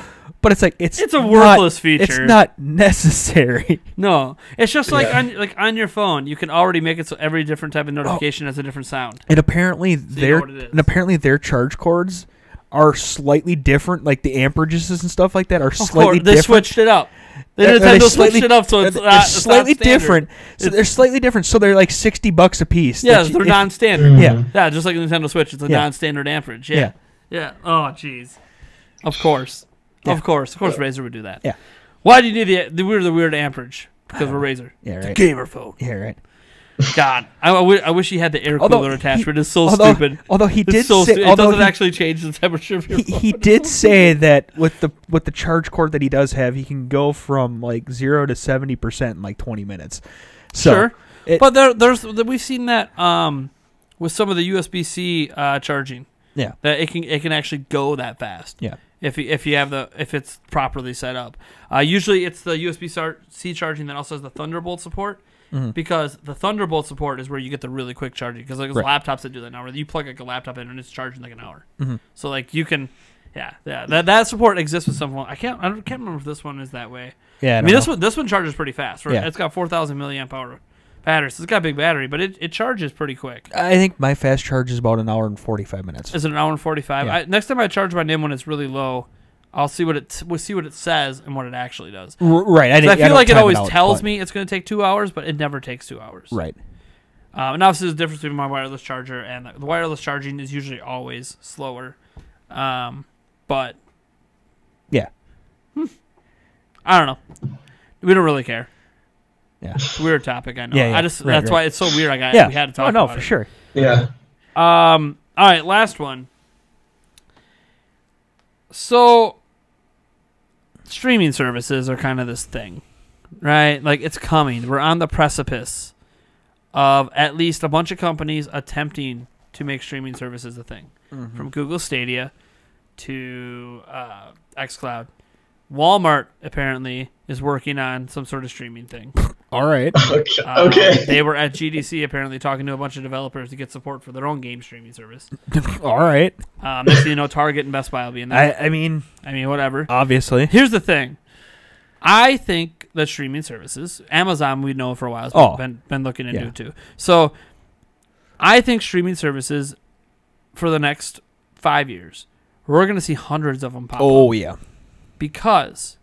[SPEAKER 2] but it's like it's
[SPEAKER 4] a worthless feature.
[SPEAKER 2] It's not necessary.
[SPEAKER 4] No, it's just like on your phone, you can already make it so every different type of notification has a different sound.
[SPEAKER 2] And apparently their charge cords are slightly different. Like the amperages and stuff like that are slightly different.
[SPEAKER 4] They switched it up. Nintendo switched it up, so it's
[SPEAKER 2] slightly different. So they're slightly different. So they're like $60 a piece.
[SPEAKER 4] Yeah, they're non-standard.
[SPEAKER 2] Yeah,
[SPEAKER 4] just like the Nintendo Switch, it's a non-standard amperage. Yeah. Oh, jeez. Of course, Razer would do that.
[SPEAKER 2] Yeah.
[SPEAKER 4] Why do you need the weird amperage? Because we're Razer.
[SPEAKER 2] Yeah, right.
[SPEAKER 4] It's a gamer phone.
[SPEAKER 2] Yeah, right.
[SPEAKER 4] God, I wish he had the air cooler attachment. It's so stupid.
[SPEAKER 2] Although he did say,
[SPEAKER 4] it doesn't actually change the temperature of your phone.
[SPEAKER 2] He did say that with the charge cord that he does have, he can go from like 0 to 70% in like 20 minutes. So,
[SPEAKER 4] sure, but we've seen that with some of the USB-C charging.
[SPEAKER 2] Yeah,
[SPEAKER 4] that it can actually go that fast.
[SPEAKER 2] Yeah,
[SPEAKER 4] if it's properly set up. Usually it's the USB-C charging that also has the Thunderbolt support. Mm-hmm. Because the Thunderbolt support is where you get the really quick charging. Because like there's laptops that do that now, where you plug like a laptop in and it's charging like an hour. Mm-hmm. So like you can, that support exists with some phone. I can't remember if this one is that way.
[SPEAKER 2] Yeah,
[SPEAKER 4] I mean this one charges pretty fast. Right? It's got 4,000 milliamp hour battery, so it's got a big battery, but it charges pretty quick.
[SPEAKER 2] I think my fast charge is about an hour and 45 minutes.
[SPEAKER 4] Is it an hour and 45?
[SPEAKER 2] Yeah.
[SPEAKER 4] Next time I charge my NIM when it's really low, I'll see what it says and what it actually does.
[SPEAKER 2] Right.
[SPEAKER 4] I feel like it always tells me it's going to take 2 hours, but it never takes 2 hours.
[SPEAKER 2] Right.
[SPEAKER 4] And obviously, there's a difference between my wireless charger and the wireless charging is usually always slower. But
[SPEAKER 2] yeah,
[SPEAKER 4] I don't know. We don't really care.
[SPEAKER 2] Yeah,
[SPEAKER 4] it's a weird topic. I know.
[SPEAKER 2] Yeah,
[SPEAKER 4] that's why it's so weird. We had to talk.
[SPEAKER 2] No,
[SPEAKER 4] about
[SPEAKER 2] for
[SPEAKER 4] it.
[SPEAKER 2] Sure.
[SPEAKER 3] Yeah.
[SPEAKER 4] All right, last one. So, streaming services are kind of this thing, right? Like, it's coming. We're on the precipice of at least a bunch of companies attempting to make streaming services a thing. Mm-hmm. From Google Stadia to xCloud. Walmart, apparently, is working on some sort of streaming thing.
[SPEAKER 2] All right.
[SPEAKER 3] Okay.
[SPEAKER 4] They were at GDC, apparently, talking to a bunch of developers to get support for their own game streaming service.
[SPEAKER 2] All right.
[SPEAKER 4] Next thing you know, Target and Best Buy will be in there.
[SPEAKER 2] I mean,
[SPEAKER 4] whatever.
[SPEAKER 2] Obviously.
[SPEAKER 4] Here's the thing. I think that streaming services, Amazon, we know for a while, has been looking into it too. So, I think streaming services, for the next 5 years, we're going to see hundreds of them pop up.
[SPEAKER 2] Oh, yeah.
[SPEAKER 4] Because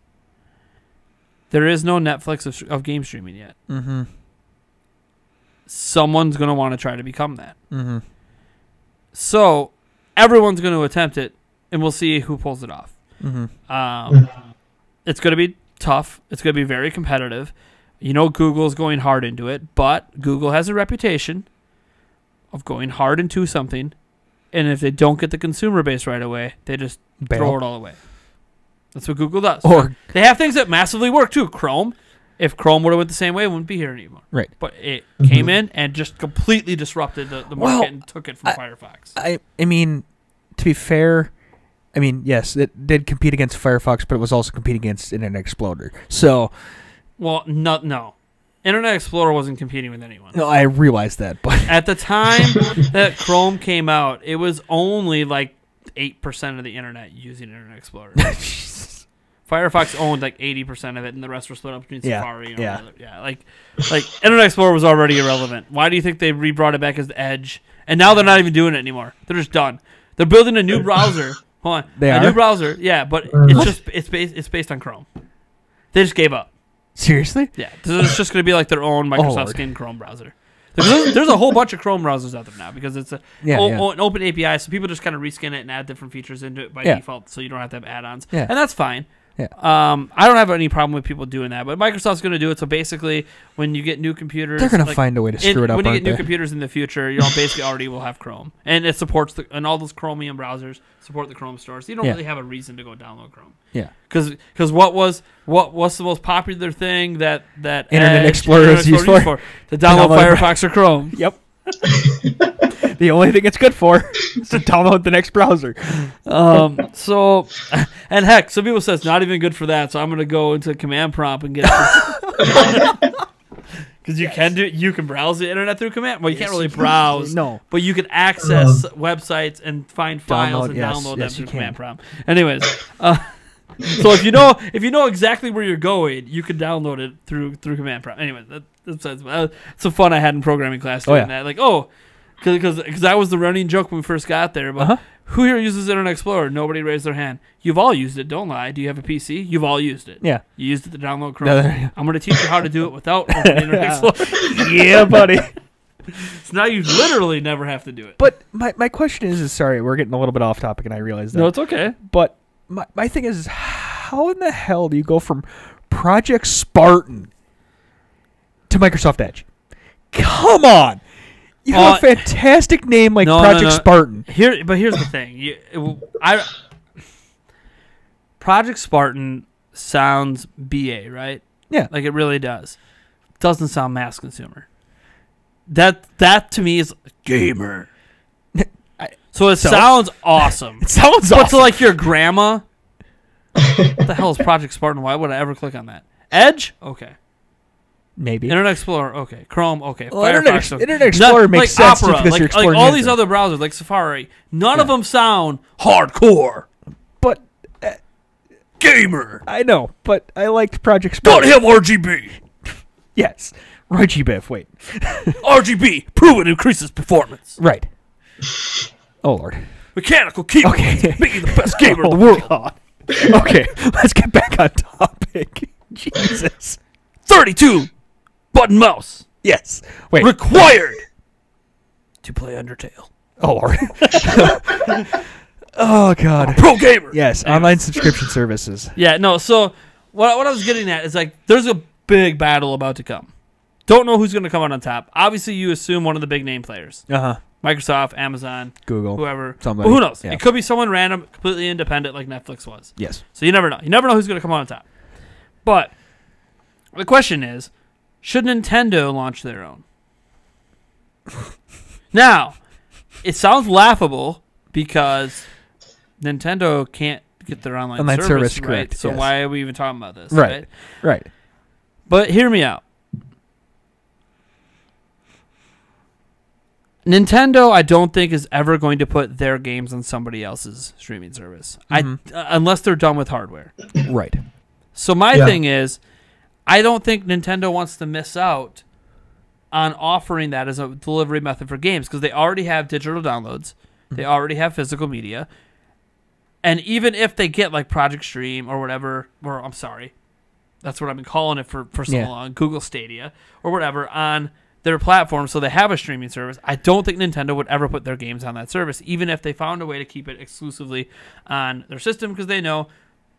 [SPEAKER 4] there is no Netflix of game streaming yet.
[SPEAKER 2] Mm-hmm.
[SPEAKER 4] Someone's going to want to try to become that.
[SPEAKER 2] Mm-hmm.
[SPEAKER 4] So everyone's going to attempt it, and we'll see who pulls it off.
[SPEAKER 2] Mm-hmm.
[SPEAKER 4] It's going to be tough. It's going to be very competitive. You know, Google's going hard into it, but Google has a reputation of going hard into something, and if they don't get the consumer base right away, they just throw it all away. That's what Google does.
[SPEAKER 2] Or
[SPEAKER 4] they have things that massively work too. Chrome, if Chrome would have went the same way, it wouldn't be here anymore.
[SPEAKER 2] Right.
[SPEAKER 4] But it came in and just completely disrupted the market and took it from Firefox.
[SPEAKER 2] I mean, to be fair, I mean, yes, it did compete against Firefox, but it was also competing against Internet Explorer. So,
[SPEAKER 4] well, no. Internet Explorer wasn't competing with anyone.
[SPEAKER 2] No, I realized that, but
[SPEAKER 4] at the time that Chrome came out, it was only like 8% of the internet using Internet Explorer. Firefox owned like 80% of it, and the rest were split up between Safari. Like Internet Explorer was already irrelevant. Why do you think they re-brought it back as the Edge? And now they're not even doing it anymore. They're just done. They're building a new browser. Hold on, new browser. Yeah, but it's based on Chrome. They just gave up.
[SPEAKER 2] Seriously?
[SPEAKER 4] Yeah, it's just going to be like their own Microsoft skin Chrome browser. There's a whole bunch of Chrome browsers out there now because it's an open API, so people just kind of reskin it and add different features into it by default, so you don't have to have add-ons, and that's fine.
[SPEAKER 2] Yeah.
[SPEAKER 4] I don't have any problem with people doing that, but Microsoft's going to do it. So basically, when you get new computers,
[SPEAKER 2] they're going to find a way to screw it up.
[SPEAKER 4] When you get new computers in the future, you basically already will have Chrome, and it supports and all those Chromium browsers support the Chrome store. So you don't really have a reason to go download Chrome.
[SPEAKER 2] Yeah.
[SPEAKER 4] Because what's the most popular thing that
[SPEAKER 2] Internet Explorer is used for?
[SPEAKER 4] To download Firefox or Chrome.
[SPEAKER 2] Yep. The only thing it's good for is to download the next browser.
[SPEAKER 4] So, and heck, some people say it's not even good for that. So I'm going to go into command prompt and get it. Because you can browse the internet through command. Well, you can't really browse.
[SPEAKER 2] No.
[SPEAKER 4] But you can access websites and find files and download them through command prompt. Anyways, So if you know exactly where you're going, you can download it through command prompt. Anyway, that's some fun I had in programming class doing that. Like, because that was the running joke when we first got there. But who here uses Internet Explorer? Nobody raised their hand. You've all used it. Don't lie. Do you have a PC? You've all used it.
[SPEAKER 2] Yeah.
[SPEAKER 4] You used it to download Chrome. I'm going to teach you how to do it without opening Internet Explorer.
[SPEAKER 2] Yeah, buddy.
[SPEAKER 4] So now you literally never have to do it.
[SPEAKER 2] But my question is sorry, we're getting a little bit off topic, and I realize that.
[SPEAKER 4] No, it's okay.
[SPEAKER 2] But my thing is, how in the hell do you go from Project Spartan to Microsoft Edge? Come on. You have a fantastic name like Project Spartan.
[SPEAKER 4] But here's the thing. Project Spartan sounds BA, right?
[SPEAKER 2] Yeah.
[SPEAKER 4] Like it really does. Doesn't sound mass consumer. That to me is gamer. So it sounds awesome.
[SPEAKER 2] It sounds awesome.
[SPEAKER 4] But to like your grandma, what the hell is Project Spartan? Why would I ever click on that? Edge? Okay.
[SPEAKER 2] Maybe.
[SPEAKER 4] Internet Explorer? Okay. Chrome? Okay.
[SPEAKER 2] Well,
[SPEAKER 4] Firefox?
[SPEAKER 2] Internet Explorer makes sense
[SPEAKER 4] Opera,
[SPEAKER 2] just because you're exploring
[SPEAKER 4] all these other browsers, like Safari, none of them sound hardcore.
[SPEAKER 2] But
[SPEAKER 4] gamer.
[SPEAKER 2] I know, but I liked Project Spartan.
[SPEAKER 4] Don't have RGB.
[SPEAKER 2] Yes. RGB, wait.
[SPEAKER 4] RGB, prove it increases performance.
[SPEAKER 2] Right. Oh, Lord.
[SPEAKER 4] Mechanical keyboard, making the best gamer in the world.
[SPEAKER 2] God. Okay, let's get back on topic. Jesus.
[SPEAKER 4] 32 button mouse.
[SPEAKER 2] Yes. Wait.
[SPEAKER 4] Required to play Undertale.
[SPEAKER 2] Oh, Lord. Oh, God.
[SPEAKER 4] Pro gamer.
[SPEAKER 2] Yes, online subscription services.
[SPEAKER 4] Yeah, no, so what I was getting at is like there's a big battle about to come. Don't know who's going to come out on top. Obviously, you assume one of the big name players. Microsoft, Amazon,
[SPEAKER 2] Google,
[SPEAKER 4] whoever.
[SPEAKER 2] somebody.
[SPEAKER 4] But who knows?
[SPEAKER 2] Yeah.
[SPEAKER 4] It could be someone random, completely independent like Netflix was.
[SPEAKER 2] Yes.
[SPEAKER 4] So you never know. You never know who's going to come out on top. But the question is, should Nintendo launch their own? Now, it sounds laughable because Nintendo can't get their online service right.
[SPEAKER 2] Correct,
[SPEAKER 4] so why are we even talking about this?
[SPEAKER 2] Right. Right.
[SPEAKER 4] But hear me out. Nintendo, I don't think, is ever going to put their games on somebody else's streaming service, unless they're done with hardware.
[SPEAKER 2] Right.
[SPEAKER 4] So my thing is, I don't think Nintendo wants to miss out on offering that as a delivery method for games because they already have digital downloads, they already have physical media, and even if they get like Project Stream or whatever, or I'm sorry, that's what I've been calling it for so long, Google Stadia or whatever on their platform, so they have a streaming service. I don't think Nintendo would ever put their games on that service, even if they found a way to keep it exclusively on their system, because they know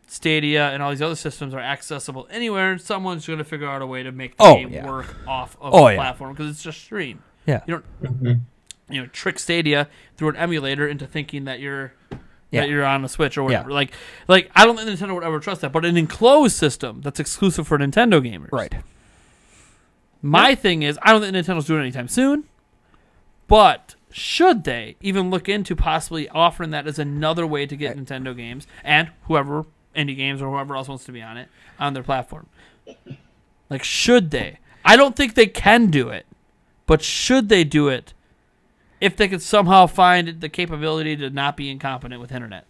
[SPEAKER 4] Stadia and all these other systems are accessible anywhere, and someone's going to figure out a way to make the game work off of the platform, because it's just stream.
[SPEAKER 2] Yeah.
[SPEAKER 4] You don't trick Stadia through an emulator into thinking that you're on a Switch or whatever.
[SPEAKER 2] Yeah.
[SPEAKER 4] Like I don't think Nintendo would ever trust that, but an enclosed system that's exclusive for Nintendo gamers.
[SPEAKER 2] Right.
[SPEAKER 4] My thing is, I don't think Nintendo's doing it anytime soon, but should they even look into possibly offering that as another way to get Nintendo games and whoever, indie games or whoever else wants to be on it, on their platform? Like, should they? I don't think they can do it, but should they do it if they could somehow find the capability to not be incompetent with internet?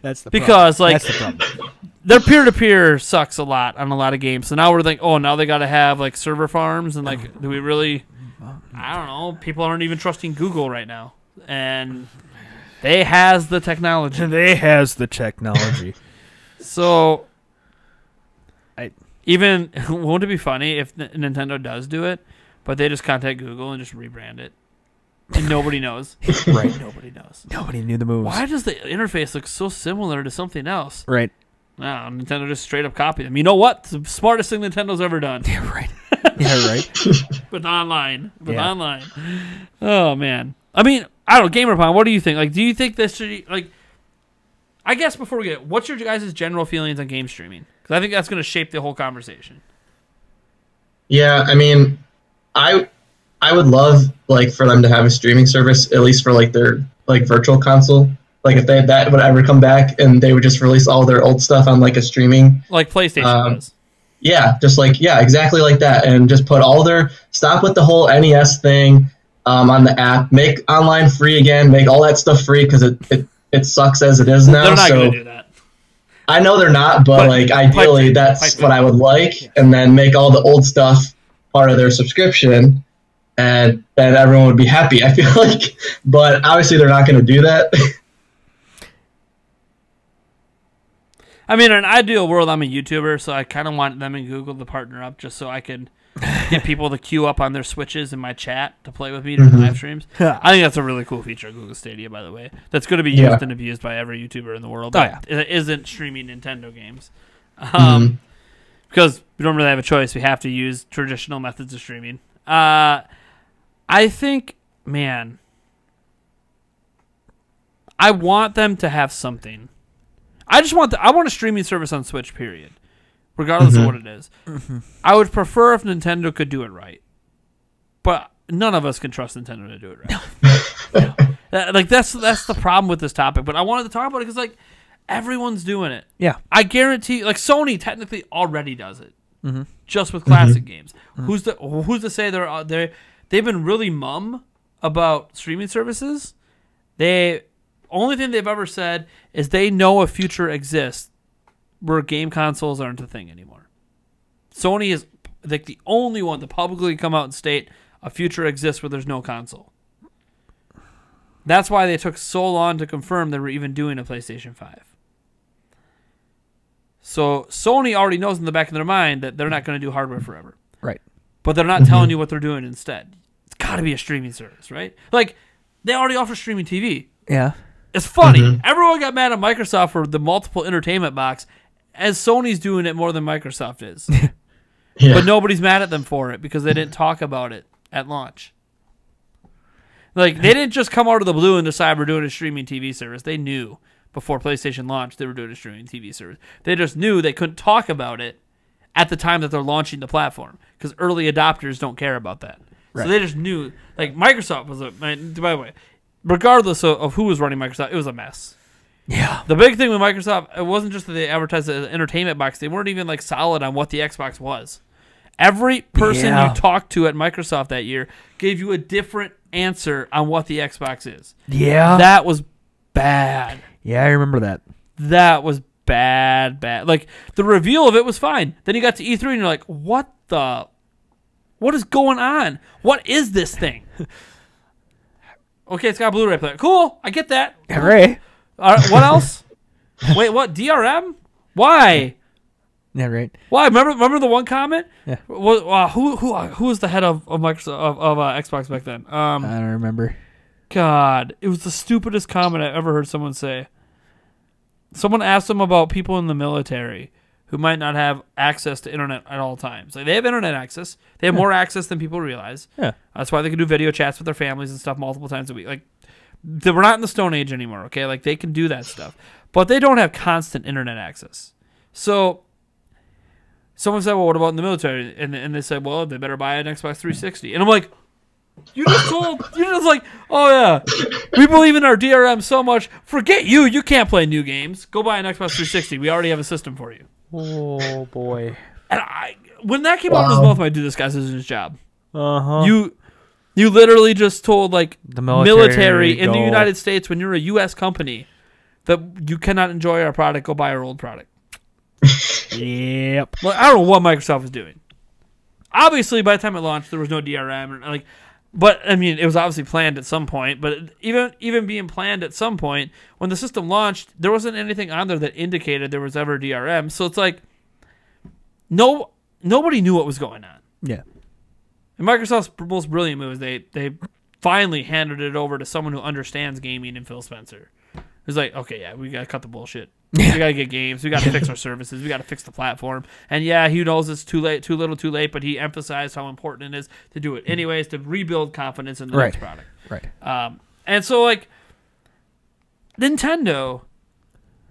[SPEAKER 2] That's the
[SPEAKER 4] because
[SPEAKER 2] problem.
[SPEAKER 4] Like
[SPEAKER 2] that's the problem.
[SPEAKER 4] Their peer-to-peer sucks a lot on a lot of games. So now we're like, oh, now they got to have like server farms, and like, do we really? I don't know. People aren't even trusting Google right now, and they has the technology. So, won't it be funny if Nintendo does do it, but they just contact Google and just rebrand it, and nobody knows.
[SPEAKER 2] Right.
[SPEAKER 4] Nobody knows.
[SPEAKER 2] Nobody knew the moves.
[SPEAKER 4] Why does the interface look so similar to something else?
[SPEAKER 2] Right.
[SPEAKER 4] No, Nintendo just straight up copied them. You know what? It's the smartest thing Nintendo's ever done.
[SPEAKER 2] Yeah, right. Yeah, right.
[SPEAKER 4] But online. Online. Oh, man. I mean, I don't know, GamerPon, what do you think? Like, do you think this should, like, I guess before we get it, what's your guys' general feelings on game streaming? Because I think that's going to shape the whole conversation.
[SPEAKER 3] Yeah, I mean, I would love, like, for them to have a streaming service, at least for, like, their, like, virtual console. Like, if that would ever come back and they would just release all their old stuff on, like, a streaming.
[SPEAKER 4] Like PlayStation does.
[SPEAKER 3] Yeah, just like, exactly like that. And just put all stop with the whole NES thing on the app. Make online free again. Make all that stuff free because it sucks as it is now.
[SPEAKER 4] They're not going to do that.
[SPEAKER 3] I know they're not, but like ideally that's what I would like, and then make all the old stuff part of their subscription, and then everyone would be happy, I feel like. But obviously they're not going to do that.
[SPEAKER 4] I mean, in an ideal world, I'm a YouTuber, so I kind of want them and Google to partner up just so I can get people to queue up on their Switches in my chat to play with me during live streams. I think that's a really cool feature of Google Stadia, by the way. That's going to be used and abused by every YouTuber in the world that isn't streaming Nintendo games. Because we don't really have a choice. We have to use traditional methods of streaming. I think, man, I want them to have something. I want a streaming service on Switch, period. Regardless of what it is. I would prefer if Nintendo could do it right. But none of us can trust Nintendo to do it right. Like that's the problem with this topic. But I wanted to talk about it because like everyone's doing it.
[SPEAKER 2] Yeah.
[SPEAKER 4] I guarantee like Sony technically already does it. Just with classic games. Who's to say they've been really mum about streaming services? Only thing they've ever said is they know a future exists where game consoles aren't a thing anymore. Sony is like the only one to publicly come out and state a future exists where there's no console. That's why they took so long to confirm they were even doing a PlayStation 5. So Sony already knows in the back of their mind that they're not going to do hardware forever.
[SPEAKER 2] Right.
[SPEAKER 4] But they're not telling you what they're doing instead. It's got to be a streaming service, right? Like, they already offer streaming TV.
[SPEAKER 2] Yeah.
[SPEAKER 4] It's funny. Everyone got mad at Microsoft for the multiple entertainment box, as Sony's doing it more than Microsoft is. But nobody's mad at them for it because they didn't talk about it at launch. Like, they didn't just come out of the blue and decide we're doing a streaming TV service. They knew before PlayStation launched they were doing a streaming TV service. They just knew they couldn't talk about it at the time that they're launching the platform because early adopters don't care about that. Right. So they just knew. Like, Microsoft was by the way, regardless of who was running Microsoft, it was a mess.
[SPEAKER 2] Yeah.
[SPEAKER 4] The big thing with Microsoft, it wasn't just that they advertised it as an entertainment box. They weren't even like solid on what the Xbox was. Every person you talked to at Microsoft that year gave you a different answer on what the Xbox is.
[SPEAKER 2] Yeah.
[SPEAKER 4] That was bad.
[SPEAKER 2] Yeah, I remember that.
[SPEAKER 4] That was bad. Like, the reveal of it was fine. Then you got to E3 and you're like, what is going on? What is this thing? Okay, it's got a Blu-ray player. Cool, I get that.
[SPEAKER 2] Hooray.
[SPEAKER 4] What else? Wait, what? DRM? Why?
[SPEAKER 2] Yeah, right.
[SPEAKER 4] Why? Remember the one comment?
[SPEAKER 2] Yeah.
[SPEAKER 4] Who was the head of Microsoft of Xbox back then?
[SPEAKER 2] I don't remember.
[SPEAKER 4] God, it was the stupidest comment I ever heard someone say. Someone asked them about people in the military who might not have access to internet at all times. Like, they have internet access. They have more access than people realize.
[SPEAKER 2] Yeah.
[SPEAKER 4] That's why they can do video chats with their families and stuff multiple times a week. Like, we're not in the Stone Age anymore, okay? Like, they can do that stuff. But they don't have constant internet access. So, someone said, well, what about in the military? And they said, well, they better buy an Xbox 360. And I'm like, you're just like, oh, yeah, we believe in our DRM so much. Forget you. You can't play new games. Go buy an Xbox 360. We already have a system for you.
[SPEAKER 2] Oh, boy.
[SPEAKER 4] And when that came out of his mouth, I do this guy's his job.
[SPEAKER 2] Uh-huh.
[SPEAKER 4] You literally just told, like,
[SPEAKER 2] the military
[SPEAKER 4] in the United States, when you're a U.S. company, that you cannot enjoy our product, go buy our old product.
[SPEAKER 2] Yep.
[SPEAKER 4] Well, I don't know what Microsoft was doing. Obviously, by the time it launched, there was no DRM. But, I mean, it was obviously planned at some point. But even being planned at some point, when the system launched, there wasn't anything on there that indicated there was ever DRM. So it's like, nobody knew what was going on.
[SPEAKER 2] Yeah.
[SPEAKER 4] And Microsoft's most brilliant move is they finally handed it over to someone who understands gaming, and Phil Spencer. He's like, okay, yeah, we got to cut the bullshit. We got to get games. We got to fix our services. We got to fix the platform. And yeah, he knows it's too late, too little, too late, but he emphasized how important it is to do it anyways, to rebuild confidence in the next product.
[SPEAKER 2] Right.
[SPEAKER 4] And so, like, Nintendo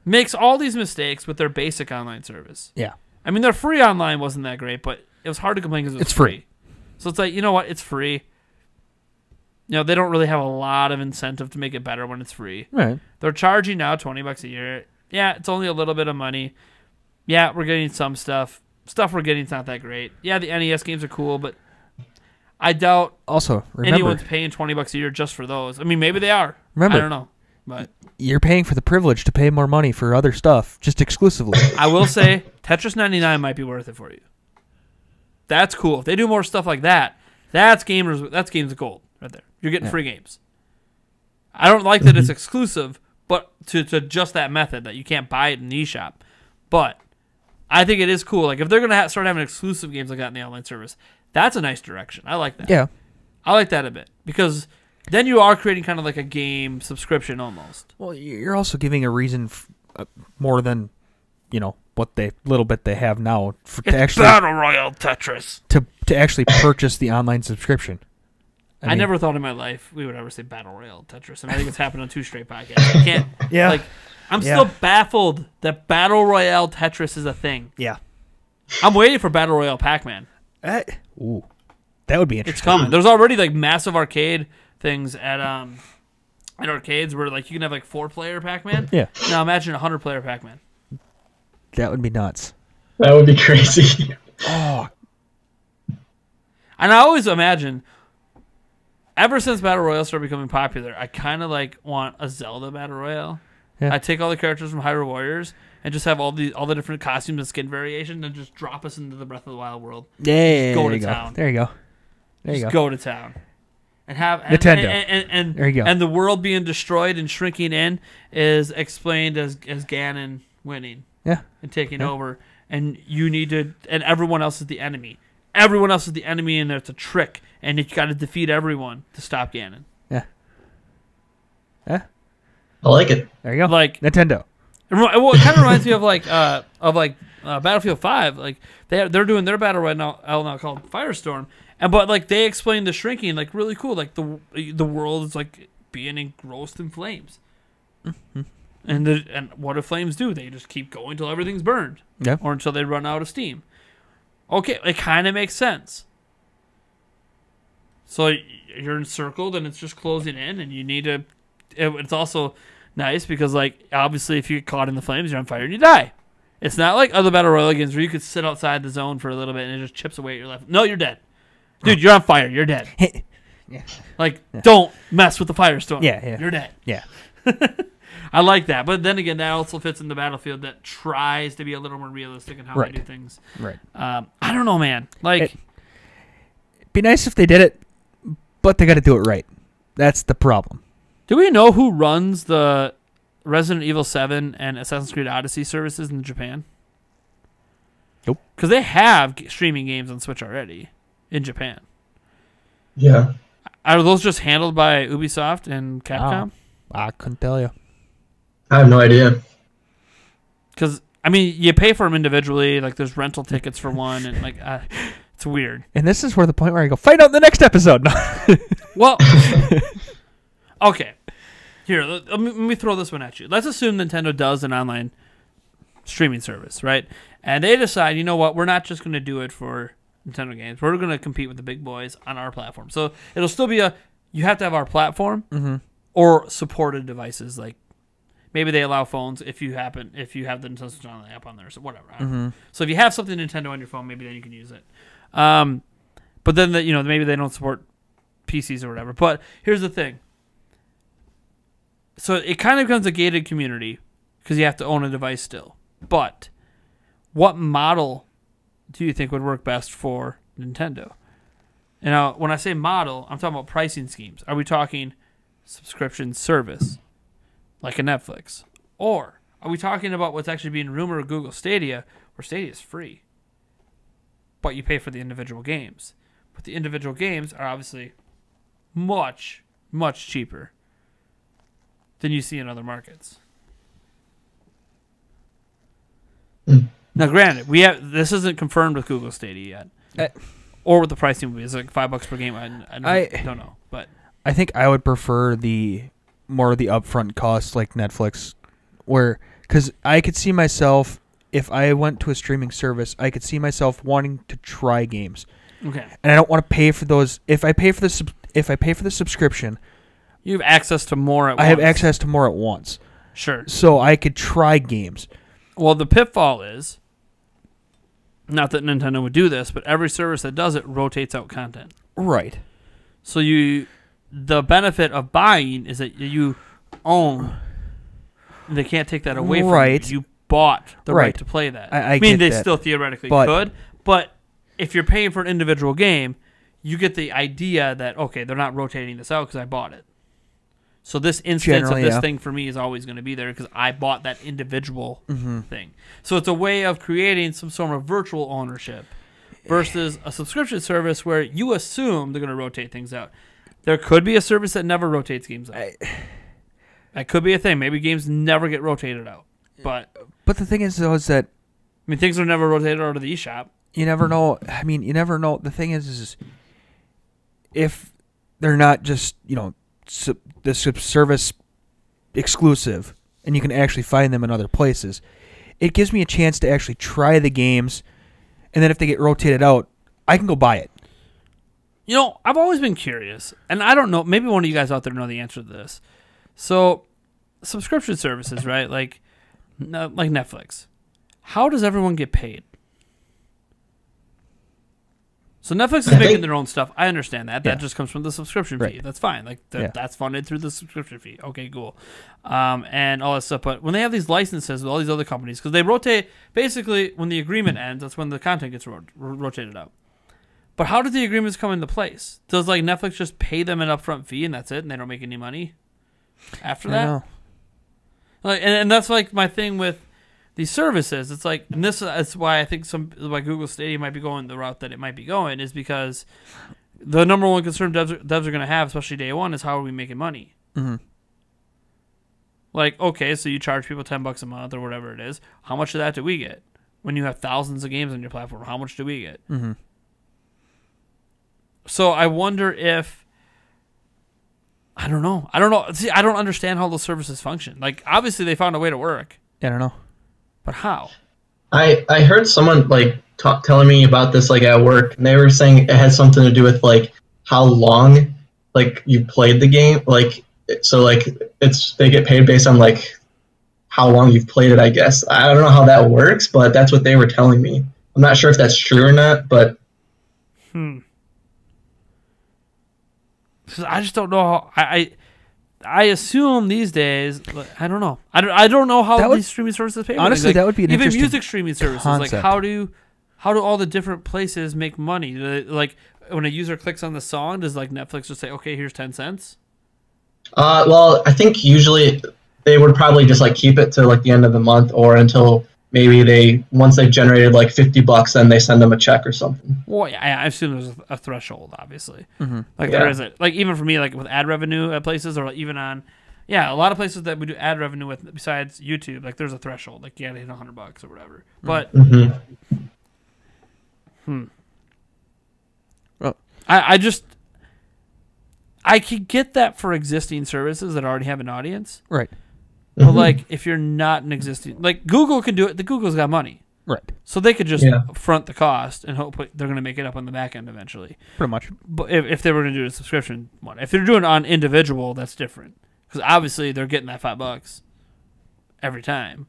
[SPEAKER 4] makes all these mistakes with their basic online service.
[SPEAKER 2] Yeah.
[SPEAKER 4] I mean, their free online wasn't that great, but it was hard to complain because it's free. So it's like, you know what? It's free. You know, they don't really have a lot of incentive to make it better when it's free.
[SPEAKER 2] Right.
[SPEAKER 4] They're charging now $20 a year. Yeah, it's only a little bit of money. Yeah, we're getting some stuff. Stuff we're getting is not that great. Yeah, the NES games are cool, but I doubt
[SPEAKER 2] also remember,
[SPEAKER 4] anyone's paying $20 a year just for those. I mean, maybe they are.
[SPEAKER 2] Remember,
[SPEAKER 4] I don't know. But
[SPEAKER 2] You're paying for the privilege to pay more money for other stuff, just exclusively.
[SPEAKER 4] I will say Tetris 99 might be worth it for you. That's cool. If they do more stuff like that, that's games of gold right there. You're getting free games. I don't like that it's exclusive, but to just that method that you can't buy it in the eShop. But I think it is cool. Like if they're gonna start having exclusive games like that in the online service, that's a nice direction. I like that.
[SPEAKER 2] Yeah,
[SPEAKER 4] I like that a bit because then you are creating kind of like a game subscription almost.
[SPEAKER 2] well, you're also giving a reason more than what little bit they have now to actually
[SPEAKER 4] Battle Royale Tetris.
[SPEAKER 2] to actually purchase the online subscription.
[SPEAKER 4] I
[SPEAKER 2] mean,
[SPEAKER 4] never thought in my life we would ever say Battle Royale Tetris, and I think it's happened on 2 straight podcasts. I can't.
[SPEAKER 2] Yeah.
[SPEAKER 4] Like, I'm still baffled that Battle Royale Tetris is a thing.
[SPEAKER 2] Yeah.
[SPEAKER 4] I'm waiting for Battle Royale Pac-Man.
[SPEAKER 2] Ooh, that would be
[SPEAKER 4] It's
[SPEAKER 2] interesting.
[SPEAKER 4] coming. There's already like massive arcade things at arcades where like you can have like 4-player Pac-Man.
[SPEAKER 2] Yeah.
[SPEAKER 4] Now imagine a 100-player Pac-Man.
[SPEAKER 2] That would be nuts.
[SPEAKER 3] That would be crazy.
[SPEAKER 2] Oh,
[SPEAKER 4] And I always imagine, ever since Battle Royale started becoming popular, I kind of like want a Zelda Battle Royale.
[SPEAKER 2] Yeah.
[SPEAKER 4] I take all the characters from Hyrule Warriors and just have all the different costumes and skin variations and just drop us into the Breath of the Wild world.
[SPEAKER 2] yeah.
[SPEAKER 4] Go
[SPEAKER 2] there
[SPEAKER 4] to
[SPEAKER 2] you go.
[SPEAKER 4] town.
[SPEAKER 2] There you go. There you
[SPEAKER 4] Just
[SPEAKER 2] go.
[SPEAKER 4] go to town. And have
[SPEAKER 2] Nintendo.
[SPEAKER 4] And
[SPEAKER 2] There you go.
[SPEAKER 4] And the world being destroyed and shrinking in is explained as Ganon winning
[SPEAKER 2] Yeah.
[SPEAKER 4] and taking over. And you need to, and everyone else is the enemy. Everyone else is the enemy, and it's a trick. And you got to defeat everyone to stop Ganon.
[SPEAKER 2] Yeah. Yeah.
[SPEAKER 3] I like it.
[SPEAKER 2] There you go.
[SPEAKER 4] Like,
[SPEAKER 2] Nintendo.
[SPEAKER 4] well, it kind of reminds me of Battlefield 5. Like they're doing their battle right now called Firestorm, but like they explain the shrinking like really cool. Like the world is like being engrossed in flames, and what do flames do? They just keep going until everything's burned,
[SPEAKER 2] Yeah.
[SPEAKER 4] or until they run out of steam. Okay, it kind of makes sense. So you're encircled and it's just closing in, and you need to. It's also nice because, like, obviously, if you get caught in the flames, you're on fire and you die. It's not like other Battle Royale games where you could sit outside the zone for a little bit and it just chips away at your life. No, you're dead. Dude, you're on fire. You're dead.
[SPEAKER 2] Yeah.
[SPEAKER 4] Like, don't mess with the firestorm.
[SPEAKER 2] Yeah.
[SPEAKER 4] You're dead.
[SPEAKER 2] Yeah.
[SPEAKER 4] I like that. But then again, that also fits in the Battlefield that tries to be a little more realistic in how
[SPEAKER 2] Right.
[SPEAKER 4] they do things.
[SPEAKER 2] Right.
[SPEAKER 4] I don't know, man. Like,
[SPEAKER 2] It'd be nice if they did it, but they got to do it right. That's the problem.
[SPEAKER 4] do we know who runs the Resident Evil 7 and Assassin's Creed Odyssey services in Japan?
[SPEAKER 2] Nope.
[SPEAKER 4] Because they have streaming games on Switch already in Japan.
[SPEAKER 3] Yeah.
[SPEAKER 4] Are those just handled by Ubisoft and Capcom?
[SPEAKER 2] I couldn't tell you.
[SPEAKER 3] I have no idea.
[SPEAKER 4] Because, I mean, you pay for them individually. Like, there's rental tickets for one, and, like, it's weird.
[SPEAKER 2] And this is where the point where I go, find out in the next episode.
[SPEAKER 4] Well, okay. Here, let me throw this one at you. Let's assume Nintendo does an online streaming service, right? And they decide, you know what, we're not just going to do it for Nintendo games. We're going to compete with the big boys on our platform. So it'll still be you have to have our platform or supported devices. Like, maybe they allow phones if you have the Nintendo Switch Online app on there, so whatever. I don't know. So if you have something Nintendo on your phone, maybe then you can use it. But then, maybe they don't support PCs or whatever. But here's the thing. So it kind of becomes a gated community because you have to own a device still. But what model do you think would work best for Nintendo? And now, when I say model, I'm talking about pricing schemes. Are we talking subscription service, like a Netflix? Or are we talking about what's actually being rumored of Google Stadia, where Stadia is free, but you pay for the individual games? But the individual games are obviously much, much cheaper than you see in other markets. Now, granted, this isn't confirmed with Google Stadia yet, or what the pricing will be. It's like $5 per game. I don't know, but
[SPEAKER 2] I think I would prefer the upfront cost like Netflix, because I could see myself, if I went to a streaming service, I could see myself wanting to try games.
[SPEAKER 4] okay,
[SPEAKER 2] And I don't want to pay for those. If I pay for the subscription,
[SPEAKER 4] you have access to more at once.
[SPEAKER 2] I have access to more at once.
[SPEAKER 4] Sure.
[SPEAKER 2] So I could try games.
[SPEAKER 4] Well, the pitfall is, not that Nintendo would do this, but every service that does it rotates out content.
[SPEAKER 2] Right.
[SPEAKER 4] So the benefit of buying is that you own. They can't take that away from
[SPEAKER 2] Right.
[SPEAKER 4] you. You bought the right
[SPEAKER 2] Right.
[SPEAKER 4] to play that.
[SPEAKER 2] I
[SPEAKER 4] mean,
[SPEAKER 2] get
[SPEAKER 4] they
[SPEAKER 2] that.
[SPEAKER 4] still theoretically
[SPEAKER 2] But-
[SPEAKER 4] could, but if you're paying for an individual game, you get the idea that, okay, they're not rotating this out because I bought it. So this instance
[SPEAKER 2] Generally,
[SPEAKER 4] of this
[SPEAKER 2] yeah.
[SPEAKER 4] thing for me is always going to be there because I bought that individual
[SPEAKER 2] Mm-hmm.
[SPEAKER 4] thing. So it's a way of creating some sort of virtual ownership versus a subscription service where you assume they're going to rotate things out. There could be a service that never rotates games out. That could be a thing. Maybe games never get rotated out. But
[SPEAKER 2] the thing is, though, is that
[SPEAKER 4] I mean, things are never rotated out of the eShop.
[SPEAKER 2] you never know. I mean, you never know. The thing is if they're not just, the service exclusive and you can actually find them in other places, it gives me a chance to actually try the games, and then if they get rotated out, I can go buy it.
[SPEAKER 4] I've always been curious, and I don't know, maybe one of you guys out there know the answer to this. So, subscription services, right? Like Netflix. How does everyone get paid? So Netflix is making their own stuff. I understand that. That just comes from the subscription fee.
[SPEAKER 2] Right.
[SPEAKER 4] That's fine. Like that's funded through the subscription fee. Okay, cool. And all that stuff. But when they have these licenses with all these other companies, because they rotate, basically when the agreement ends, that's when the content gets rotated out. But how do the agreements come into place? Does Netflix just pay them an upfront fee and that's it, and they don't make any money after that?
[SPEAKER 2] I know.
[SPEAKER 4] And that's my thing with these services. It's and that's why I think why Google Stadia might be going the route that it might be going, is because the number one concern devs are going to have, especially day one, is how are we making money?
[SPEAKER 2] Mm-hmm.
[SPEAKER 4] Okay, so you charge people $10 a month or whatever it is. How much of that do we get? When you have thousands of games on your platform, how much do we get?
[SPEAKER 2] Mm-hmm.
[SPEAKER 4] So I wonder if, I don't know. See, I don't understand how those services function. Obviously they found a way to work,
[SPEAKER 2] I don't know.
[SPEAKER 4] but how?
[SPEAKER 3] I heard someone telling me about this at work, and they were saying it has something to do with how long you played the game. They get paid based on how long you've played it, I guess. I don't know how that works, but that's what they were telling me. I'm not sure if that's true or not, but
[SPEAKER 4] I just don't know how. I assume these days, I don't know. I don't know how these streaming services pay.
[SPEAKER 2] Honestly, that would be an
[SPEAKER 4] even
[SPEAKER 2] interesting
[SPEAKER 4] music streaming services.
[SPEAKER 2] concept.
[SPEAKER 4] How do all the different places make money? When a user clicks on the song, does Netflix just say, "Okay, here's 10 cents"?
[SPEAKER 3] Well, I think usually they would probably just keep it to the end of the month, or until maybe once they've generated $50, then they send them a check or something.
[SPEAKER 4] Well, yeah, I assume there's a threshold, obviously.
[SPEAKER 2] Mm-hmm.
[SPEAKER 4] There isn't. Even for me, with ad revenue at places, or even on, a lot of places that we do ad revenue with besides YouTube, there's a threshold. You gotta hit $100 or whatever. But
[SPEAKER 2] Well,
[SPEAKER 4] I could get that for existing services that already have an audience.
[SPEAKER 2] right.
[SPEAKER 4] But if you're not an existing, Google can do it. The Google's got money,
[SPEAKER 2] Right.
[SPEAKER 4] so they could just front the cost and hope they're going to make it up on the back end eventually.
[SPEAKER 2] Pretty much.
[SPEAKER 4] But if they were going to do a subscription one, if they're doing it on individual, that's different, because obviously they're getting that $5 every time,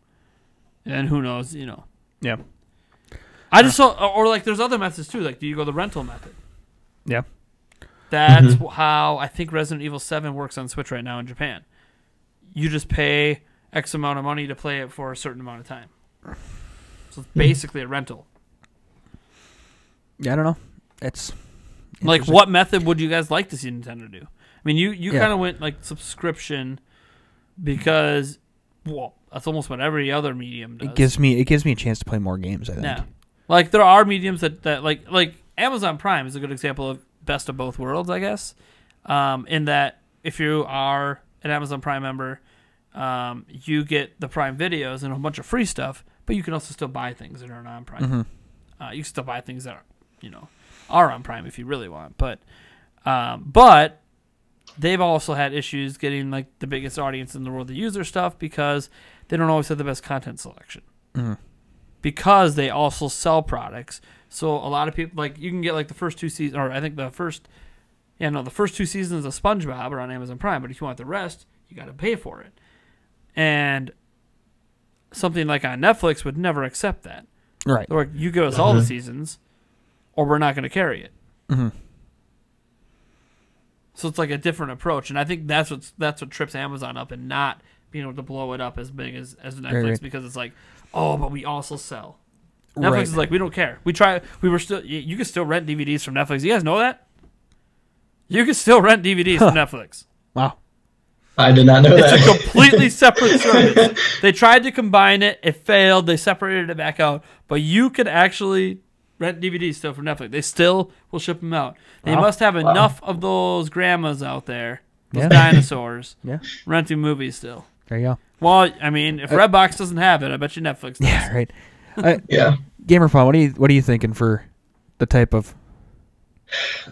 [SPEAKER 4] and who knows,
[SPEAKER 2] Yeah.
[SPEAKER 4] I just saw, or there's other methods too. Do you go the rental method?
[SPEAKER 2] Yeah.
[SPEAKER 4] That's how I think Resident Evil 7 works on Switch right now in Japan. You just pay X amount of money to play it for a certain amount of time. So it's basically a rental.
[SPEAKER 2] Yeah, I don't know. It's
[SPEAKER 4] what method would you guys like to see Nintendo do? I mean, you kind of went subscription because, that's almost what every other medium does.
[SPEAKER 2] It gives me a chance to play more games, I think.
[SPEAKER 4] Yeah. There are mediums that Amazon Prime is a good example of best of both worlds, I guess. In that if you are an Amazon Prime member, you get the Prime videos and a bunch of free stuff, but you can also still buy things that are not on Prime.
[SPEAKER 2] Mm-hmm.
[SPEAKER 4] You can still buy things that are on Prime if you really want. But they've also had issues getting the biggest audience in the world to use their stuff because they don't always have the best content selection.
[SPEAKER 2] Mm-hmm.
[SPEAKER 4] Because they also sell products. So a lot of people, you can get the first two seasons, or I think the first 2 seasons of SpongeBob are on Amazon Prime, but if you want the rest, you got to pay for it. And something on Netflix would never accept that.
[SPEAKER 2] Right.
[SPEAKER 4] Or you give us all the seasons, or we're not going to carry it.
[SPEAKER 2] Mm-hmm.
[SPEAKER 4] So it's like a different approach, and I think that's what trips Amazon up and not being able to blow it up as big as Netflix,
[SPEAKER 2] Right.
[SPEAKER 4] because it's like, oh, but we also sell. Netflix is like, we don't care. You can still rent DVDs from Netflix. You guys know that? You can still rent DVDs from Netflix.
[SPEAKER 2] Wow.
[SPEAKER 3] I did not know
[SPEAKER 4] It's
[SPEAKER 3] that.
[SPEAKER 4] a completely separate service. They tried to combine it. It failed. They separated it back out. But you could actually rent DVDs still from Netflix. They still will ship them out. They must have enough of those grandmas out there, those dinosaurs, renting movies still.
[SPEAKER 2] There you go.
[SPEAKER 4] Well, I mean, if Redbox doesn't have it, I bet you Netflix does.
[SPEAKER 2] Yeah, right.
[SPEAKER 3] Yeah.
[SPEAKER 2] Gamerpawn, what are you thinking for the type of?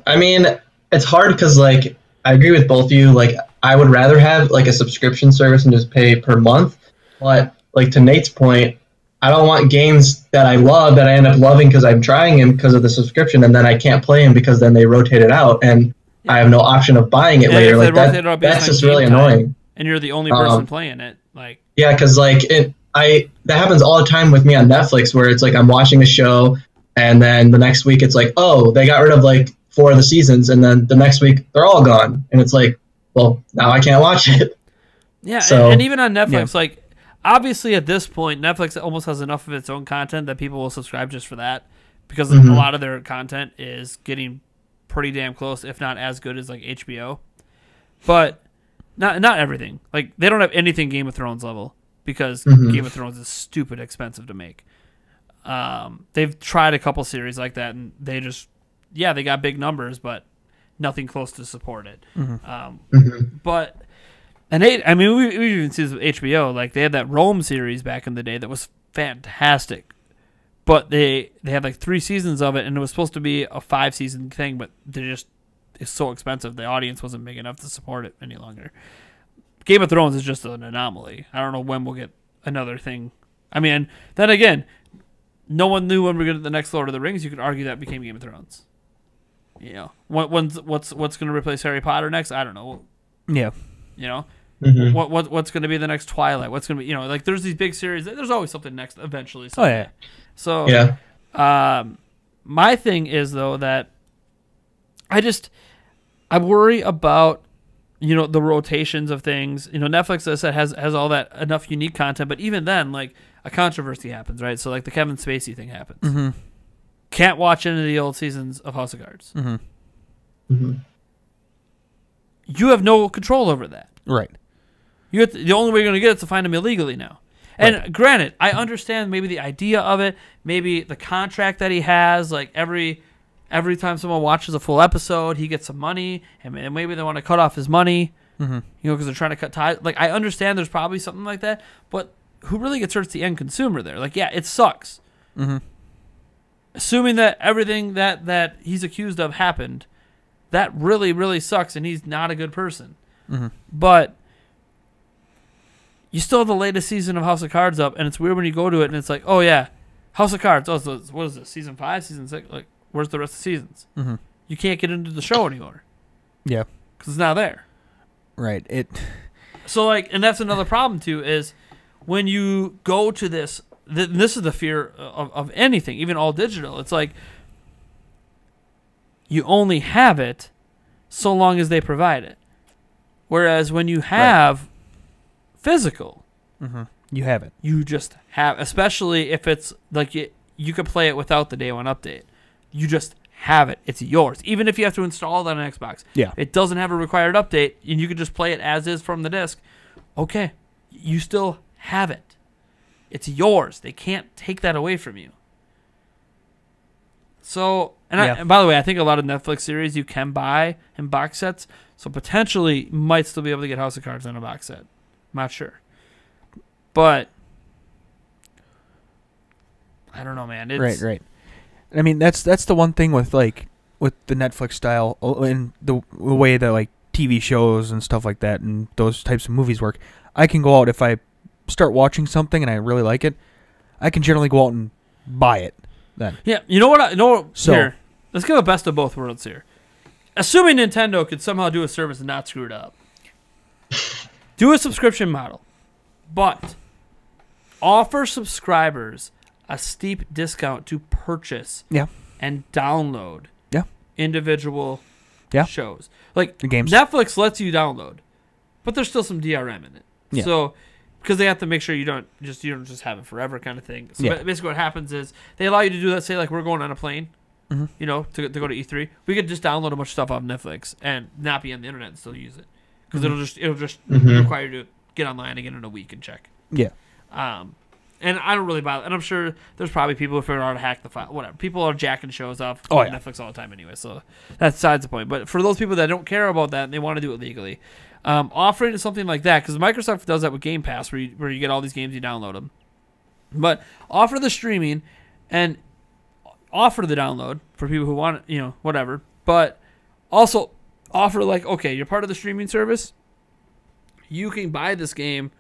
[SPEAKER 3] I mean, it's hard because, like, I agree with both of you. Like, I would rather have, like, a subscription service and just pay per month. But, like, to Nate's point, I don't want games that I love that I end up loving because I'm trying them because of the subscription, and then I can't play them because then they rotate it out, and I have no option of buying it later. Like, that's just really annoying.
[SPEAKER 4] And you're the only person playing it. Like,
[SPEAKER 3] yeah, because, like, that happens all the time with me on Netflix, where it's like I'm watching a show, and then the next week it's like, oh, they got rid of like 4 of the seasons, and then the next week they're all gone, and it's like, well, now I can't watch it.
[SPEAKER 4] Yeah,
[SPEAKER 3] so,
[SPEAKER 4] and even on Netflix, like, obviously at this point, Netflix almost has enough of its own content that people will subscribe just for that, because a lot of their content is getting pretty damn close, if not as good as like HBO. But not everything. Like, they don't have anything Game of Thrones level, because Game of Thrones is stupid expensive to make. They've tried a couple series like that, and they just, they got big numbers, but nothing close to support it. But, and we even see this with HBO. Like, they had that Rome series back in the day that was fantastic, but they had like 3 seasons of it, and it was supposed to be a 5-season thing, but it's so expensive. The audience wasn't big enough to support it any longer. Game of Thrones is just an anomaly. I don't know when we'll get another thing. I mean, then again, no one knew when we were going to get the next Lord of the Rings. You could argue that became Game of Thrones. You know, what's going to replace Harry Potter next? I don't know.
[SPEAKER 2] Yeah.
[SPEAKER 4] You know, what's going to be the next Twilight? What's going to be, you know, like, there's these big series. There's always something next eventually.
[SPEAKER 2] Oh yeah.
[SPEAKER 4] So my thing is, though, that I worry about, you know, the rotations of things. You know, Netflix, as I said, has all that enough unique content, but even then, like, a controversy happens, right? So, like, the Kevin Spacey thing happens. Can't watch any of the old seasons of House of Cards. You have no control over that.
[SPEAKER 2] Right.
[SPEAKER 4] The only way you're going to get it is to find him illegally now. And granted, I understand maybe the idea of it, maybe the contract that he has, like, every time someone watches a full episode, he gets some money, and maybe they want to cut off his money, you know, because they're trying to cut ties. Like, I understand there's probably something like that, but who really gets hurt is the end consumer there. Like, yeah, it sucks. Assuming that everything that he's accused of happened, that really, really sucks, and he's not a good person. But you still have the latest season of House of Cards up, and it's weird when you go to it, and it's like, oh, yeah, House of Cards. Oh, so what is this, season 5, season 6? Like, where's the rest of the seasons? You can't get into the show anymore. Yeah. Because it's not there.
[SPEAKER 2] Right.
[SPEAKER 4] So, like, and that's another problem, too, is when you go to this, this is the fear of anything, even all digital. It's like, you only have it so long as they provide it. Whereas when you have physical,
[SPEAKER 2] you have it.
[SPEAKER 4] You just have, especially if it's like you could play it without the day one update. You just have it. It's yours. Even if you have to install it on an Xbox.
[SPEAKER 2] Yeah.
[SPEAKER 4] It doesn't have a required update, and you can just play it as is from the disc. Okay. You still have it. It's yours. They can't take that away from you. So, and by the way, I think a lot of Netflix series you can buy in box sets, so potentially you might still be able to get House of Cards in a box set. I'm not sure. But I don't know, man. It's,
[SPEAKER 2] right. I mean, that's the one thing with the Netflix style and the way that, like, TV shows and stuff like that and those types of movies work. I can go out, if I start watching something and I really like it, I can generally go out and buy it then.
[SPEAKER 4] Yeah, you know what? Here, let's give a best of both worlds here. Assuming Nintendo could somehow do a service and not screw it up. Do a subscription model, but offer subscribers a steep discount to purchase and download individual shows. Like
[SPEAKER 2] The games.
[SPEAKER 4] Netflix lets you download, but there's still some DRM in it.
[SPEAKER 2] Yeah.
[SPEAKER 4] So because they have to make sure you don't just have it forever kind of thing. So
[SPEAKER 2] Yeah.
[SPEAKER 4] basically what happens is they allow you to do that. Say like we're going on a plane, you know, to go to E3. We could just download a bunch of stuff off Netflix and not be on the internet and still use it because it'll just require you to get online again in a week and check.
[SPEAKER 2] Yeah.
[SPEAKER 4] And I don't really bother. And I'm sure there's probably people who figure out how to hack the file. Whatever. People are jacking shows off on Netflix all the time anyway. So that's besides the point. But for those people that don't care about that and they want to do it legally, offering something like that, because Microsoft does that with Game Pass where you get all these games, you download them. But offer the streaming and offer the download for people who want it, you know, whatever. But also offer like, okay, you're part of the streaming service. You can buy this game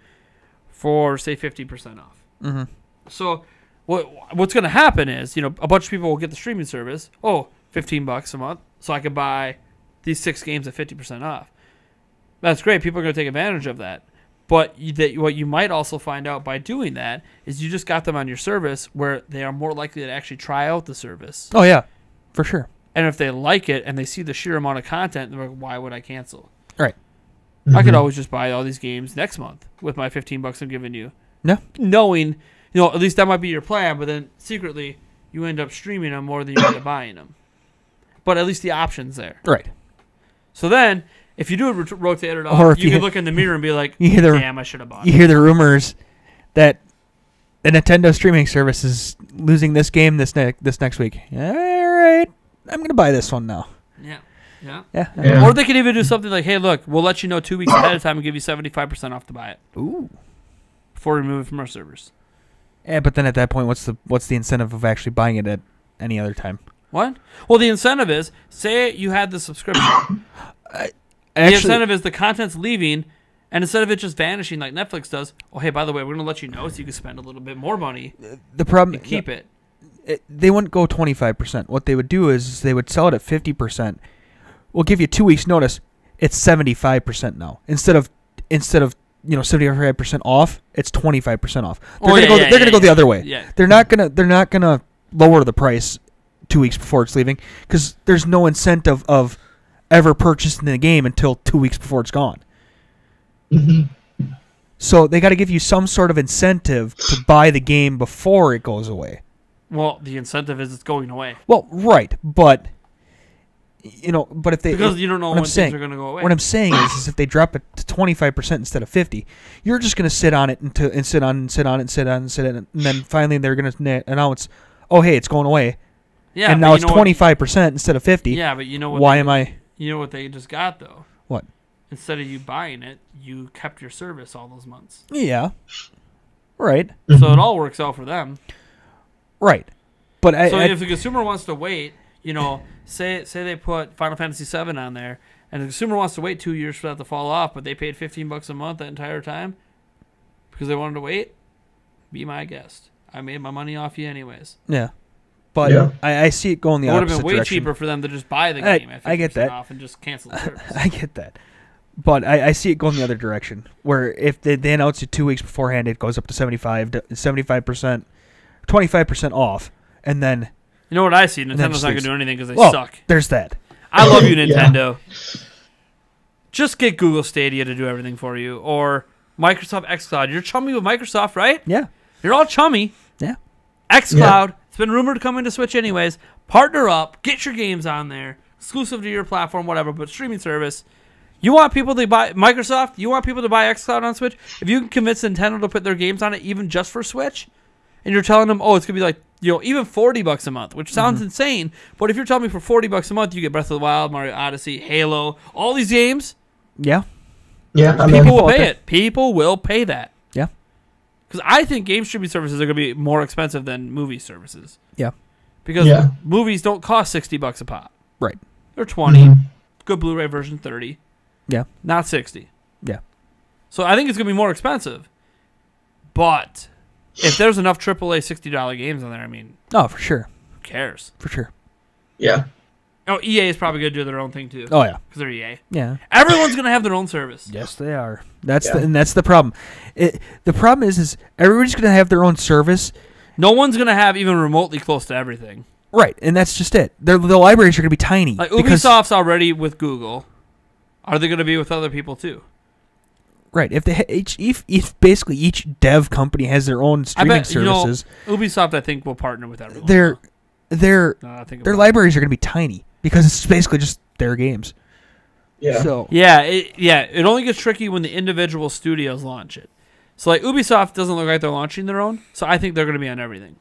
[SPEAKER 4] for, say, 50% off.
[SPEAKER 2] Mm-hmm.
[SPEAKER 4] So what's going to happen is, you know, a bunch of people will get the streaming service. Oh, $15 a month, so I can buy these 6 games at 50% off. That's great. People are going to take advantage of that. But what you might also find out by doing that is you just got them on your service where they are more likely to actually try out the service.
[SPEAKER 2] Oh, yeah. For sure.
[SPEAKER 4] And if they like it and they see the sheer amount of content, they're like, why would I cancel?
[SPEAKER 2] Right.
[SPEAKER 4] I could always just buy all these games next month with my $15 I'm giving you.
[SPEAKER 2] No.
[SPEAKER 4] Knowing, you know, at least that might be your plan, but then secretly you end up streaming them more than you end up buying them. But at least the option's there.
[SPEAKER 2] Right.
[SPEAKER 4] So then, if you do rotate it
[SPEAKER 2] Or
[SPEAKER 4] off,
[SPEAKER 2] if
[SPEAKER 4] you
[SPEAKER 2] you
[SPEAKER 4] can look in the mirror and be like,
[SPEAKER 2] you hear the-
[SPEAKER 4] damn, I should have bought
[SPEAKER 2] You
[SPEAKER 4] it.
[SPEAKER 2] hear the rumors that the Nintendo streaming service is losing this game this next week. All right. I'm going to buy this one now.
[SPEAKER 4] Yeah. Yeah.
[SPEAKER 2] Yeah.
[SPEAKER 3] Yeah.
[SPEAKER 4] Or they could even do something like, hey, look, we'll let you know 2 weeks ahead of time and give you 75% off to buy it
[SPEAKER 2] Ooh.
[SPEAKER 4] before we remove it from our servers.
[SPEAKER 2] Yeah, but then at that point, what's the incentive of actually buying it at any other time?
[SPEAKER 4] What? Well, the incentive is, say you had the subscription. The
[SPEAKER 2] Actually,
[SPEAKER 4] incentive is the content's leaving, and instead of it just vanishing like Netflix does, oh, hey, by the way, we're going to let you know so you can spend a little bit more money
[SPEAKER 2] the problem
[SPEAKER 4] and keep it.
[SPEAKER 2] They wouldn't go 25%. What they would do is they would sell it at 50%. We'll give you 2 weeks notice. It's 75% now. Instead of 75% off, it's 25% off. They're gonna go the other way.
[SPEAKER 4] Yeah.
[SPEAKER 2] They're not gonna lower the price 2 weeks before it's leaving because there's no incentive of ever purchasing the game until 2 weeks before it's gone. So they got to give you some sort of incentive to buy the game before it goes away.
[SPEAKER 4] Well, the incentive is it's going away.
[SPEAKER 2] Well, right, but if they
[SPEAKER 4] Because you don't know
[SPEAKER 2] what
[SPEAKER 4] when
[SPEAKER 2] I'm
[SPEAKER 4] things
[SPEAKER 2] saying,
[SPEAKER 4] are going to go away.
[SPEAKER 2] What I'm saying is if they drop it to 25% instead of 50, you're just going to sit on it and sit on it, and then finally they're going to announce, oh hey, it's going away.
[SPEAKER 4] Yeah,
[SPEAKER 2] and
[SPEAKER 4] but
[SPEAKER 2] now
[SPEAKER 4] you
[SPEAKER 2] it's
[SPEAKER 4] know what-
[SPEAKER 2] 25% instead of 50.
[SPEAKER 4] Yeah, but you know what?
[SPEAKER 2] Why am I?
[SPEAKER 4] You know what they just got though?
[SPEAKER 2] What?
[SPEAKER 4] Instead of you buying it, you kept your service all those months.
[SPEAKER 2] Yeah. Right.
[SPEAKER 4] So it all works out for them.
[SPEAKER 2] Right. But
[SPEAKER 4] So if the consumer wants to wait, say they put Final Fantasy VII on there, and the consumer wants to wait 2 years for that to fall off, but they paid $15 a month that entire time because they wanted to wait, be my guest. I made my money off you anyways.
[SPEAKER 2] yeah. But
[SPEAKER 3] Yeah.
[SPEAKER 2] I see it going the
[SPEAKER 4] It would
[SPEAKER 2] opposite
[SPEAKER 4] have been way
[SPEAKER 2] direction.
[SPEAKER 4] cheaper for them to just buy the game at 50%
[SPEAKER 2] I get that.
[SPEAKER 4] off and just cancel the service.
[SPEAKER 2] I get that. But I see it going the other direction, where if they announce it 2 weeks beforehand, it goes up to 75%, 25% off, and then
[SPEAKER 4] You know what I see?
[SPEAKER 2] then
[SPEAKER 4] Nintendo's not going
[SPEAKER 2] just
[SPEAKER 4] to do anything because they
[SPEAKER 2] well,
[SPEAKER 4] suck.
[SPEAKER 2] there's that.
[SPEAKER 4] I love you, Nintendo. Just get Google Stadia to do everything for you, or Microsoft xCloud. You're chummy with Microsoft, right?
[SPEAKER 2] Yeah.
[SPEAKER 4] You're all chummy.
[SPEAKER 2] Yeah.
[SPEAKER 4] xCloud. It's been rumored to come into Switch anyways. Partner up. Get your games on there. Exclusive to your platform, whatever, but streaming service. You want people to buy Microsoft? You want people to buy xCloud on Switch? If you can convince Nintendo to put their games on it even just for Switch, and you're telling them, oh, it's going to be like, even $40 a month, which sounds insane, but if you're telling me for $40 a month, you get Breath of the Wild, Mario Odyssey, Halo, all these games,
[SPEAKER 2] Yeah.
[SPEAKER 3] Yeah, I
[SPEAKER 4] people
[SPEAKER 3] mean,
[SPEAKER 4] will pay it. People will pay that.
[SPEAKER 2] Yeah.
[SPEAKER 4] Because I think game streaming services are going to be more expensive than movie services.
[SPEAKER 2] Yeah.
[SPEAKER 4] Because
[SPEAKER 3] Yeah.
[SPEAKER 4] movies don't cost $60 a pop.
[SPEAKER 2] Right.
[SPEAKER 4] They're 20. Good Blu-ray version 30.
[SPEAKER 2] Yeah.
[SPEAKER 4] Not 60.
[SPEAKER 2] Yeah.
[SPEAKER 4] So I think it's going to be more expensive. But if there's enough AAA $60 games on there, I mean,
[SPEAKER 2] Oh, for sure.
[SPEAKER 4] who cares?
[SPEAKER 2] For sure.
[SPEAKER 3] yeah.
[SPEAKER 4] Oh, EA is probably going to do their own thing too.
[SPEAKER 2] Oh yeah.
[SPEAKER 4] Because they're EA.
[SPEAKER 2] Yeah.
[SPEAKER 4] Everyone's going to have their own service.
[SPEAKER 2] Yes, they are. That's
[SPEAKER 3] Yeah.
[SPEAKER 2] that's the problem. The problem is everybody's going to have their own service.
[SPEAKER 4] No one's going to have even remotely close to everything.
[SPEAKER 2] Right, and that's just it. The libraries are going to be tiny.
[SPEAKER 4] Like
[SPEAKER 2] because-
[SPEAKER 4] Ubisoft's already with Google. Are they going to be with other people too?
[SPEAKER 2] Right. If basically each dev company has their own streaming services,
[SPEAKER 4] Ubisoft I think will partner with everyone.
[SPEAKER 2] their libraries are going to be tiny because it's basically just their games.
[SPEAKER 3] Yeah.
[SPEAKER 2] So
[SPEAKER 4] it only gets tricky when the individual studios launch it. So like Ubisoft doesn't look like they're launching their own, so I think they're going to be on everything.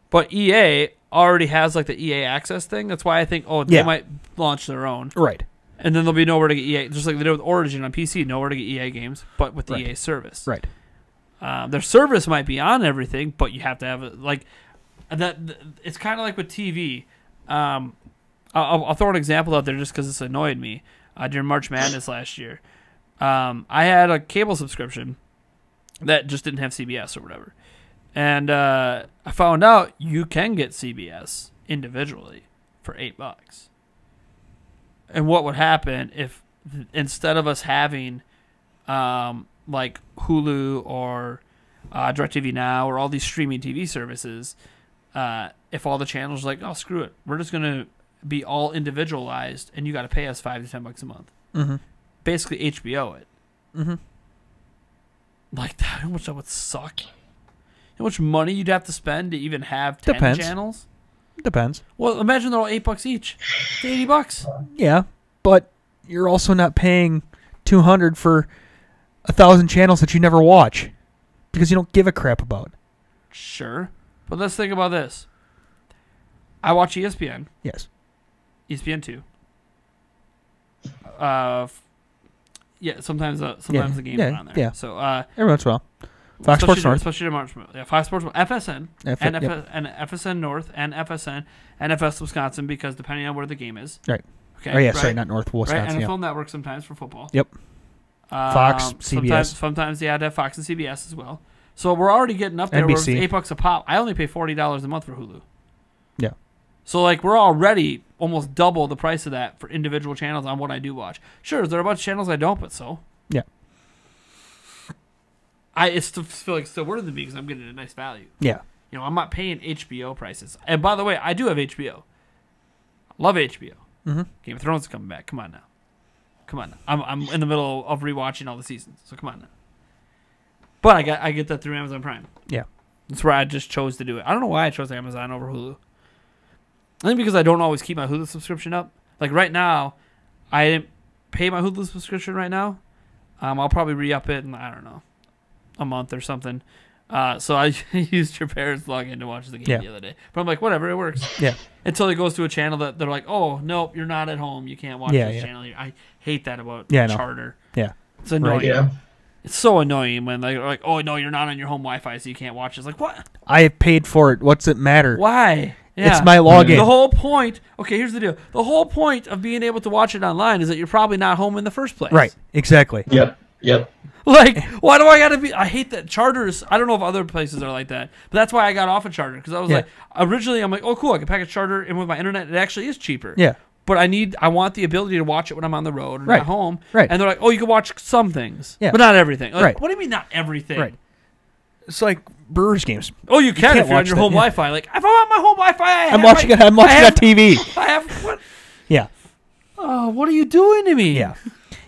[SPEAKER 4] But EA already has like the EA Access thing. That's why I think they might launch their own.
[SPEAKER 2] Right.
[SPEAKER 4] And then there'll be nowhere to get EA, just like they did with Origin on PC, nowhere to get EA games, but with the EA service.
[SPEAKER 2] Right.
[SPEAKER 4] Their service might be on everything, but you have to have it like that. It's kind of like with TV. I'll throw an example out there just because this annoyed me during March Madness last year. I had a cable subscription that just didn't have CBS or whatever, and I found out you can get CBS individually for $8. And what would happen if instead of us having like Hulu or DirecTV Now or all these streaming TV services, if all the channels are like, oh, screw it, we're just going to be all individualized and you got to pay us $5 to $10 a month.
[SPEAKER 2] Mm-hmm.
[SPEAKER 4] Basically HBO it.
[SPEAKER 2] Mm-hmm.
[SPEAKER 4] Like that, how much that would suck? How much money you'd have to spend to even have 10
[SPEAKER 2] Depends.
[SPEAKER 4] channels?
[SPEAKER 2] Depends.
[SPEAKER 4] Well, imagine they're all $8 each. It's $80.
[SPEAKER 2] Yeah, but you're also not paying $200 for 1,000 channels that you never watch because you don't give a crap about.
[SPEAKER 4] Sure, but let's think about this. I watch ESPN.
[SPEAKER 2] Yes.
[SPEAKER 4] ESPN 2. Sometimes the games are on there.
[SPEAKER 2] Yeah.
[SPEAKER 4] So
[SPEAKER 2] every once in a while. Fox Sports North.
[SPEAKER 4] Especially March. Yeah, Fox Sports North. FSN. And FSN North and FSN and FS Wisconsin because depending on where the game is.
[SPEAKER 2] Right.
[SPEAKER 4] Okay.
[SPEAKER 2] Oh, yeah,
[SPEAKER 4] right?
[SPEAKER 2] sorry, not North Wisconsin.
[SPEAKER 4] Right, NFL Network sometimes for football.
[SPEAKER 2] Yep. Fox, CBS.
[SPEAKER 4] Sometimes they had to have Fox and CBS as well. So we're already getting up there.
[SPEAKER 2] NBC.
[SPEAKER 4] Where it's $8 a pop. I only pay $40 a month for Hulu.
[SPEAKER 2] Yeah.
[SPEAKER 4] So like we're already almost double the price of that for individual channels on what I do watch. Sure, there are a bunch of channels I don't, but so.
[SPEAKER 2] Yeah.
[SPEAKER 4] I still feel like it's still worth it to me because I'm getting a nice value.
[SPEAKER 2] Yeah.
[SPEAKER 4] You know, I'm not paying HBO prices. And by the way, I do have HBO. I love HBO.
[SPEAKER 2] Mm-hmm.
[SPEAKER 4] Game of Thrones is coming back. Come on now. I'm in the middle of rewatching all the seasons, so come on now. But I get that through Amazon Prime.
[SPEAKER 2] Yeah.
[SPEAKER 4] That's where I just chose to do it. I don't know why I chose Amazon over Hulu. I think because I don't always keep my Hulu subscription up. Like right now, I didn't pay my Hulu subscription right now. I'll probably re-up it in, I don't know, a month or something. So I used your parents' login to watch the game the other day. But I'm like, whatever, it works.
[SPEAKER 2] Yeah.
[SPEAKER 4] Until it goes to a channel that they're like, oh, nope, you're not at home. You can't watch this channel. I hate that about Charter.
[SPEAKER 2] Yeah.
[SPEAKER 4] It's annoying.
[SPEAKER 3] Right, yeah.
[SPEAKER 4] It's so annoying when they're like, oh, no, you're not on your home Wi-Fi, so you can't watch it. It's like, what?
[SPEAKER 2] I paid for it. What's it matter?
[SPEAKER 4] Why? Yeah.
[SPEAKER 2] It's my login.
[SPEAKER 4] The whole point, okay, here's the deal. The whole point of being able to watch it online is that you're probably not home in the first place.
[SPEAKER 2] Right. Exactly.
[SPEAKER 3] Yep.
[SPEAKER 4] Like, why do I got to be? I hate that Charters. I don't know if other places are like that, but that's why I got off of Charter because I was like, originally I'm like, oh, cool, I can package Charter in with my internet. It actually is cheaper.
[SPEAKER 2] Yeah.
[SPEAKER 4] But I want the ability to watch it when I'm on the road or at home.
[SPEAKER 2] Right.
[SPEAKER 4] And they're like, oh, you can watch some things,
[SPEAKER 2] but
[SPEAKER 4] not everything. Like,
[SPEAKER 2] right.
[SPEAKER 4] What do you mean not everything?
[SPEAKER 2] Right. It's like Brewers games.
[SPEAKER 4] Oh, you can if you're on your home
[SPEAKER 2] that,
[SPEAKER 4] Wi-Fi. Like, if I'm on my home Wi-Fi,
[SPEAKER 2] I'm watching it on TV.
[SPEAKER 4] I have what?
[SPEAKER 2] Yeah.
[SPEAKER 4] Oh, what are you doing to me?
[SPEAKER 2] Yeah.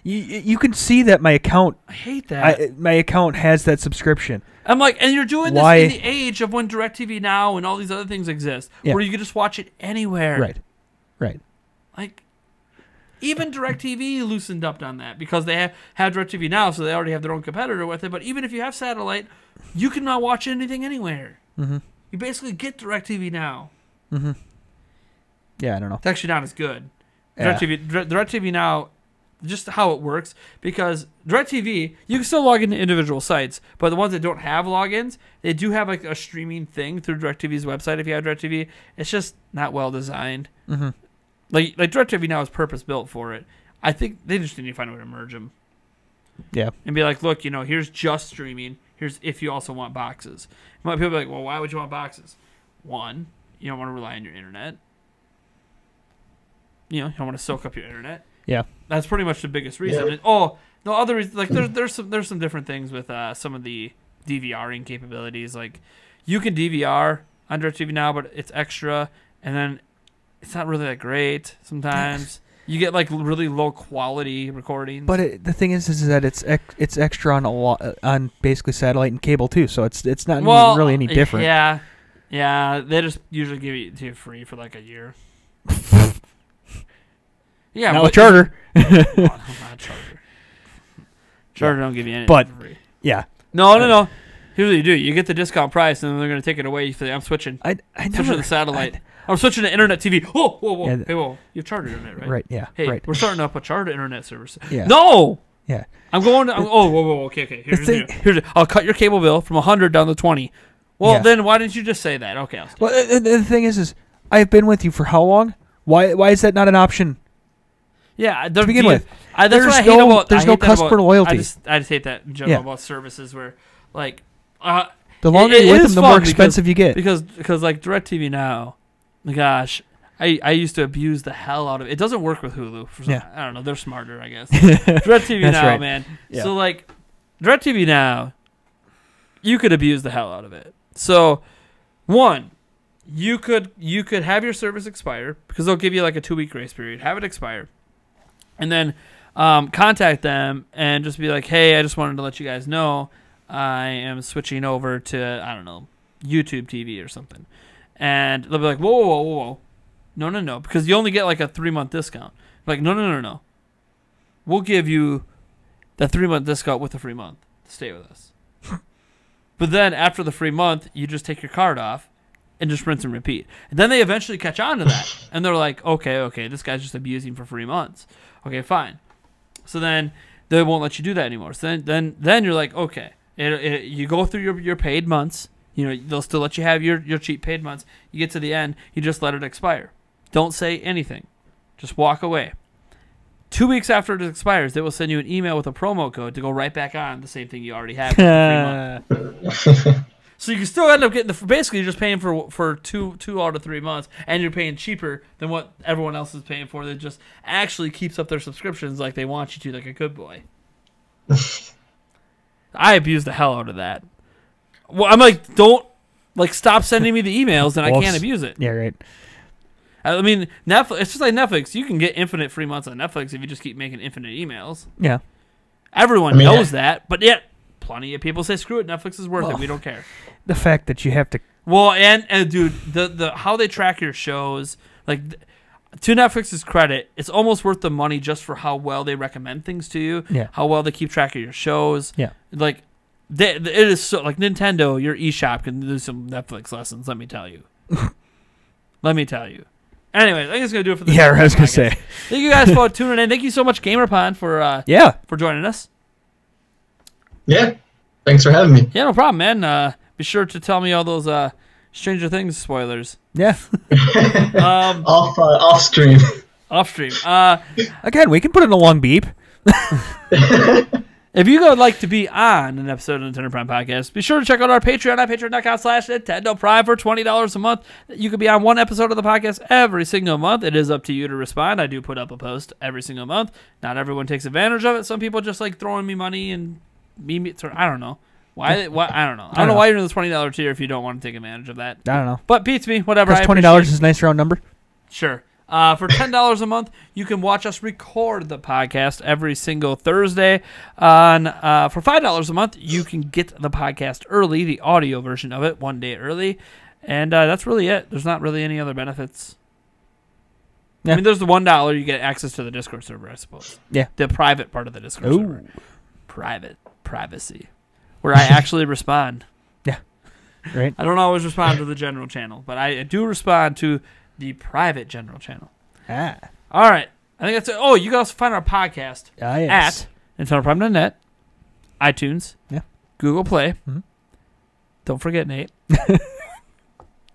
[SPEAKER 2] You can see that my account.
[SPEAKER 4] I hate that.
[SPEAKER 2] My account has that subscription.
[SPEAKER 4] I'm like, and you're doing this in the age of when DirecTV Now and all these other things exist, where you can just watch it anywhere.
[SPEAKER 2] Right.
[SPEAKER 4] Like, even DirecTV loosened up on that because they have DirecTV Now, so they already have their own competitor with it. But even if you have satellite, you can not watch anything anywhere.
[SPEAKER 2] Mm-hmm.
[SPEAKER 4] You basically get DirecTV Now.
[SPEAKER 2] Mm-hmm. Yeah, I don't know.
[SPEAKER 4] It's actually not as good.
[SPEAKER 2] Yeah.
[SPEAKER 4] DirecTV Now, just how it works, because DirecTV, you can still log into individual sites, but the ones that don't have logins, they do have like a streaming thing through DirecTV's website if you have DirecTV. It's just not well designed.
[SPEAKER 2] Mm-hmm.
[SPEAKER 4] Like DirecTV Now is purpose built for it. I think they just need to find a way to merge them.
[SPEAKER 2] Yeah.
[SPEAKER 4] And be like, look, here's just streaming. Here's if you also want boxes. People be like, well, why would you want boxes? One, you don't want to rely on your internet. You don't want to soak up your internet.
[SPEAKER 2] Yeah.
[SPEAKER 4] That's pretty much the biggest reason.
[SPEAKER 3] Yeah.
[SPEAKER 4] No other reason. Like there's some different things with some of the DVRing capabilities. Like you can DVR on DirecTV Now, but it's extra, and then it's not really that great sometimes. You get like really low quality recordings.
[SPEAKER 2] But the thing is that it's extra on basically satellite and cable too, so it's not really any different.
[SPEAKER 4] Yeah, they just usually give it to you free for like a year. Yeah,
[SPEAKER 2] not with Charter.
[SPEAKER 4] Not Charter. Charter don't give you anything for free.
[SPEAKER 2] Yeah.
[SPEAKER 4] No. Here's what you do: you get the discount price, and then they're going to take it away. I'm switching.
[SPEAKER 2] I
[SPEAKER 4] switching to the satellite. I'm switching to internet TV. Whoa.
[SPEAKER 2] Yeah,
[SPEAKER 4] hey, whoa. You have Charter internet, right?
[SPEAKER 2] Right, yeah.
[SPEAKER 4] Hey,
[SPEAKER 2] right.
[SPEAKER 4] we're starting up a Charter internet service.
[SPEAKER 2] Yeah.
[SPEAKER 4] No!
[SPEAKER 2] Yeah.
[SPEAKER 4] I'm going to... whoa. Okay. Here's I'll cut your cable bill from 100 down to 20. Well, then why didn't you just say that? Okay, I'll
[SPEAKER 2] Well, the thing is I've been with you for how long? Why is that not an option?
[SPEAKER 4] Yeah,
[SPEAKER 2] to begin with.
[SPEAKER 4] That's what I hate about...
[SPEAKER 2] There's no customer loyalty.
[SPEAKER 4] I just hate that in general about services where, like...
[SPEAKER 2] the longer you're with them, the more expensive you get.
[SPEAKER 4] Because like, DirecTV Now, gosh... I used to abuse the hell out of it. It doesn't work with Hulu. I don't know. They're smarter, I guess. DirecTV Now, right. Man. Yeah. So, like, DirecTV Now, you could abuse the hell out of it. So, one, you could have your service expire because they'll give you like a 2-week grace period. Have it expire. And then contact them and just be like, hey, I just wanted to let you guys know I am switching over to, I don't know, YouTube TV or something. And they'll be like, whoa. No, because you only get like a 3-month discount. Like, no. We'll give you that 3-month discount with a free month to stay with us. But then after the free month, you just take your card off and just rinse and repeat. And then they eventually catch on to that. And they're like, okay, this guy's just abusing for 3 months. Okay, fine. So then they won't let you do that anymore. So then you're like, okay. You go through your paid months. You know, they'll still let you have your cheap paid months. You get to the end, you just let it expire. Don't say anything. Just walk away. 2 weeks after it expires, they will send you an email with a promo code to go right back on the same thing you already have. So you can still end up getting basically you're just paying for two out of 3 months, and you're paying cheaper than what everyone else is paying for. That just actually keeps up their subscriptions like they want you to, like a good boy. I abuse the hell out of that. Well, I'm like, don't stop sending me the emails, and I can't abuse it.
[SPEAKER 2] Yeah, right.
[SPEAKER 4] I mean, Netflix. It's just like Netflix. You can get infinite free months on Netflix if you just keep making infinite emails.
[SPEAKER 2] Yeah.
[SPEAKER 4] Everyone knows that, but yet plenty of people say, "Screw it, Netflix is worth it. We don't care."
[SPEAKER 2] The fact that you have to.
[SPEAKER 4] Well, and dude, the how they track your shows, like, to Netflix's credit, it's almost worth the money just for how well they recommend things to you.
[SPEAKER 2] Yeah. How
[SPEAKER 4] well they keep track of your shows.
[SPEAKER 2] Yeah.
[SPEAKER 4] Like, it is so, like, Nintendo, your eShop can do some Netflix lessons. Let me tell you. Anyway, I think it's going to do it for this.
[SPEAKER 2] Yeah, I was going to say.
[SPEAKER 4] Thank you guys for tuning in. Thank you so much, GamerPond, for joining us.
[SPEAKER 3] Yeah. Thanks for having me.
[SPEAKER 4] Yeah, no problem, man. Be sure to tell me all those Stranger Things spoilers.
[SPEAKER 2] Yeah.
[SPEAKER 3] Off stream.
[SPEAKER 4] Off stream.
[SPEAKER 2] Again, we can put in a long beep.
[SPEAKER 4] If you would like to be on an episode of the Nintendo Prime Podcast, be sure to check out our Patreon at patreon.com/Nintendo Prime for $20 a month. You could be on one episode of the podcast every single month. It is up to you to respond. I do put up a post every single month. Not everyone takes advantage of it. Some people just like throwing me money and I don't know. Why? I don't know. I don't know why you're in the $20 tier if you don't want to take advantage of that.
[SPEAKER 2] I don't know.
[SPEAKER 4] But beats me. Whatever.
[SPEAKER 2] Because $20 is a nice round number.
[SPEAKER 4] Sure. For $10 a month, you can watch us record the podcast every single Thursday. For $5 a month, you can get the podcast early, the audio version of it, 1 day early. And that's really it. There's not really any other benefits. Yeah. I mean, there's the $1 you get access to the Discord server, I suppose.
[SPEAKER 2] Yeah.
[SPEAKER 4] The private part of the Discord server. Privacy. Where I actually respond.
[SPEAKER 2] Yeah. Right.
[SPEAKER 4] I don't always respond to the general channel, but I do respond to the private general channel.
[SPEAKER 2] Ah.
[SPEAKER 4] All right. I think that's it. Oh, you can also find our podcast
[SPEAKER 2] yes.
[SPEAKER 4] at NintendoPrime.net, iTunes, Google Play.
[SPEAKER 2] Mm-hmm.
[SPEAKER 4] Don't forget, Nate.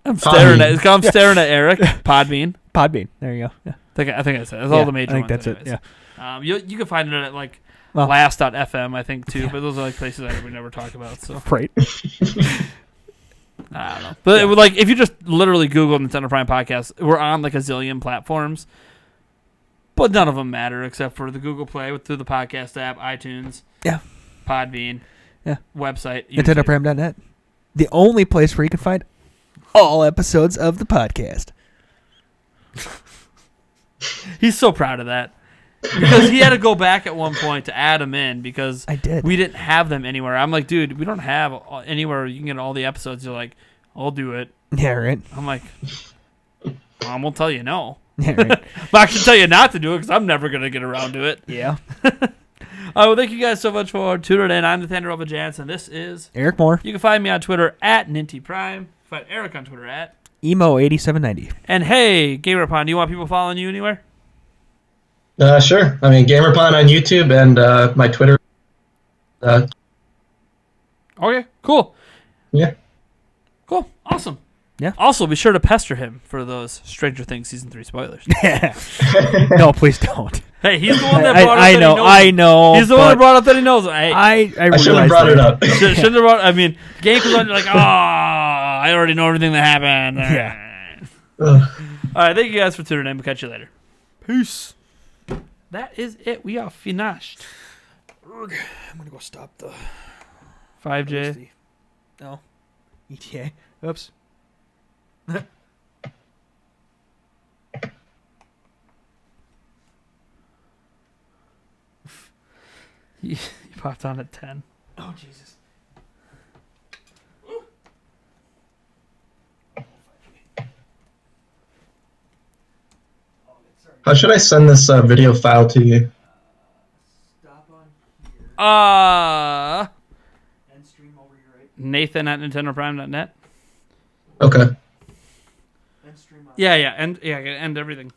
[SPEAKER 4] I'm staring at Eric. Podbean.
[SPEAKER 2] There you go. Yeah.
[SPEAKER 4] I think that's it. That's all the major ones.
[SPEAKER 2] I think that's it. Yeah.
[SPEAKER 4] You can find it at last.fm, I think, too. But those are like places I would never talk about. So.
[SPEAKER 2] Right.
[SPEAKER 4] I don't know. But it would, like, if you just literally Google Nintendo Prime Podcast, we're on like a zillion platforms. But none of them matter except for the Google Play through the podcast app, iTunes, Podbean, website,
[SPEAKER 2] NintendoPrime.net. The only place where you can find all episodes of the podcast.
[SPEAKER 4] He's so proud of that. Because he had to go back at one point to add them in because
[SPEAKER 2] I did.
[SPEAKER 4] we didn't have them anywhere. I'm like, dude, we don't have anywhere you can get all the episodes. You're like, I'll do it.
[SPEAKER 2] Yeah, right.
[SPEAKER 4] I'm like, I won't tell you no.
[SPEAKER 2] Yeah, right.
[SPEAKER 4] But I can tell you not to do it because I'm never going to get around to it.
[SPEAKER 2] Yeah.
[SPEAKER 4] Well, thank you guys so much for tuning in. I'm Nathaniel Jans, and this is
[SPEAKER 2] Eric Moore.
[SPEAKER 4] You can find me on Twitter at NintyPrime. Find Eric on Twitter at
[SPEAKER 2] Emo8790.
[SPEAKER 4] And hey, GamerPond, do you want people following you anywhere?
[SPEAKER 3] Sure. I mean, GamerPond on YouTube and my Twitter.
[SPEAKER 4] Okay, cool.
[SPEAKER 3] Yeah.
[SPEAKER 4] Cool. Awesome.
[SPEAKER 2] Yeah.
[SPEAKER 4] Also, be sure to pester him for those Stranger Things Season 3 spoilers.
[SPEAKER 2] No, please don't.
[SPEAKER 4] Hey, he's the one that brought up
[SPEAKER 2] I
[SPEAKER 4] that
[SPEAKER 2] know,
[SPEAKER 4] he knows.
[SPEAKER 2] I know.
[SPEAKER 4] He's the one that brought up that he knows. Hey,
[SPEAKER 3] I should have brought it up.
[SPEAKER 4] shouldn't have brought. I mean, game comes on, you're like, oh, I already know everything that happened.
[SPEAKER 2] Yeah.
[SPEAKER 4] All right, thank you guys for tuning in. We'll catch you later.
[SPEAKER 2] Peace.
[SPEAKER 4] That is it. We are finished.
[SPEAKER 2] I'm going to go stop the
[SPEAKER 4] 5J.
[SPEAKER 2] No. ETA. Oops.
[SPEAKER 4] You popped on at 10.
[SPEAKER 2] Oh, Jesus.
[SPEAKER 3] How should I send this video file to you?
[SPEAKER 1] Stop on here and stream over here, right?
[SPEAKER 4] Nathan at NintendoPrime.net.
[SPEAKER 3] Okay.
[SPEAKER 1] And stream on.
[SPEAKER 4] Yeah, end everything.